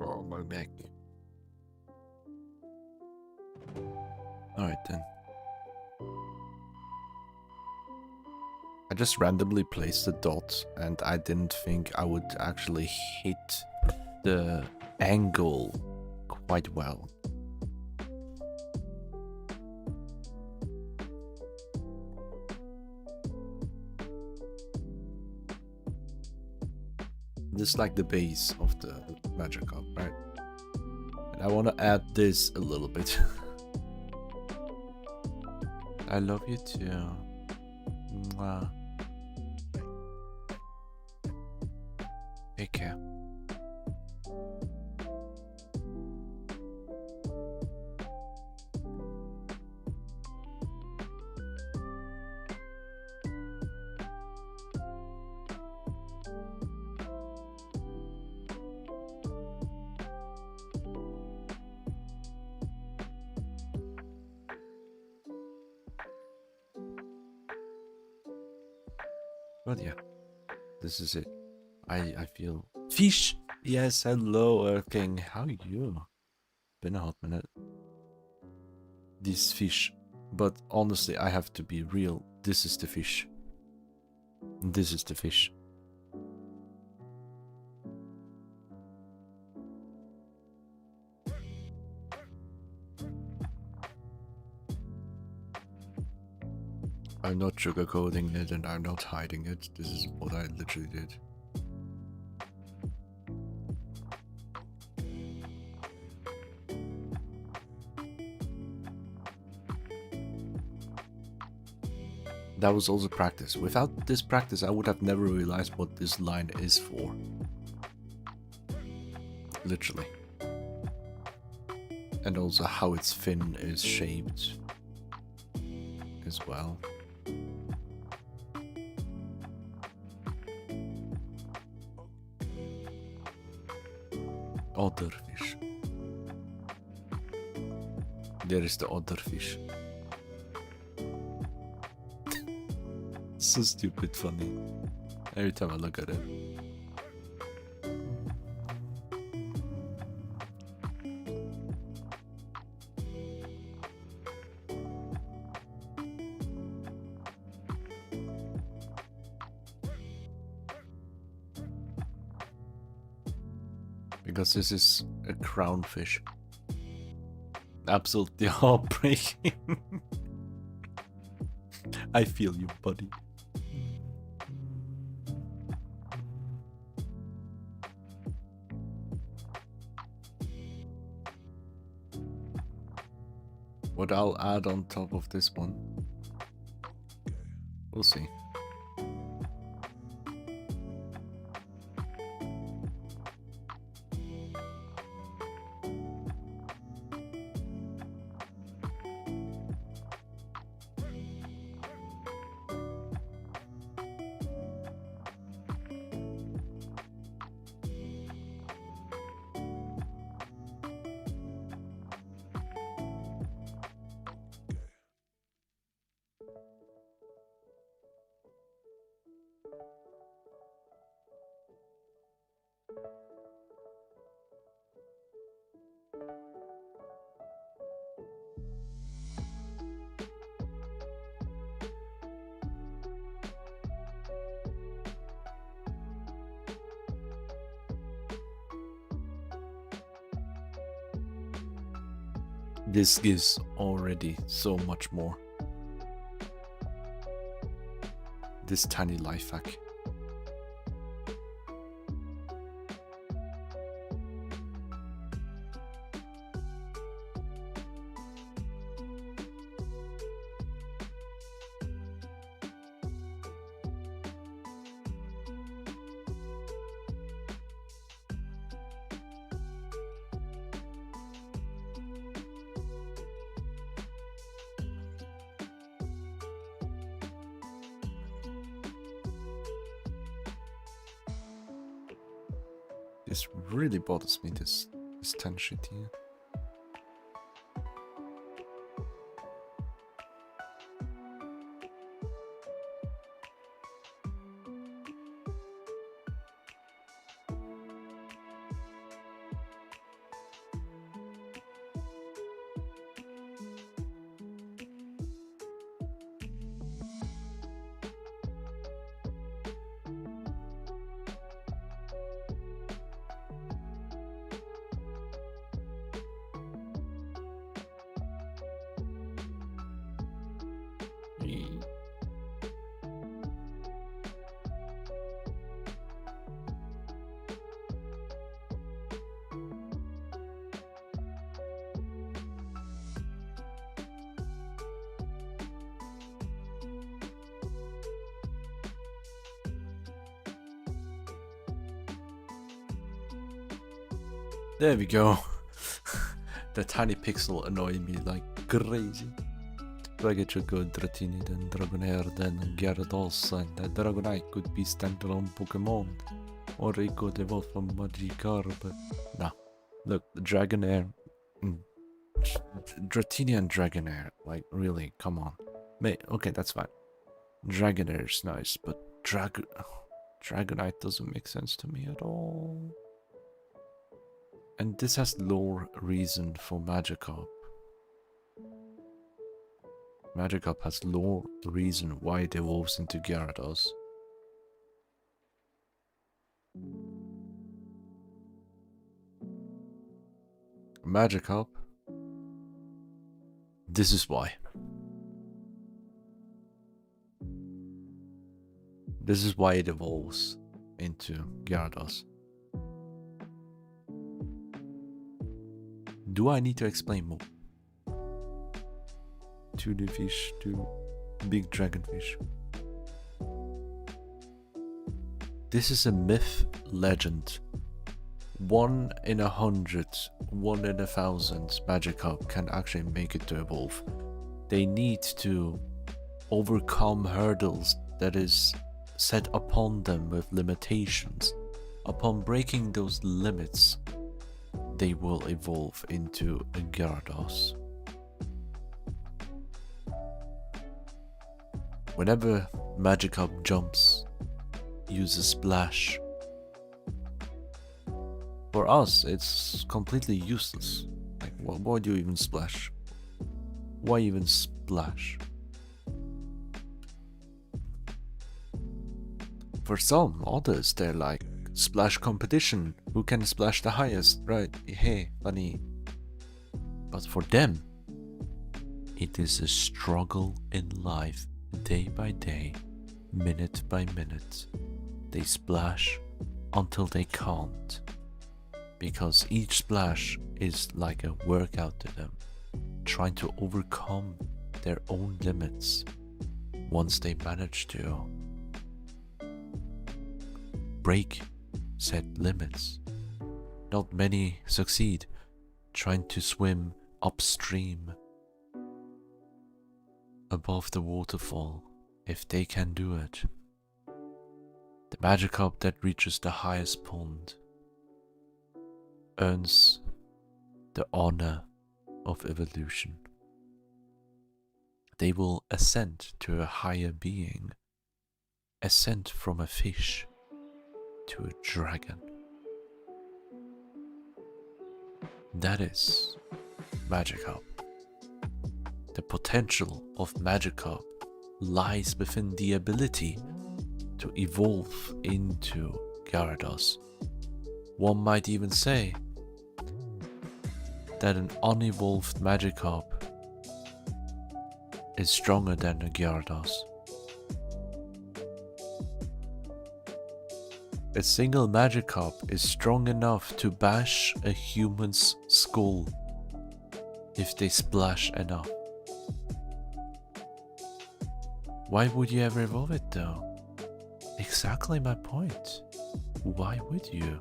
Oh, my back. Alright then. I just randomly placed the dot and I didn't think I would actually hit the angle quite well. This is like the base of the magic cup, right? And I want to add this a little bit. I love you too. Mwah. Take care. But yeah, this is it. I feel fish. Yes, hello, Earth King. How are you? Been a hot minute. This fish, but honestly, I have to be real. This is the fish. This is the fish. I'm not sugarcoating it and I'm not hiding it. This is what I literally did. That was also practice. Without this practice, I would have never realized what this line is for. Literally. And also how its fin is shaped as well. Other fish. There is the other fish. So stupid funny. Every time I look at it. Because this is a crownfish. Absolutely heartbreaking. I feel you, buddy. What I'll add on top of this one, we'll see. This gives already so much more. this tiny life hack. This really bothers me, this 10 shit here. There we go. The tiny pixel annoyed me like crazy. Dragachago, Dratini, then Dragonair, then Gyarados, and the Dragonite could be standalone Pokemon. Or it could evolve from Magikarp, but nah. Look, the Dragonair. Dratini and Dragonair, like, really, come on. Okay, that's fine. Dragonair is nice, but Dragonite doesn't make sense to me at all. And this has lore reason for Magikarp. Magikarp has lore reason why it evolves into Gyarados. Magikarp. This is why. This is why it evolves into Gyarados. Do I need to explain more? To the fish, to big dragonfish. This is a myth legend. 1 in 100, 1 in 1,000 Magikarp can actually make it to evolve. They need to overcome hurdles that is set upon them with limitations. Upon breaking those limits, they will evolve into a Gyarados. Whenever Magikarp jumps, uses Splash. For us, it's completely useless. Like, why do you even splash? Why even splash? For some others, they're like, splash competition. Who can splash the highest? Right, hey, funny. But for them, it is a struggle in life, day by day, minute by minute. They splash until they can't. Because each splash is like a workout to them, trying to overcome their own limits. Once they manage to break set limits, not many succeed, trying to swim upstream above the waterfall. If they can do it, the Magikarp that reaches the highest pond earns the honor of evolution. They will ascend to a higher being, ascend from a fish to a dragon. That is Magikarp. The potential of Magikarp lies within the ability to evolve into Gyarados. One might even say that an unevolved Magikarp is stronger than a Gyarados. A single Magikarp is strong enough to bash a human's skull if they splash enough. Why would you ever evolve it though? Exactly my point. Why would you?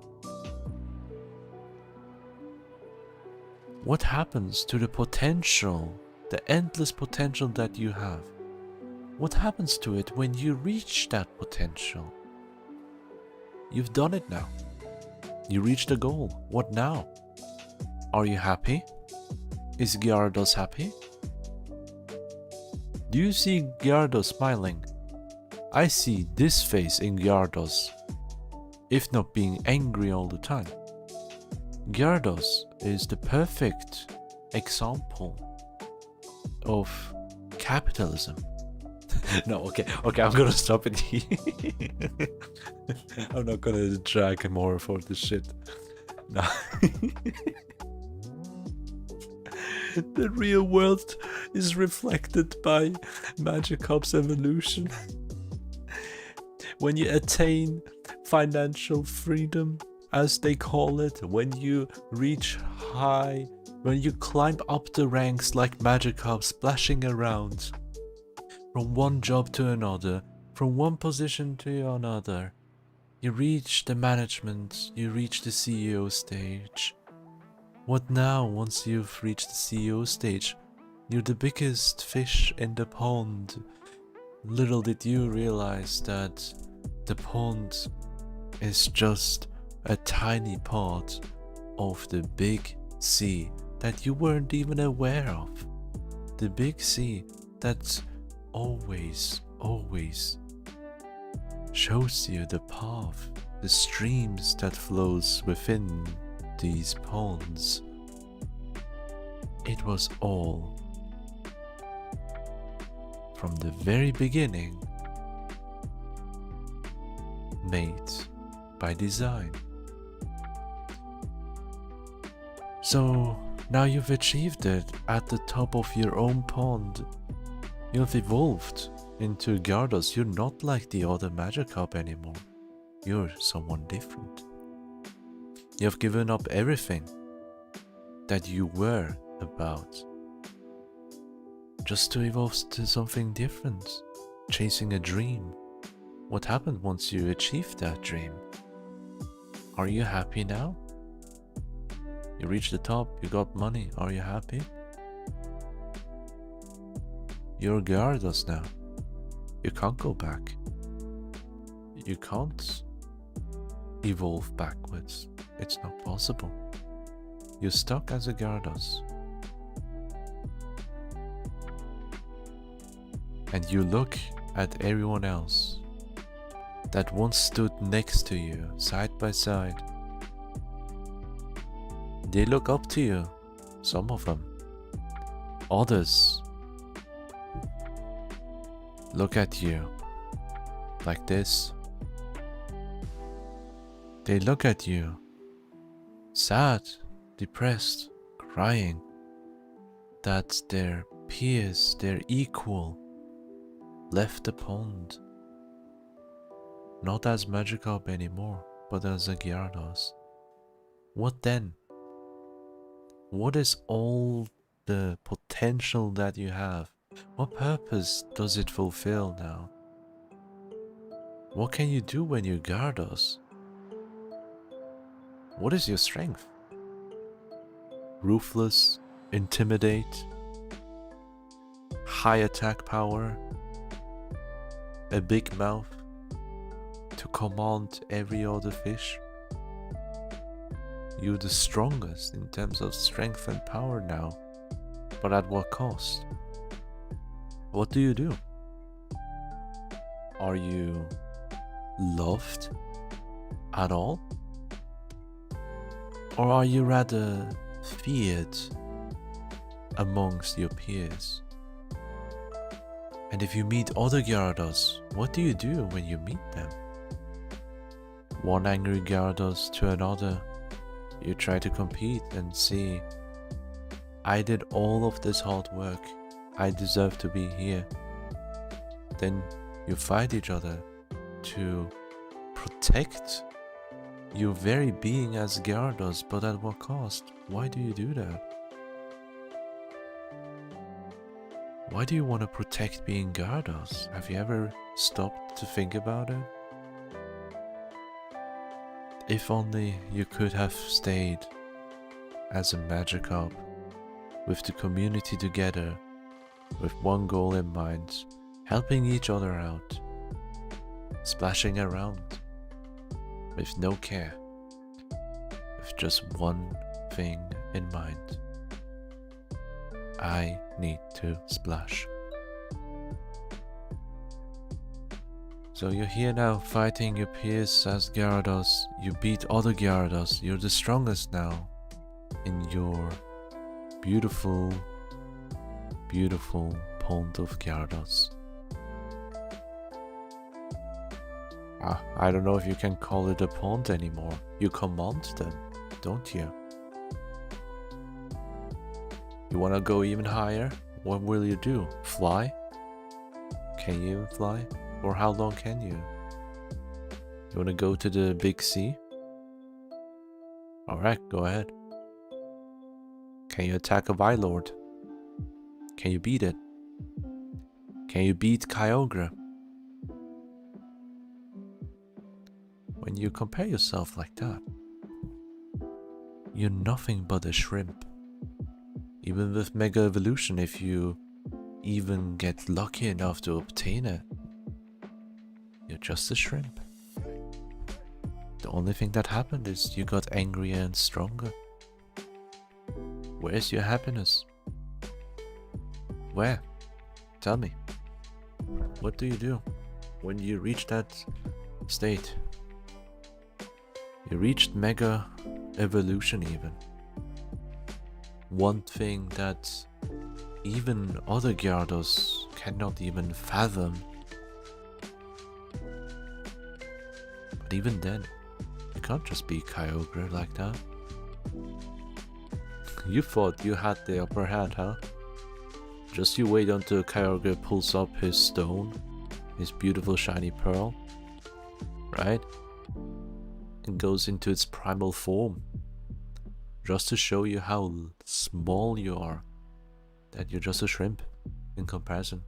What happens to the potential, the endless potential that you have? What happens to it when you reach that potential? You've done it now. You reached the goal. What now? Are you happy? Is Gyarados happy? Do you see Gyarados smiling? I see this face in Gyarados, if not being angry all the time. Gyarados is the perfect example of capitalism. No, okay, I'm gonna stop it here. I'm not gonna drag more for this shit. No. The real world is reflected by Magikarp's evolution. When you attain financial freedom, as they call it, when you reach high, when you climb up the ranks like Magikarp splashing around, from one job to another, from one position to another, you reach the management, you reach the CEO stage. What now once you've reached the CEO stage? You're the biggest fish in the pond. Little did you realize that the pond is just a tiny part of the big sea that you weren't even aware of. The big sea that always shows you the path, the streams that flows within these ponds. It was all from the very beginning made by design. So now you've achieved it at the top of your own pond. You've evolved into Gyarados. You're not like the other Magikarp anymore. You're someone different. You've given up everything that you were about just to evolve to something different, chasing a dream. What happened once you achieved that dream? Are you happy now? You reached the top, you got money, are you happy? You're Gyarados now. You can't go back. You can't evolve backwards. It's not possible. You're stuck as a Gyarados. And you look at everyone else that once stood next to you, side by side. They look up to you, some of them. Others look at you like this. They look at you, sad, depressed, crying, that their peers, their equal, left the pond. Not as Magikarp anymore, but as a Gyarados. What then? What is all the potential that you have? What purpose does it fulfill now? What can you do when you're Gyarados? What is your strength? Ruthless, intimidate, high attack power, a big mouth to command every other fish. You're the strongest in terms of strength and power now, but at what cost? What do you do? Are you loved at all? Or are you rather feared amongst your peers? And if you meet other Gyarados, what do you do when you meet them? One angry Gyarados to another, you try to compete and see, I did all of this hard work, I deserve to be here. Then you fight each other to protect your very being as Gyarados, but at what cost? Why do you do that? Why do you want to protect being Gyarados? Have you ever stopped to think about it? If only you could have stayed as a Magikarp, with the community together, with one goal in mind, helping each other out, splashing around, with no care, with just one thing in mind. I need to splash. So you're here now fighting your peers as Gyarados. You beat other Gyarados. You're the strongest now in your beautiful, beautiful pond of Gyarados. I don't know if you can call it a pond anymore. You command them, don't you? You wanna go even higher? What will you do? Fly? Can you fly? Or how long can you? You wanna go to the big sea? Alright, go ahead. Can you attack a Vylord? Can you beat it? Can you beat Kyogre? When you compare yourself like that, you're nothing but a shrimp. Even with Mega Evolution, if you even get lucky enough to obtain it, you're just a shrimp. The only thing that happened is you got angrier and stronger. Where's your happiness? Where? Tell me. What do you do when you reach that state? You reached Mega Evolution even. One thing that even other Gyarados cannot even fathom. But even then, you can't just be Kyogre like that. You thought you had the upper hand, huh? Just you wait until Kyogre pulls up his stone, his beautiful shiny pearl, right? And goes into its primal form. Just to show you how small you are. That you're just a shrimp in comparison.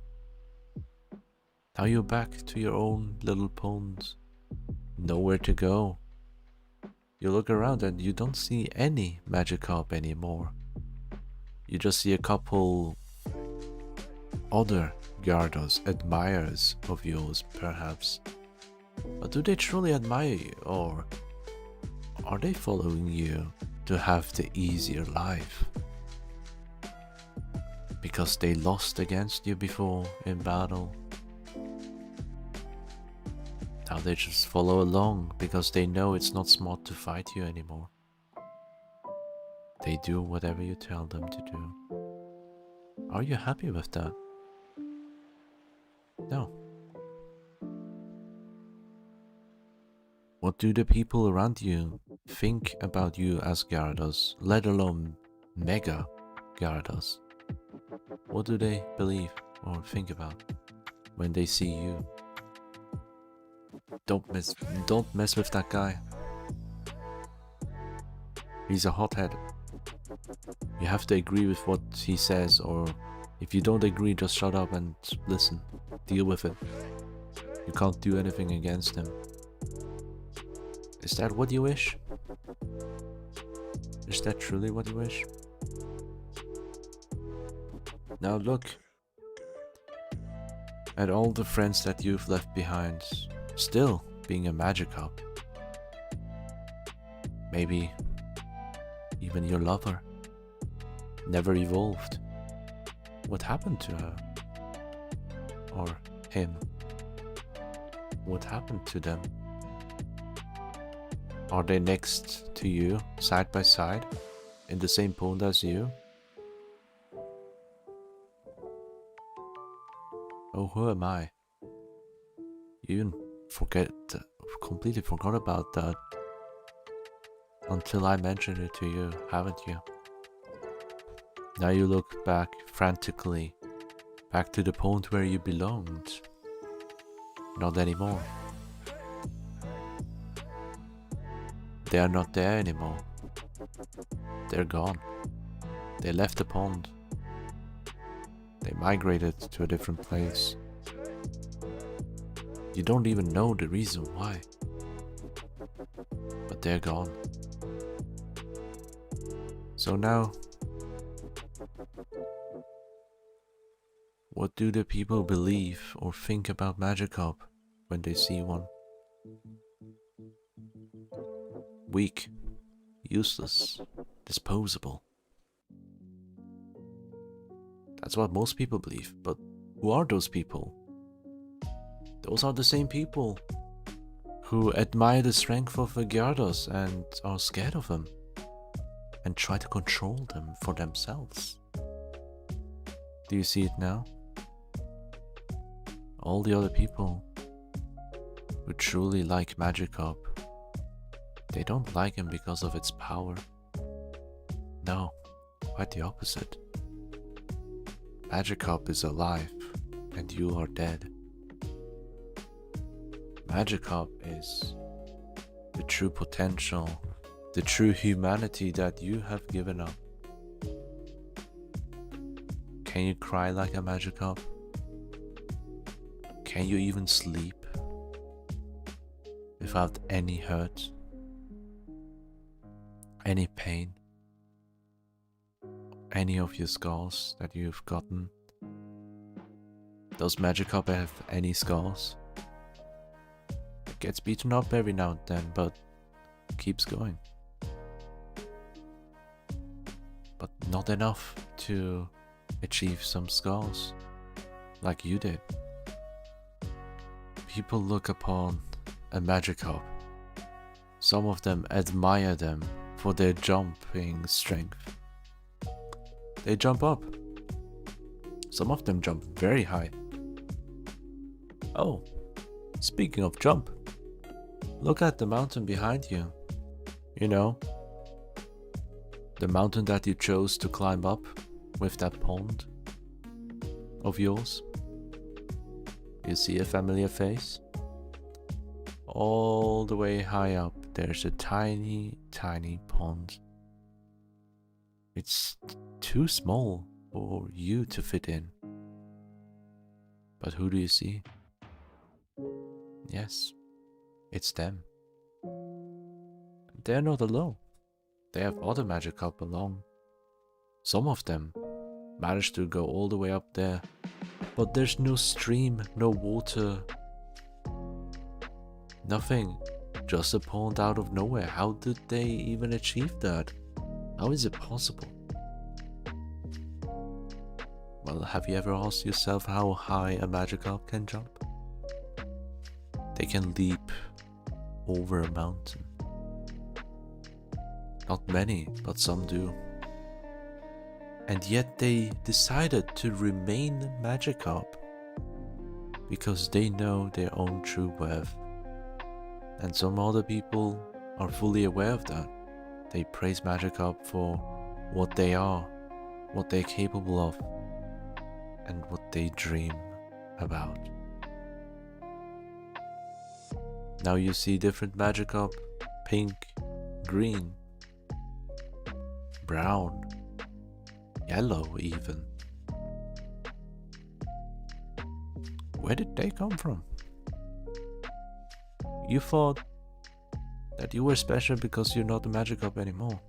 Now you're back to your own little pond. Nowhere to go. You look around and you don't see any Magikarp anymore. You just see a couple other Gyarados, admirers of yours perhaps. But do they truly admire you, or are they following you to have the easier life? Because they lost against you before in battle. Now they just follow along because they know it's not smart to fight you anymore. They do whatever you tell them to do. Are you happy with that? No. What do the people around you think about you as Gyarados, let alone Mega Gyarados? What do they believe or think about when they see you? Don't mess with that guy. He's a hothead. You have to agree with what he says, or if you don't agree, just shut up and listen. Deal with it. You can't do anything against him. Is that what you wish? Is that truly what you wish? Now look at all the friends that you've left behind, still being a Magikarp. Maybe even your lover never evolved. What happened to her? Or him? What happened to them? Are they next to you, side by side, in the same pond as you? Oh, who am I? You completely forgot about that until I mentioned it to you, haven't you? Now you look back frantically, back to the pond where you belonged. Not anymore. They are not there anymore. They're gone. They left the pond. They migrated to a different place. You don't even know the reason why. But they're gone. So now, what do the people believe or think about Magikarp when they see one? Weak, useless, disposable. That's what most people believe, but who are those people? Those are the same people who admire the strength of the Gyarados and are scared of them and try to control them for themselves. Do you see it now? All the other people who truly like Magikarp, they don't like him because of its power. No, quite the opposite. Magikarp is alive and you are dead. Magikarp is the true potential, the true humanity that you have given up. Can you cry like a Magikarp? Can you even sleep without any hurt, any pain, any of your scars that you've gotten? Does Magikarp have any scars? It gets beaten up every now and then, but keeps going. But not enough to achieve some scars like you did. People look upon a Magikarp. Some of them admire them for their jumping strength. They jump up. Some of them jump very high. Oh, speaking of jump, look at the mountain behind you. You know, the mountain that you chose to climb up with that pond of yours. You see a familiar face? All the way high up, there's a tiny, tiny pond. It's too small for you to fit in. But who do you see? Yes, it's them. They're not alone. They have other Magikarp along. Some of them managed to go all the way up there, but there's no stream, no water, nothing, just a pond out of nowhere. How did they even achieve that? How is it possible? Well, have you ever asked yourself how high a Magikarp can jump? They can leap over a mountain. Not many, but some do. And yet they decided to remain Magikarp because they know their own true worth. And some other people are fully aware of that. They praise Magikarp for what they are, what they're capable of, and what they dream about. Now you see different Magikarp: pink, green, brown, yellow even. Where did they come from? You thought that you were special because you're not a Magikarp anymore.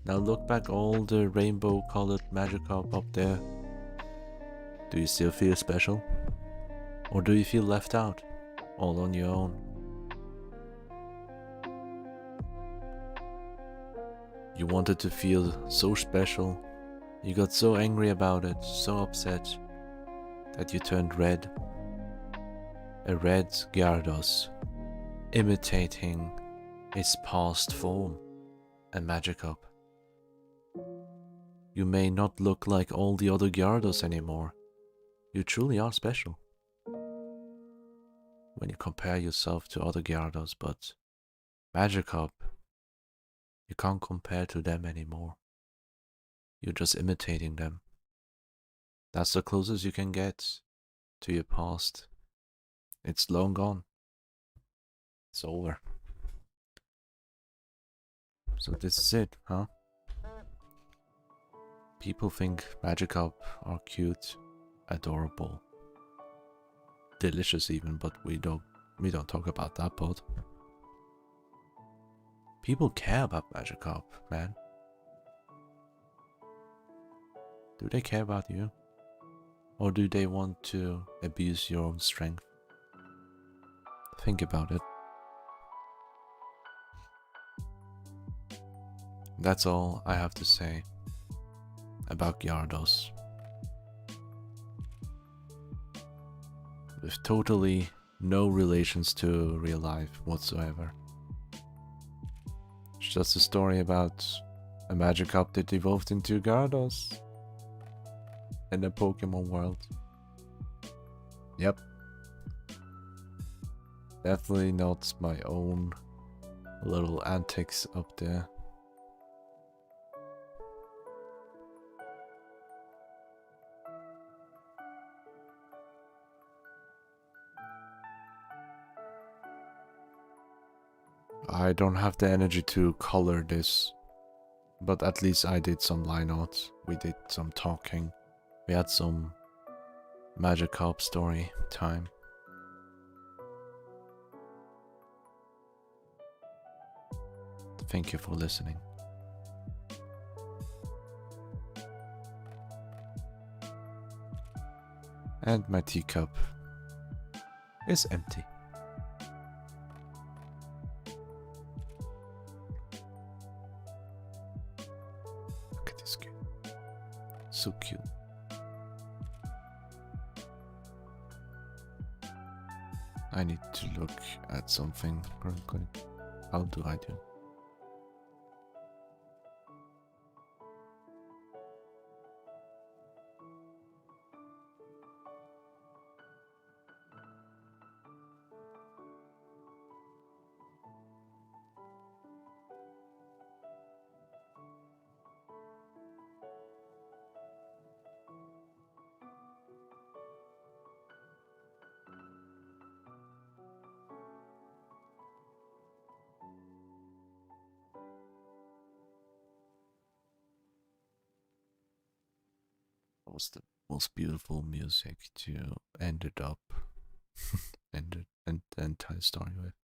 Now look back all the rainbow colored Magikarp up there. Do you still feel special? Or do you feel left out, all on your own? You wanted to feel so special, you got so angry about it, so upset, that you turned red. A red Gyarados, imitating its past form, a Magikarp. You may not look like all the other Gyarados anymore. You truly are special when you compare yourself to other Gyarados, but Magikarp, you can't compare to them anymore. You're just imitating them. That's the closest you can get to your past. It's long gone. It's over. So this is it, huh? People think Magikarp are cute, adorable, delicious even, but we don't talk about that part. People care about Magikarp, man. Do they care about you? Or do they want to abuse your own strength? Think about it. That's all I have to say about Gyarados. With totally no relations to real life whatsoever. It's just a story about a Magikarp that evolved into Gyarados in the Pokemon world. Yep. Definitely not my own little antics up there. I don't have the energy to color this, but at least I did some line art. We did some talking. We had some Magikarp story time. Thank you for listening. And my teacup is empty. Look at this kid. So cute. I need to look at something real quick. How do I do? That was the most beautiful music to end it up. End the entire story with.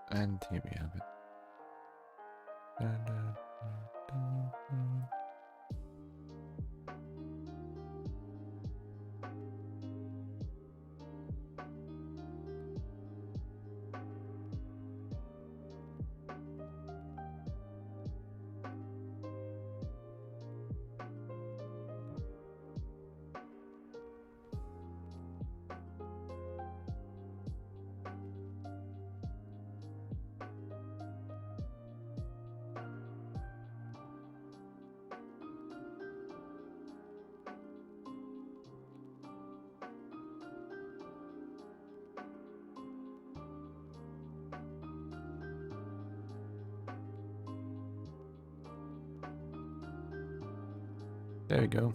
And here we have it. There we go.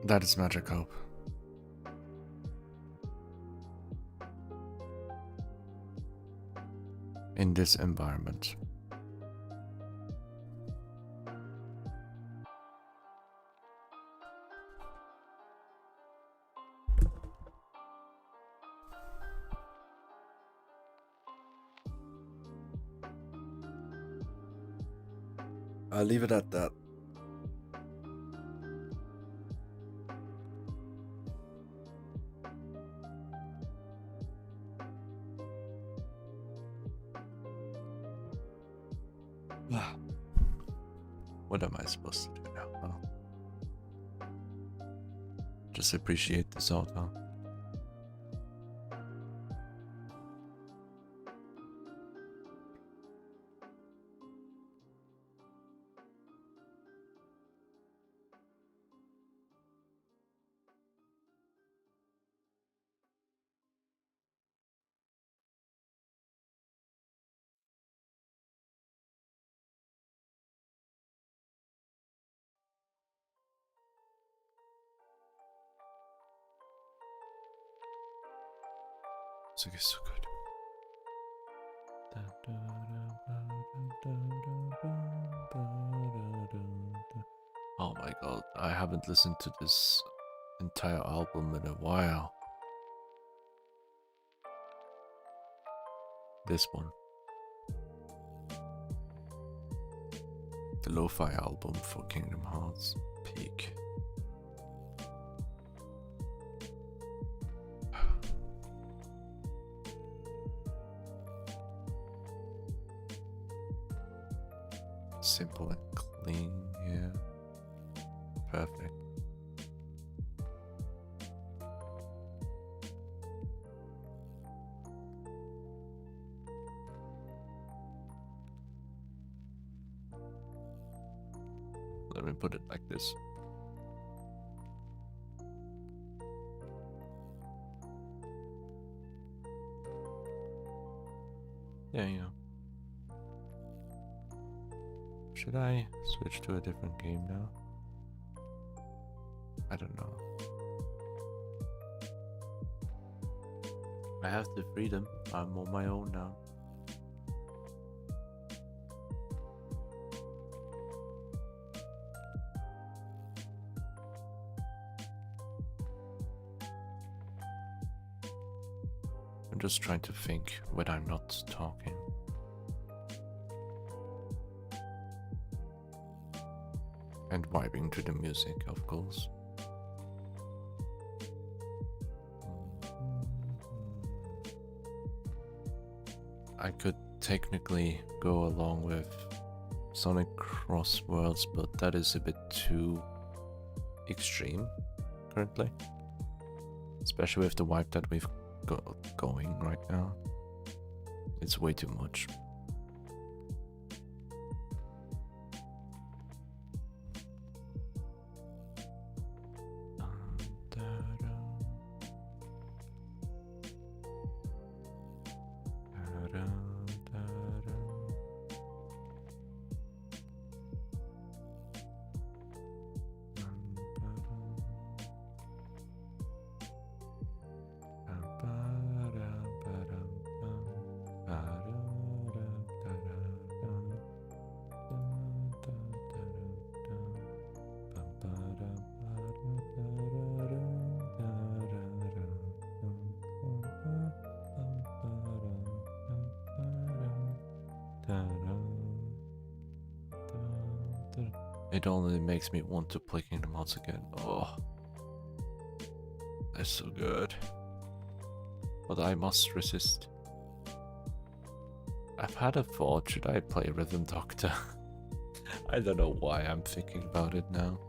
That is Magikarp. In this environment. I'll leave it at that. What am I supposed to do now? Oh. Just appreciate this art, huh? Music is so good. Oh my god, I haven't listened to this entire album in a while. This one. The lo-fi album for Kingdom Hearts. Peak. Simple and clean, yeah. Perfect. Let me put it like this. Yeah, yeah. Should I switch to a different game now? I don't know. I have the freedom. I'm on my own now. I'm just trying to think when I'm not talking. And vibing to the music, of course. I could technically go along with Sonic Cross Worlds, but that is a bit too extreme currently. Especially with the vibe that we've got going right now. It's way too much. It only makes me want to play Kingdom Hearts again. Oh, that's so good. But I must resist. I've had a thought, should I play Rhythm Doctor? I don't know why I'm thinking about it now.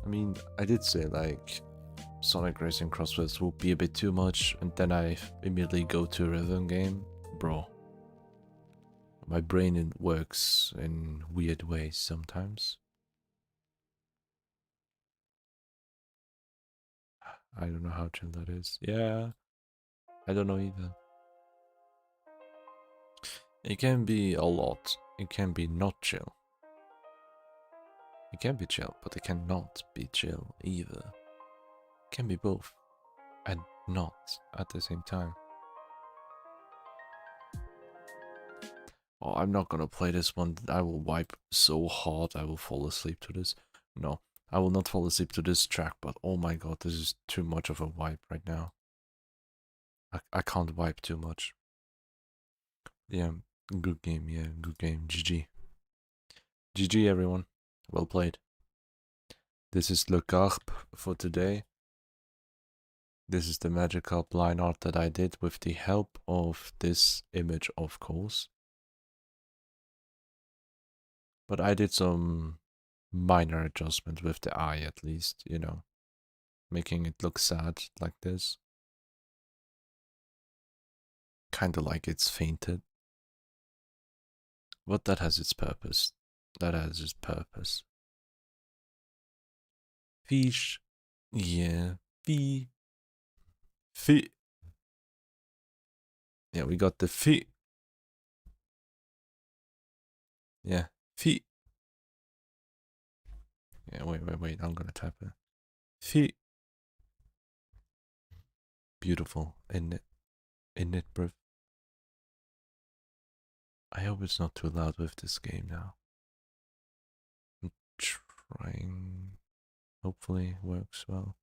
I mean, I did say like Sonic Racing Crosswords will be a bit too much, and then I immediately go to a rhythm game. Bro. My brain works in weird ways sometimes. I don't know how chill that is. Yeah, I don't know either. It can be a lot. It can be not chill. It can be chill, but it cannot be chill either. It can be both, and not at the same time. Oh, I'm not gonna play this one. I will wipe so hard I will fall asleep to this. No, I will not fall asleep to this track, but oh my god, this is too much of a wipe right now. I can't wipe too much. Yeah, good game, yeah, good game. GG. GG everyone. Well played. This is Le Carpe for today. This is the magical line art that I did with the help of this image, of course. But I did some minor adjustment with the eye at least, you know, making it look sad like this. Kinda like it's fainted. But that has its purpose. That has its purpose. Fish. Yeah. Fee. Fee. Yeah, we got the fee. Yeah. Fee. Yeah, wait. I'm gonna type it. Fee. beautiful, isn't it? Isn't it, bruv? I hope it's not too loud with this game now. I'm trying. Hopefully it works well.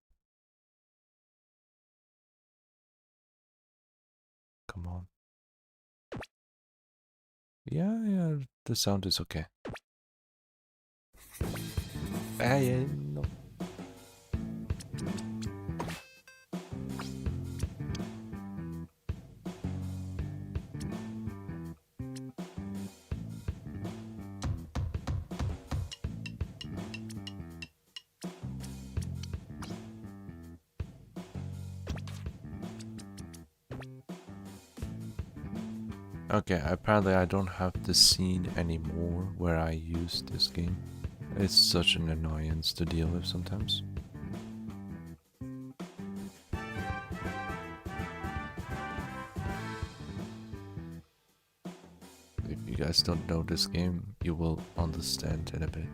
Come on. Yeah, the sound is okay. Yeah, no. Okay, apparently I don't have the scene anymore where I use this game. It's such an annoyance to deal with sometimes. If you guys don't know this game, you will understand in a bit.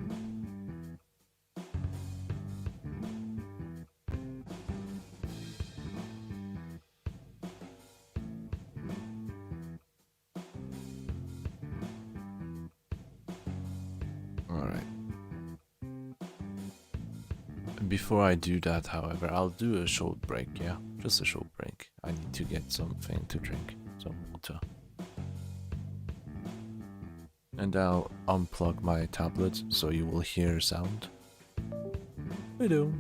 Before I do that, however, I'll do a short break, yeah? Just a short break. I need to get something to drink, some water. And I'll unplug my tablet so you will hear sound. Hello.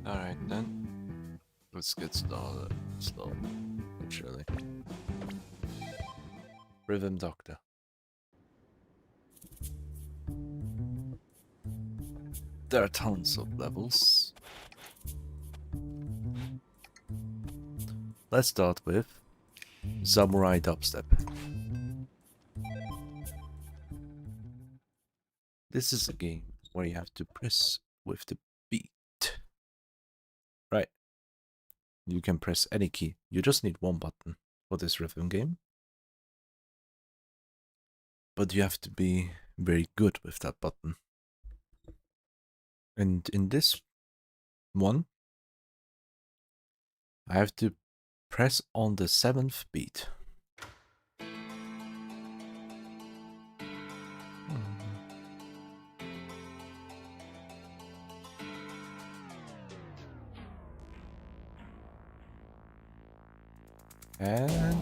Alright then, let's get started. Slow, but surely. Rhythm Doctor. There are tons of levels. Let's start with Samurai Dubstep. This is a game where you have to press with the beat. Right. You can press any key. You just need one button for this rhythm game. But you have to be very good with that button. And in this one, I have to press on the 7th beat. And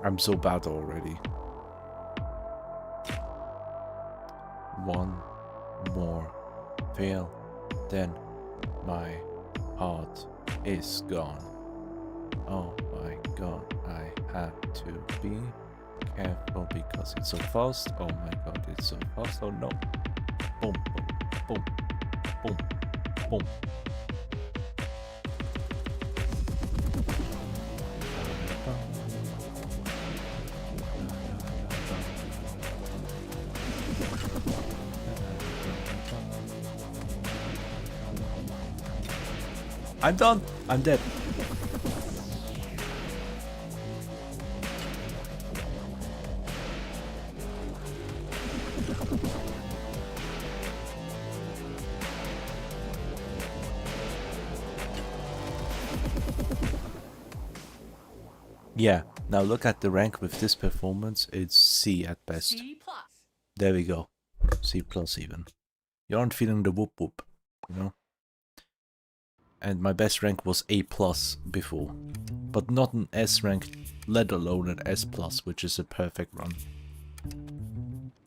I'm so bad already. One more fail, then my heart is gone. Oh my god, I have to be careful because it's so fast. Oh my god, it's so fast. Oh no. Boom, boom, boom, boom, boom. I'm done. I'm dead. Yeah, now look at the rank with this performance. It's C at best. C+. There we go. C plus even. You aren't feeling the whoop whoop, you know? And my best rank was A plus before. But not an S rank, let alone an S plus, which is a perfect run.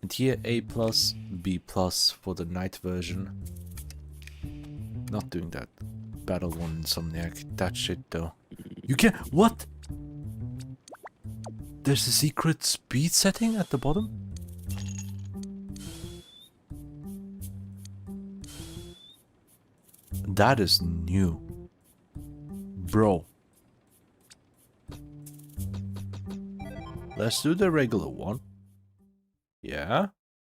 And here A plus, B plus for the night version. Not doing that. Battle 1 Insomniac. That shit though. You can't. What? There's a secret speed setting at the bottom? That is new. Bro. Let's do the regular one. Yeah.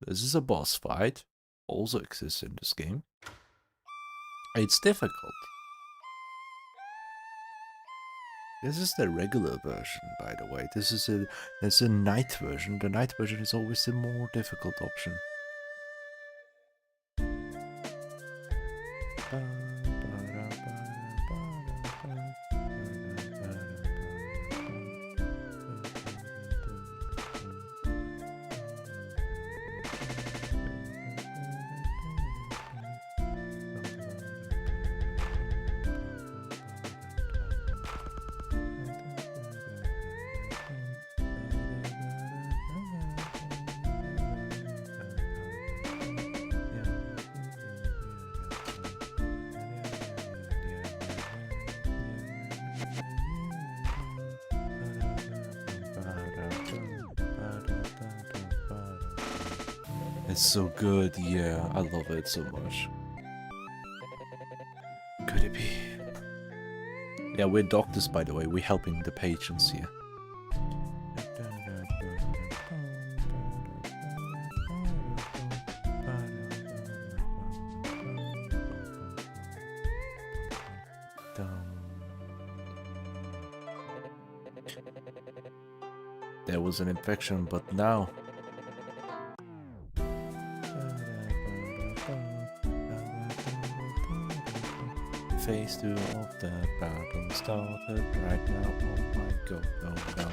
This is a boss fight. Also exists in this game. It's difficult. This is the regular version, by the way. There's a night version. The night version is always the more difficult option. It's so good, yeah, I love it so much. Could it be? Yeah, we're doctors, by the way, we're helping the patients here. There was an infection, but now... Phase 2 of the battle started right now. Oh my god, no, no.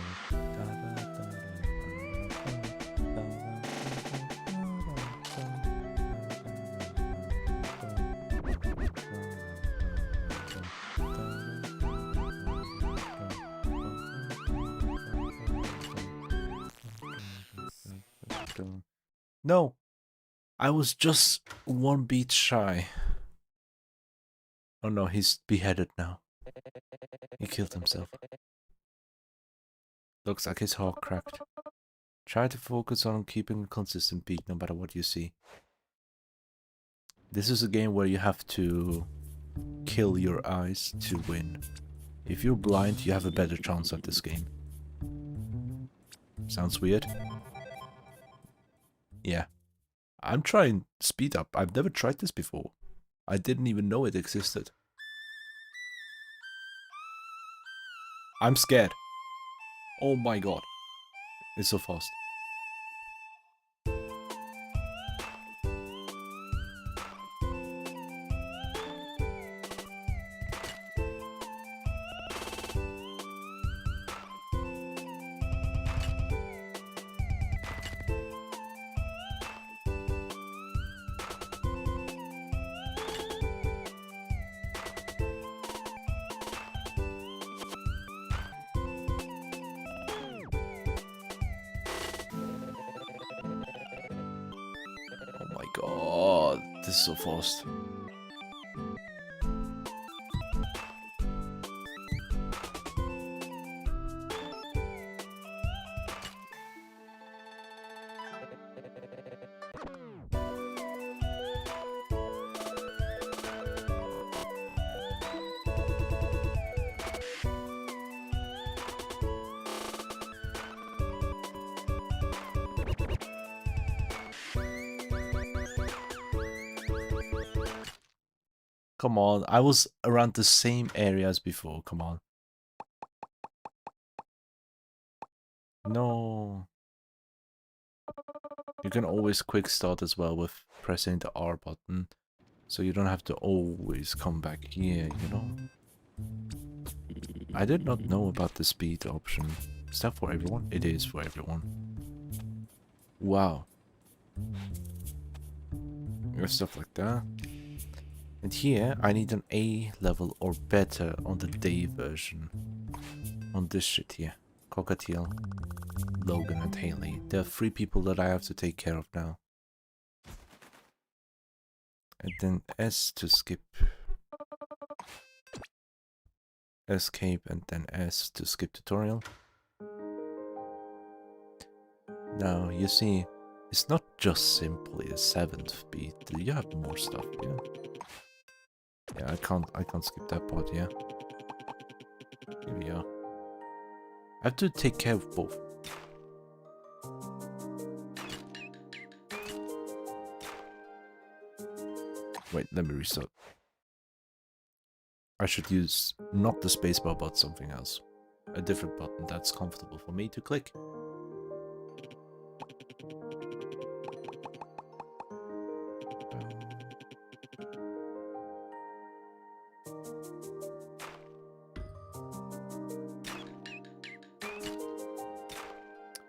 No, I was just one beat shy. Oh no, he's beheaded now. He killed himself. Looks like his heart cracked. Try to focus on keeping a consistent beat no matter what you see. This is a game where you have to kill your eyes to win. If you're blind, you have a better chance at this game. Sounds weird? Yeah. I'm trying speed up. I've never tried this before. I didn't even know it existed. I'm scared. Oh my god. It's so fast. this is so fast. Come on, I was around the same area as before, come on. No. You can always quick start as well with pressing the R button, so you don't have to always come back here, you know? I did not know about the speed option. Is that for everyone? It is for everyone. Wow. Stuff like that. And here, I need an A level or better on the day version. On this shit here. Cockatiel, Logan and Haley. There are 3 people that I have to take care of now. And then S to skip. Escape and then S to skip tutorial. Now, you see, it's not just simply a 7th beat. You have more stuff, yeah. Yeah, I can't skip that part, yeah. Here we are. I have to take care of both. Wait, let me restart. I should use not the spacebar but something else. A different button that's comfortable for me to click.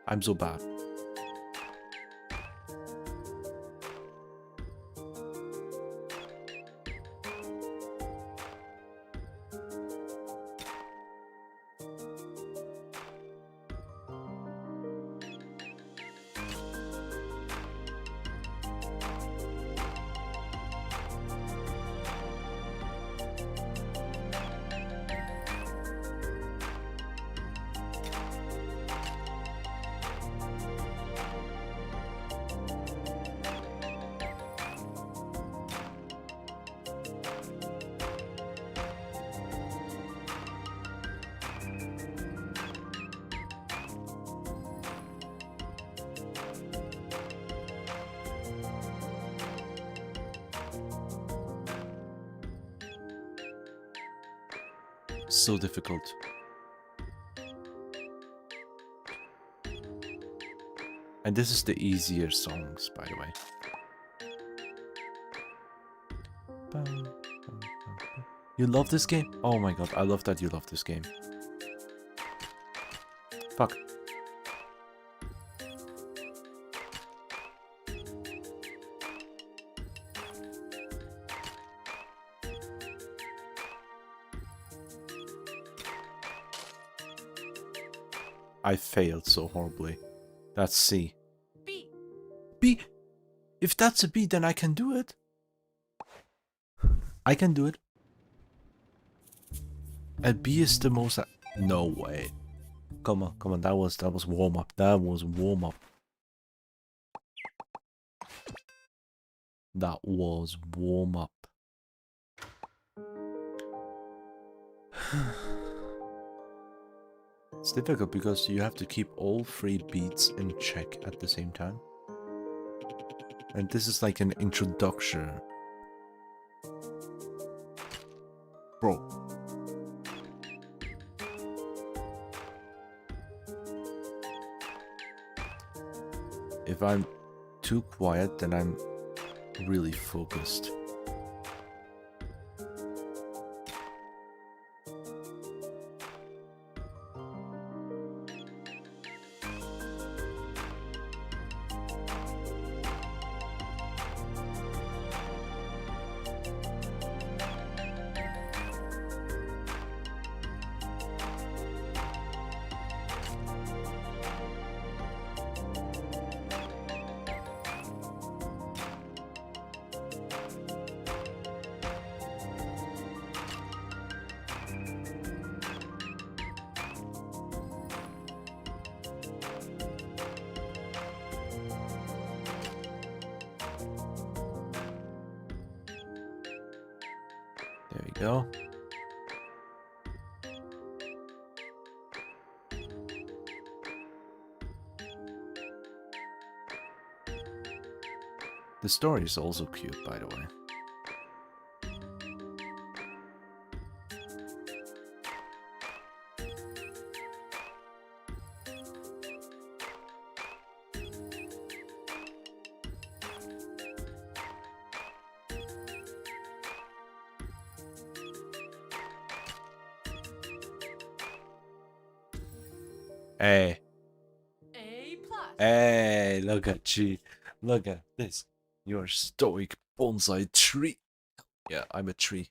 I'm so bad. So difficult. And this is the easier songs, by the way. You love this game? Oh my god, I love that you love this game. Fuck. I failed so horribly. That's C. B. B? If that's a B, then I can do it. I can do it. And B is the most... No way. Come on, that was warm up. That was warm up. That was warm up. It's difficult because you have to keep all 3 beats in check at the same time. And this is like an introduction. Bro. If I'm too quiet, then I'm really focused. go. The story is also cute, by the way. Hey. A+. Hey, look at you. Look at this. You're a stoic bonsai tree. Yeah, I'm a tree.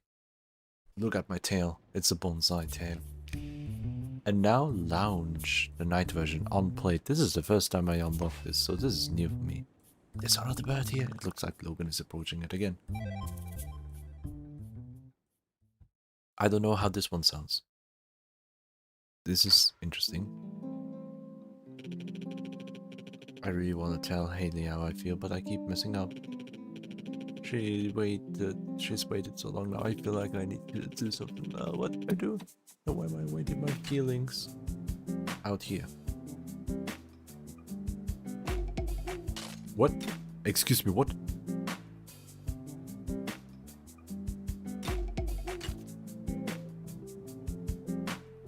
Look at my tail. It's a bonsai tail. And now lounge, the night version, unplayed. This is the first time I unlocked this, so this is new for me. There's another bird here. It looks like Logan is approaching it again. I don't know how this one sounds. This is interesting. I really want to tell Haley how I feel, but I keep messing up. She's waited so long now. I feel like I need to do something now. What do I do? And why am I waiting my feelings? Out here. What? Excuse me, what?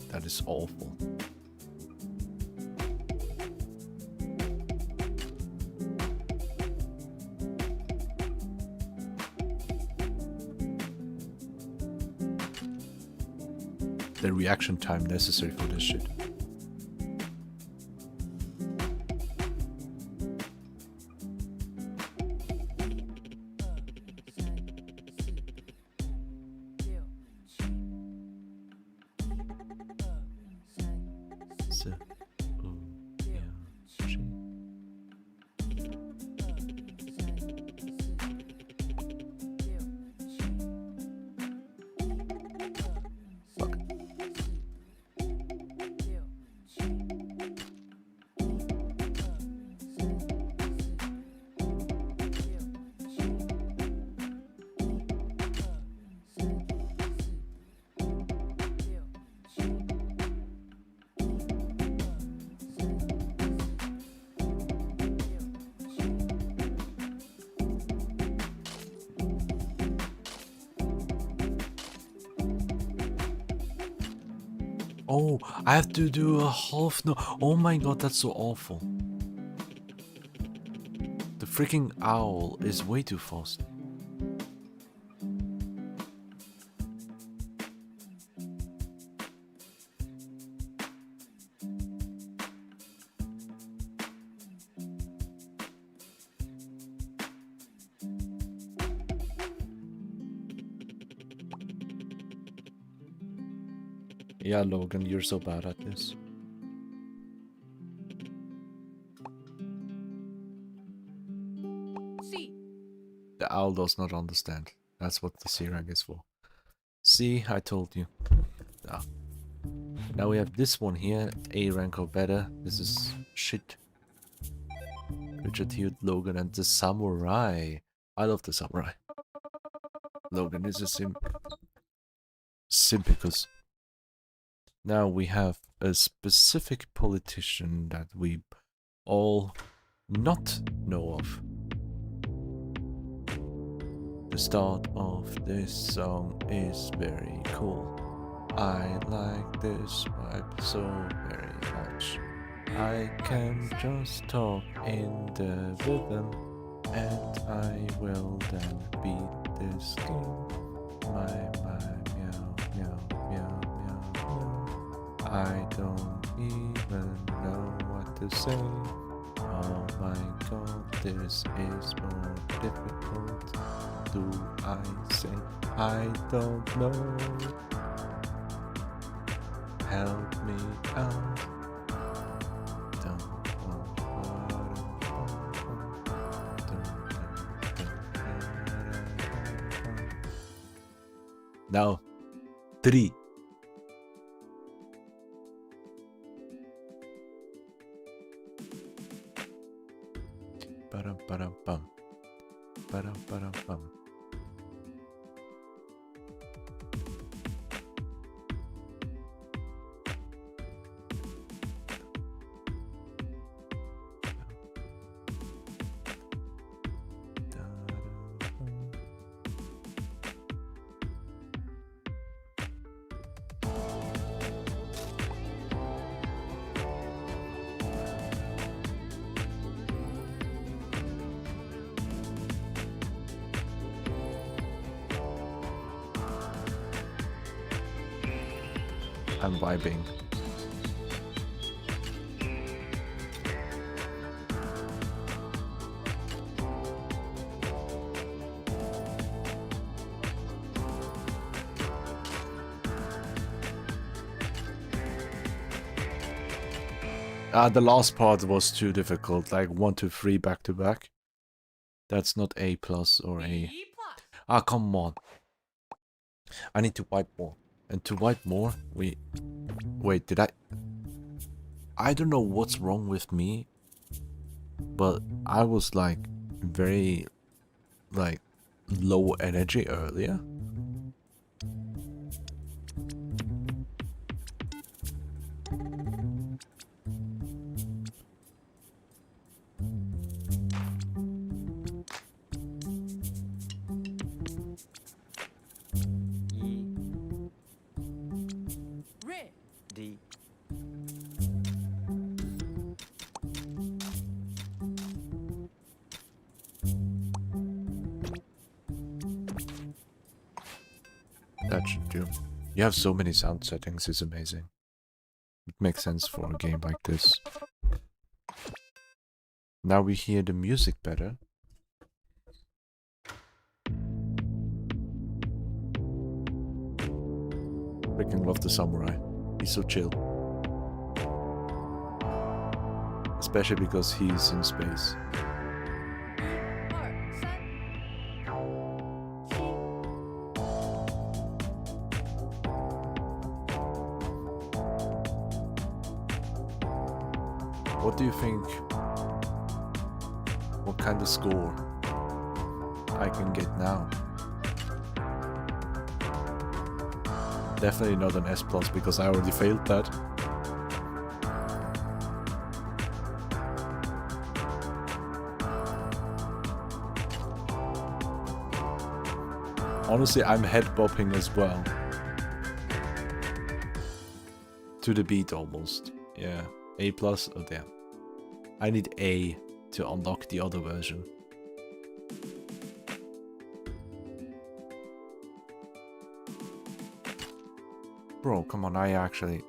That is awful. The reaction time necessary for this shit. Oh, I have to do a half no. Oh my god, that's so awful. The freaking owl is way too fast. Yeah, Logan, you're so bad at this. C. The owl does not understand. That's what the C rank is for. See, I told you. Ah. Now we have this one here, A rank or better. This is shit. Richard Hewitt, Logan, and the samurai. I love the samurai. Logan is a simpicus. Now we have a specific politician that we all not know of. The start of this song is very cool. I like this vibe so very much. I can just talk in the rhythm, and I will then beat this game. My meow meow meow meow meow. I don't even know what to say. Oh my god, this is more difficult. Do I say I don't know? Help me out. Now, 3. Param param pam. Param param pam. I'm vibing. The last part was too difficult, like 1, 2, 3 back to back. That's not A plus or A. Ah, come on. I need to wipe more. And to wipe more, wait, did I don't know what's wrong with me, but I was like very like low energy earlier. D. That should do. You have so many sound settings, it's amazing. It makes sense for a game like this. Now we hear the music better. Freaking love the samurai. He's so chill. Especially because he's in space. What do you think? What kind of score I can get now? Definitely not an S plus because I already failed that. Honestly, I'm head bopping as well. To the beat almost. Yeah. A plus? Oh damn. I need A to unlock the other version. Bro, come on, I actually...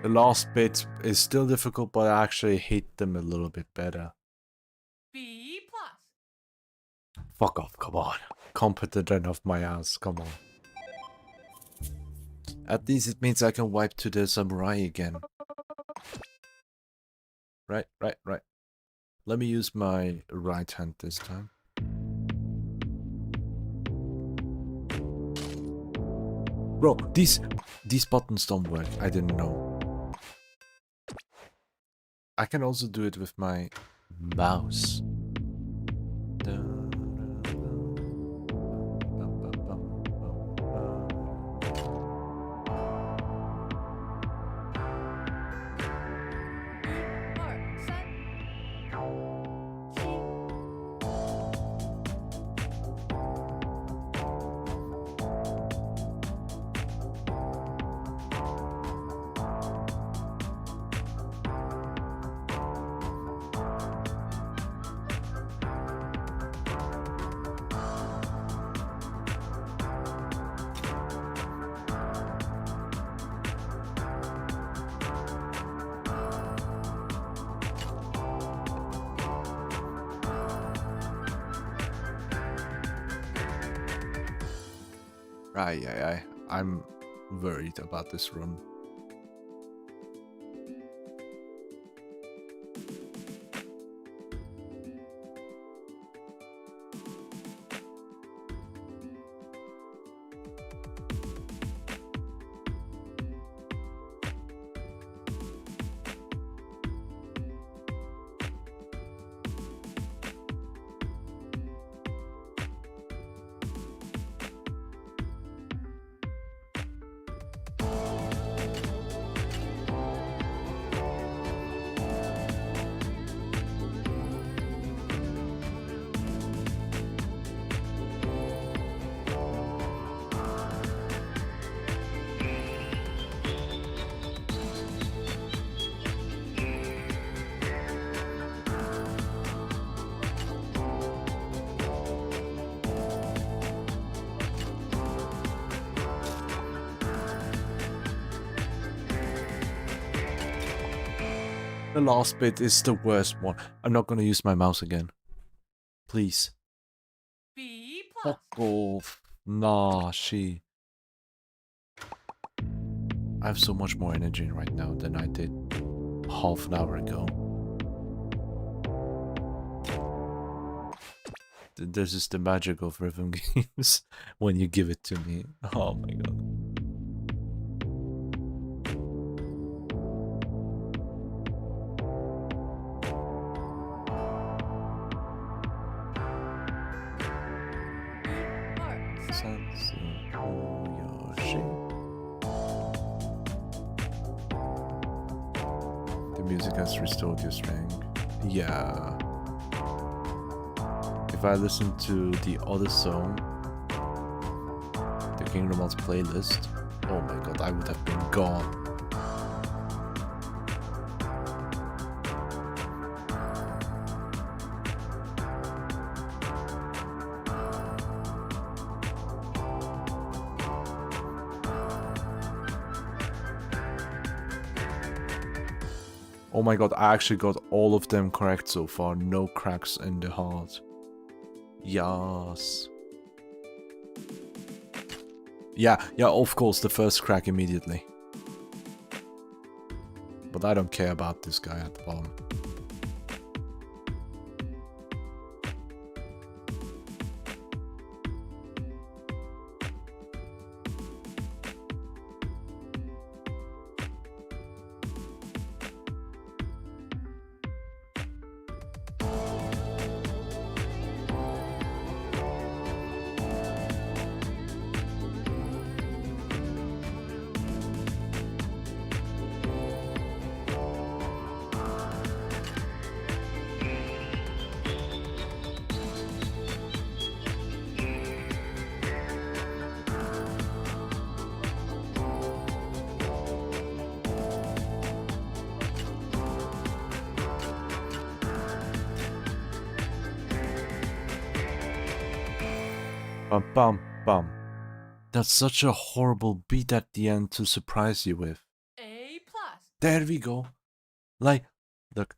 The last bit is still difficult, but I actually hit them a little bit better. B plus. Fuck off, come on. Competent enough my ass, come on. At least it means I can wipe to the samurai again. Right. Let me use my right hand this time. Bro, these buttons don't work. I didn't know. I can also do it with my mouse. I'm worried about this run. The last bit is the worst one. I'm not gonna use my mouse again. Please. B+. Fuck off. Nah, she. I have so much more energy right now than I did half an hour ago. This is the magic of rhythm games when you give it to me. Oh my god. The music has restored your strength. Yeah. If I listen to the other song, the Kingdom Hearts playlist, oh my god, I would have been gone. Oh my god, I actually got all of them correct so far. No cracks in the heart. Yes. Yeah, of course, the first crack immediately. But I don't care about this guy at the bottom. Bum bum bum. That's such a horrible beat at the end to surprise you with. A+. There we go. Like, look,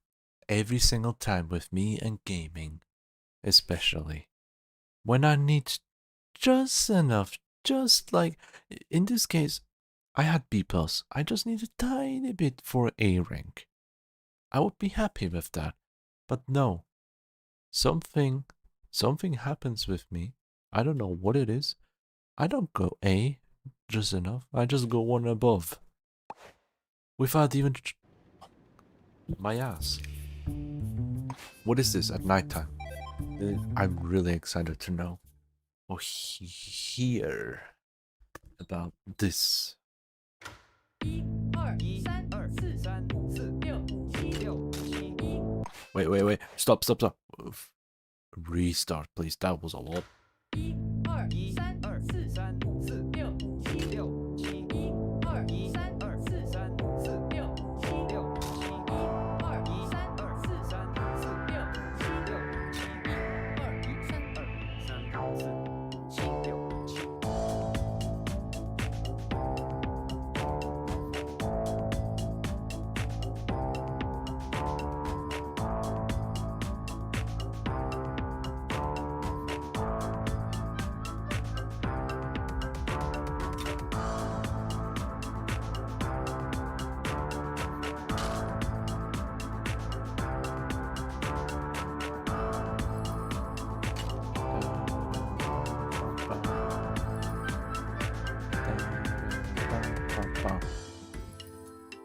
every single time with me and gaming, especially, when I need just enough, just like, in this case, I had B+, I just need a tiny bit for A rank. I would be happy with that, but no. Something happens with me. I don't know what it is. I don't go A just enough. I just go one above. Without even my ass. What is this at nighttime? I'm really excited to know. Or hear about this. Wait. Stop. Restart, please. That was a lot.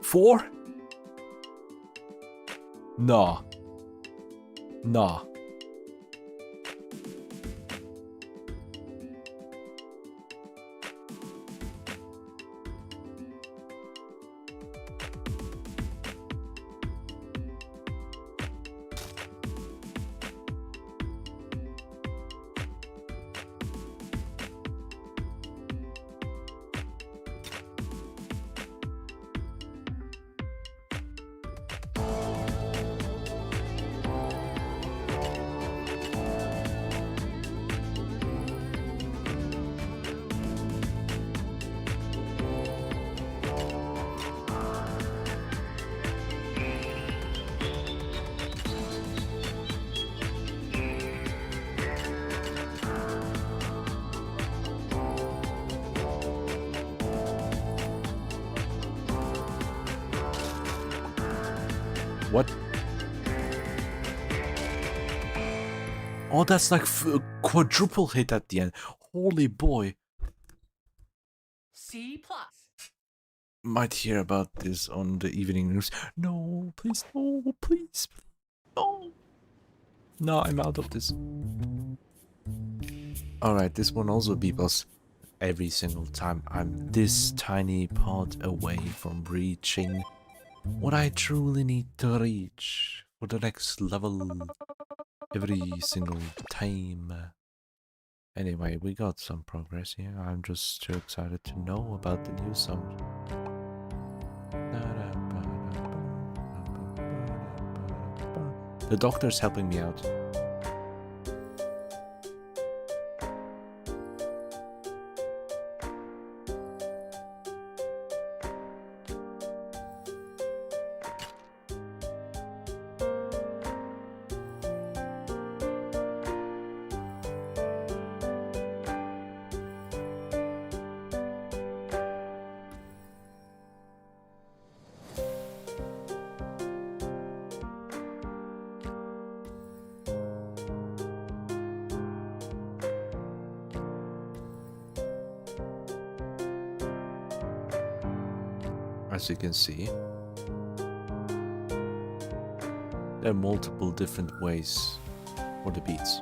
Four? Nah. What? Oh, that's like quadruple hit at the end. Holy boy. C+. Might hear about this on the evening news. No, please, no, please, no. No, I'm out of this. Alright, this one also beep us every single time I'm this tiny part away from reaching what I truly need to reach for the next level every single time. Anyway, we got some progress here. I'm just too excited to know about the new song. The doctor's helping me out. As you can see, there are multiple different ways for the beats.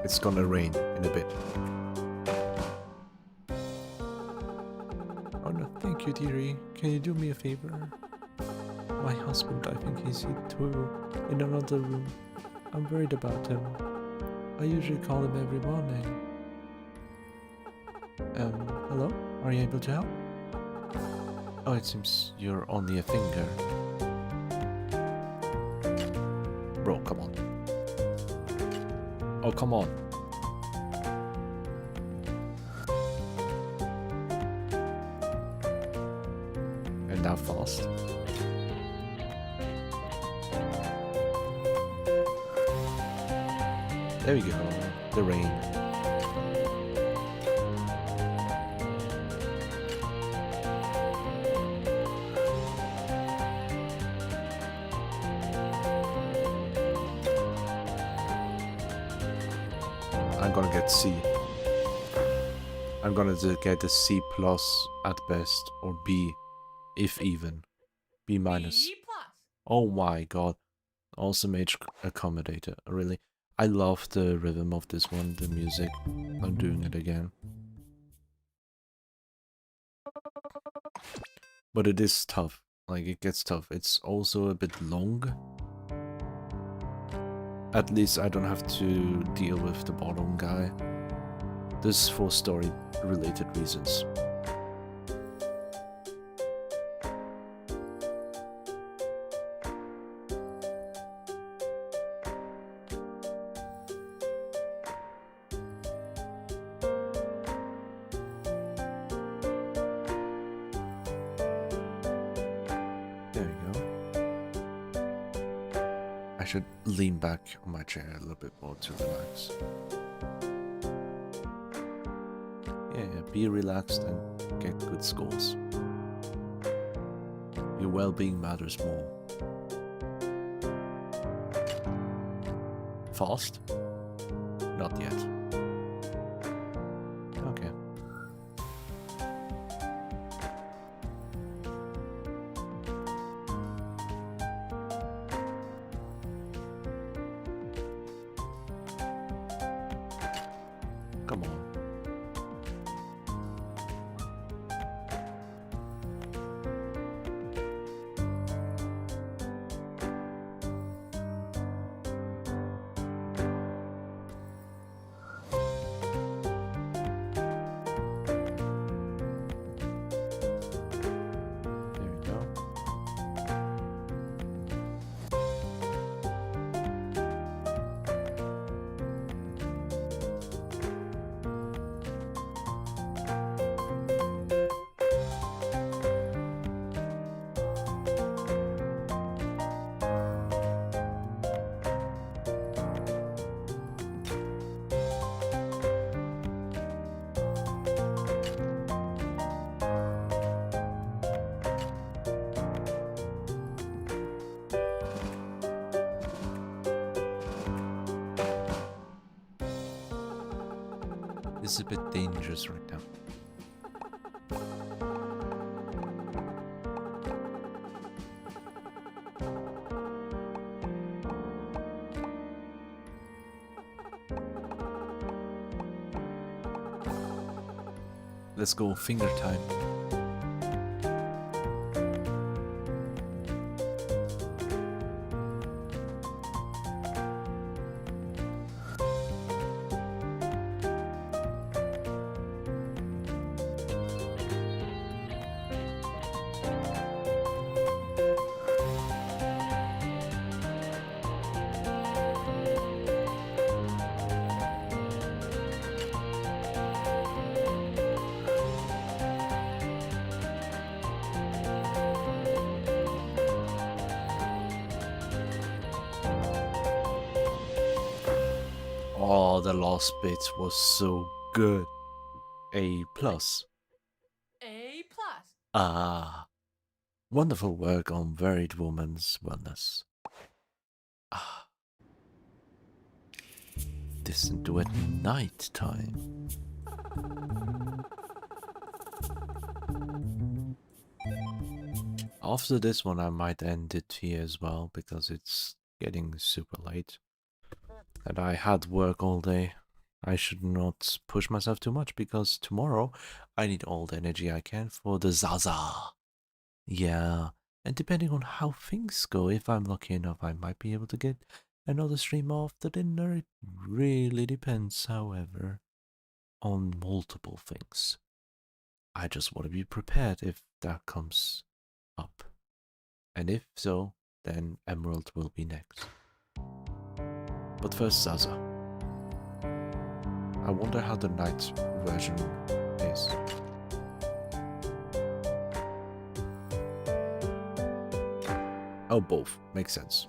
It's gonna rain in a bit. Oh no, thank you, dearie. Can you do me a favor? My husband, I think he's hit too in another room. I'm worried about him. I usually call him every morning. Hello? Are you able to help? Oh, it seems you're only a finger. Bro, come on. Oh, come on. And now fast. There we go. The rain. I'm gonna get C. I'm gonna get a C plus at best, or B, if even. B minus. B+. Oh my god. Awesome age accommodator. Really. I love the rhythm of this one, the music. I'm doing it again. But it is tough. Like, it gets tough. It's also a bit long. At least I don't have to deal with the bottom guy. This is for story-related reasons. There we go. I should lean back on my chair a little bit more to relax. Yeah, be relaxed and get good scores. Your well-being matters more. Fast? Not yet. Okay. Come on. There we go. This is a bit dangerous right now. Let's go finger time. Oh, the last bit was so good. A plus. A plus. Ah. Wonderful work on Varied Woman's Wellness. Ah. Listen to at night time. After this one I might end it here as well because it's getting super late. And I had work all day. I should not push myself too much because tomorrow I need all the energy I can for the Zaza. Yeah, and depending on how things go, if I'm lucky enough, I might be able to get another stream after dinner. It really depends, however, on multiple things. I just want to be prepared if that comes up. And if so, then Emerald will be next. But first, Zaza. I wonder how the night version is. Oh, both. Makes sense.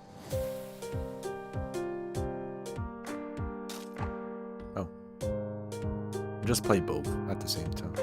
Oh. Just play both at the same time.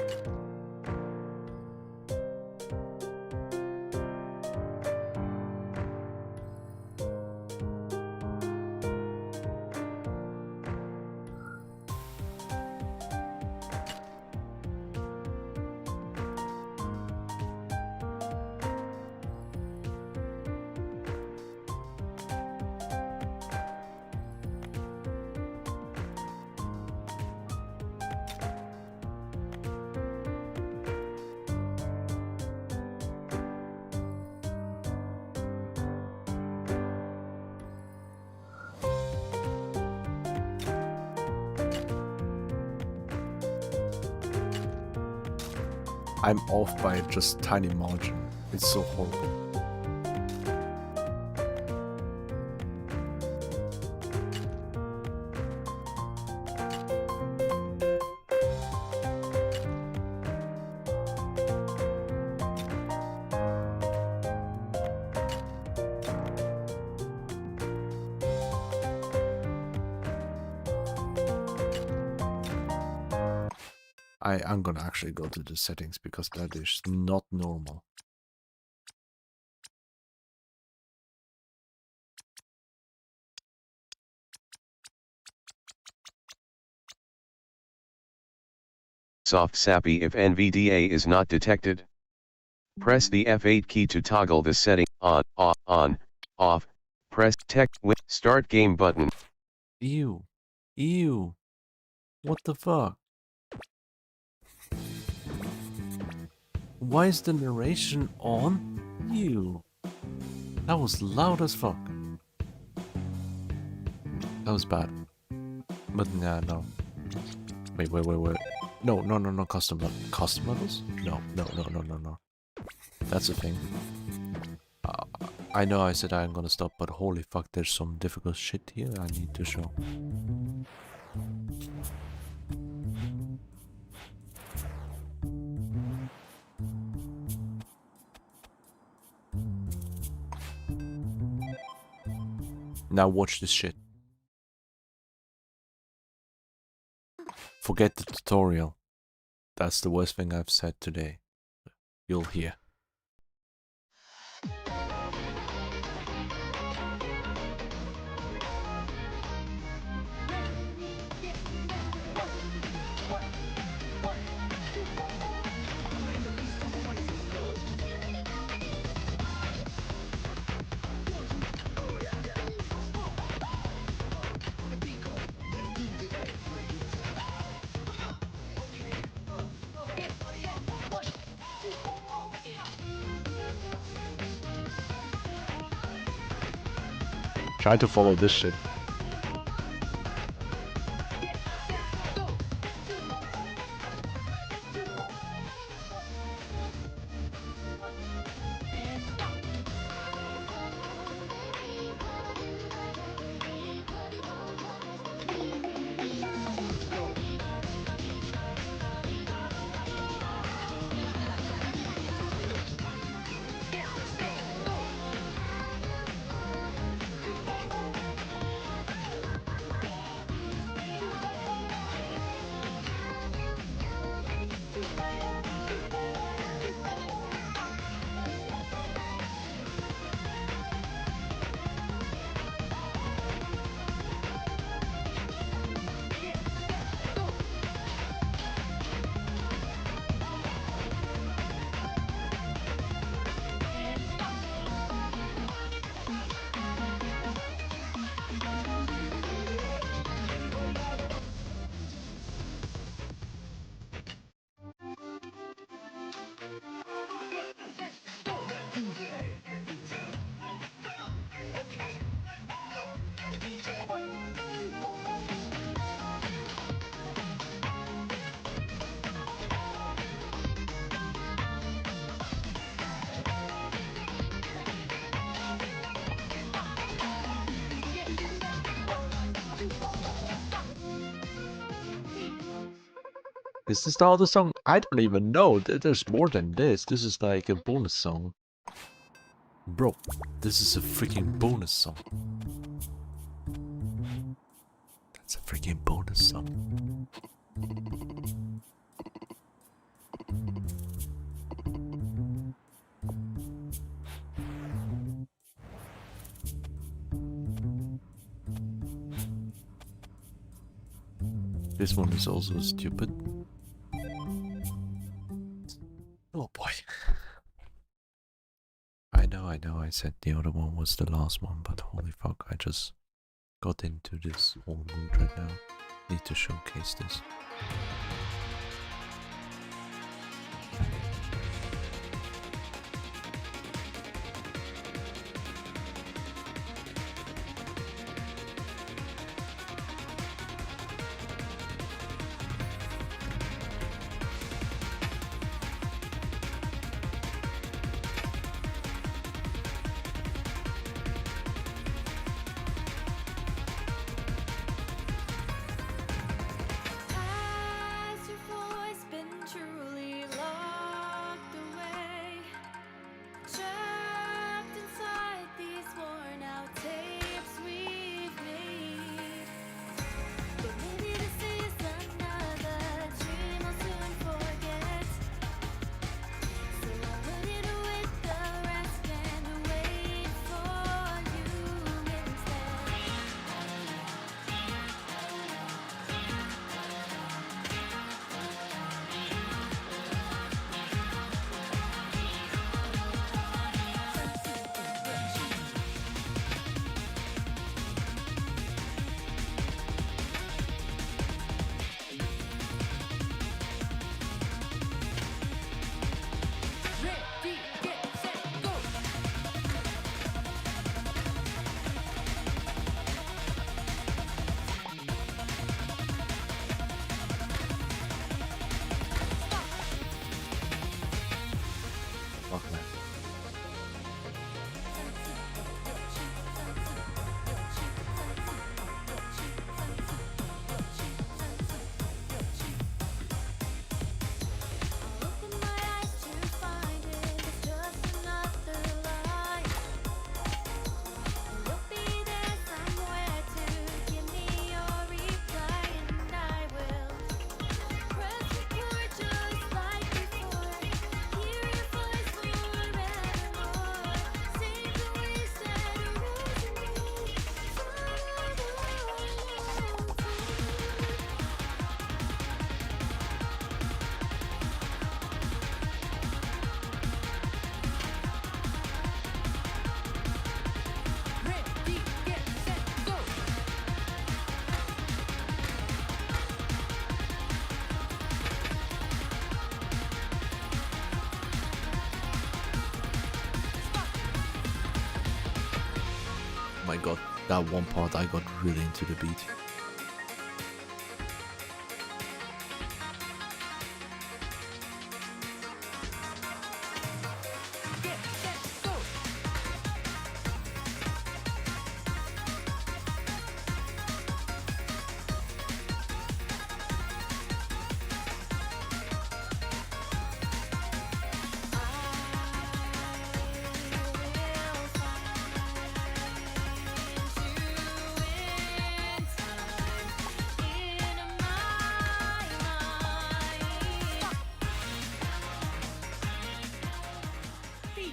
I'm off by just tiny margin. It's so horrible. I'm gonna actually go to the settings because that is not normal. Soft sappy if NVDA is not detected. Press the F8 key to toggle the setting on, off, press tech with start game button. Ew. Ew. What the fuck? Why is the narration on? You. That was loud as fuck. That was bad. But nah, no. Wait. No, custom levels? No. That's a thing. I know I said I'm gonna stop, but holy fuck, there's some difficult shit here I need to show. Now watch this shit. Forget the tutorial. That's the worst thing I've said today. You'll hear. Try to follow this shit. Is this the other song? I don't even know. There's more than this. This is like a bonus song. Bro, this is a freaking bonus song. That's a freaking bonus song. This one is also stupid. Oh boy. I know I said the other one was the last one, but holy fuck, I just got into this whole mood right now. Need to showcase this. my god, that one part I got really into the beat.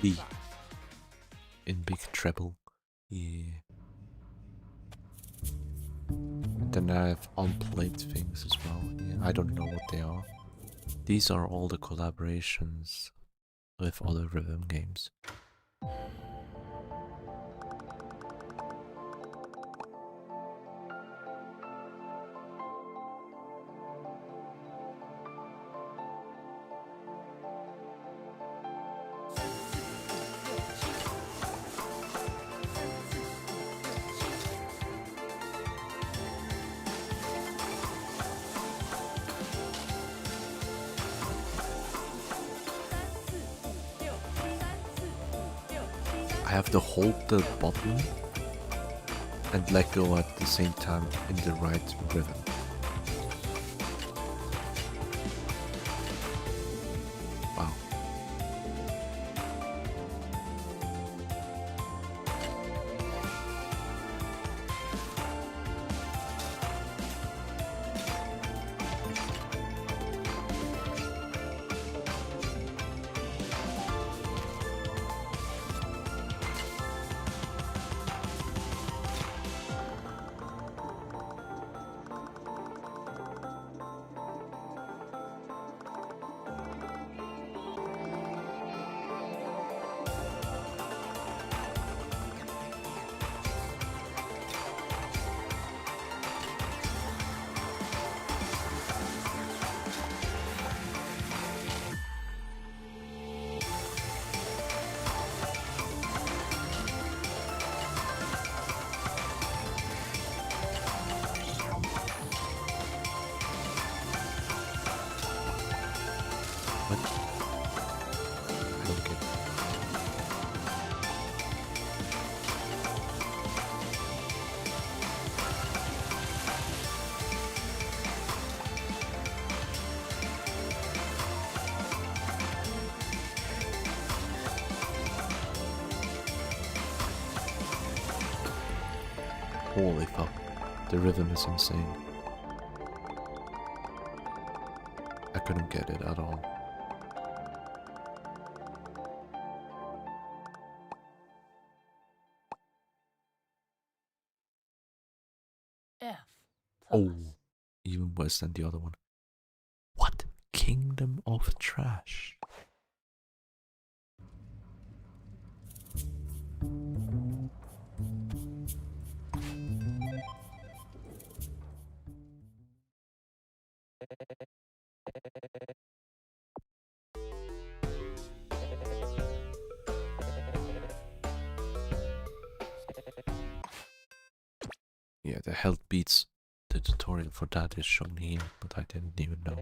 B in big treble. Yeah. Then I have unplayed things as well. Yeah, I don't know what they are. These are all the collaborations with other rhythm games. I have to hold the button and let go at the same time in the right rhythm. Wow. What? I don't get it. Holy fuck, the rhythm is insane. I couldn't get it at all. F. Oh, even worse than the other one. What? Kingdom of Trash. Yeah, the health beats. The tutorial for that is shown here, but I didn't even know.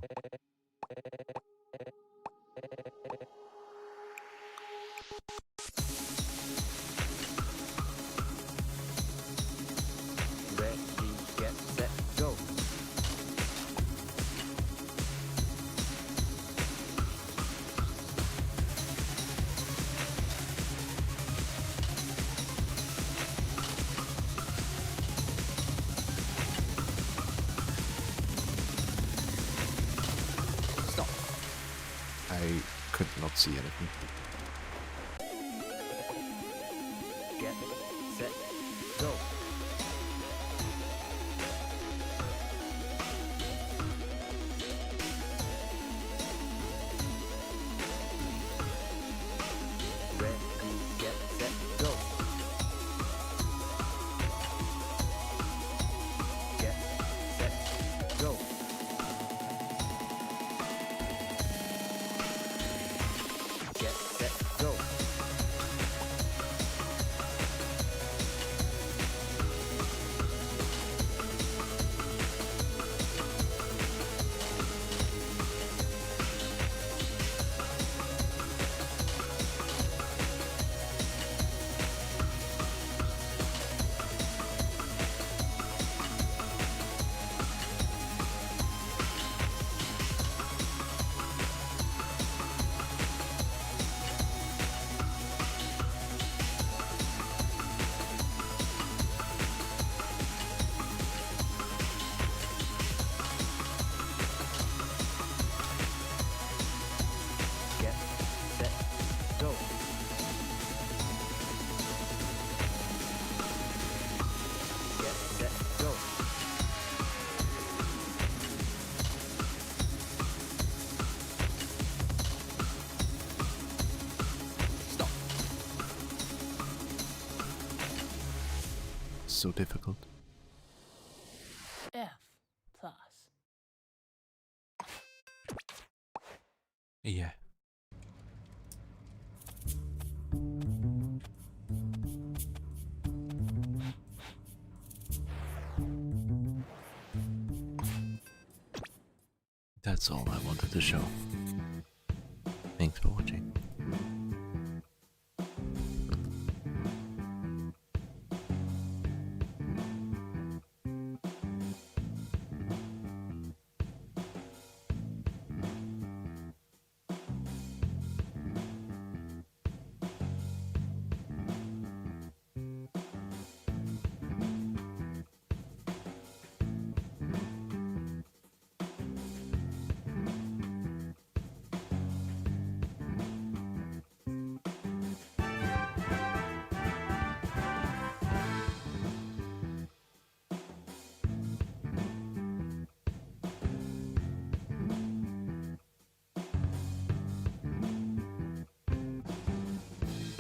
Ready, get set, go. Stop. I could not see anything. Get set, go. Ready, get set, go. Get set, go. Get so difficult. F plus. Yeah. That's all I wanted to show.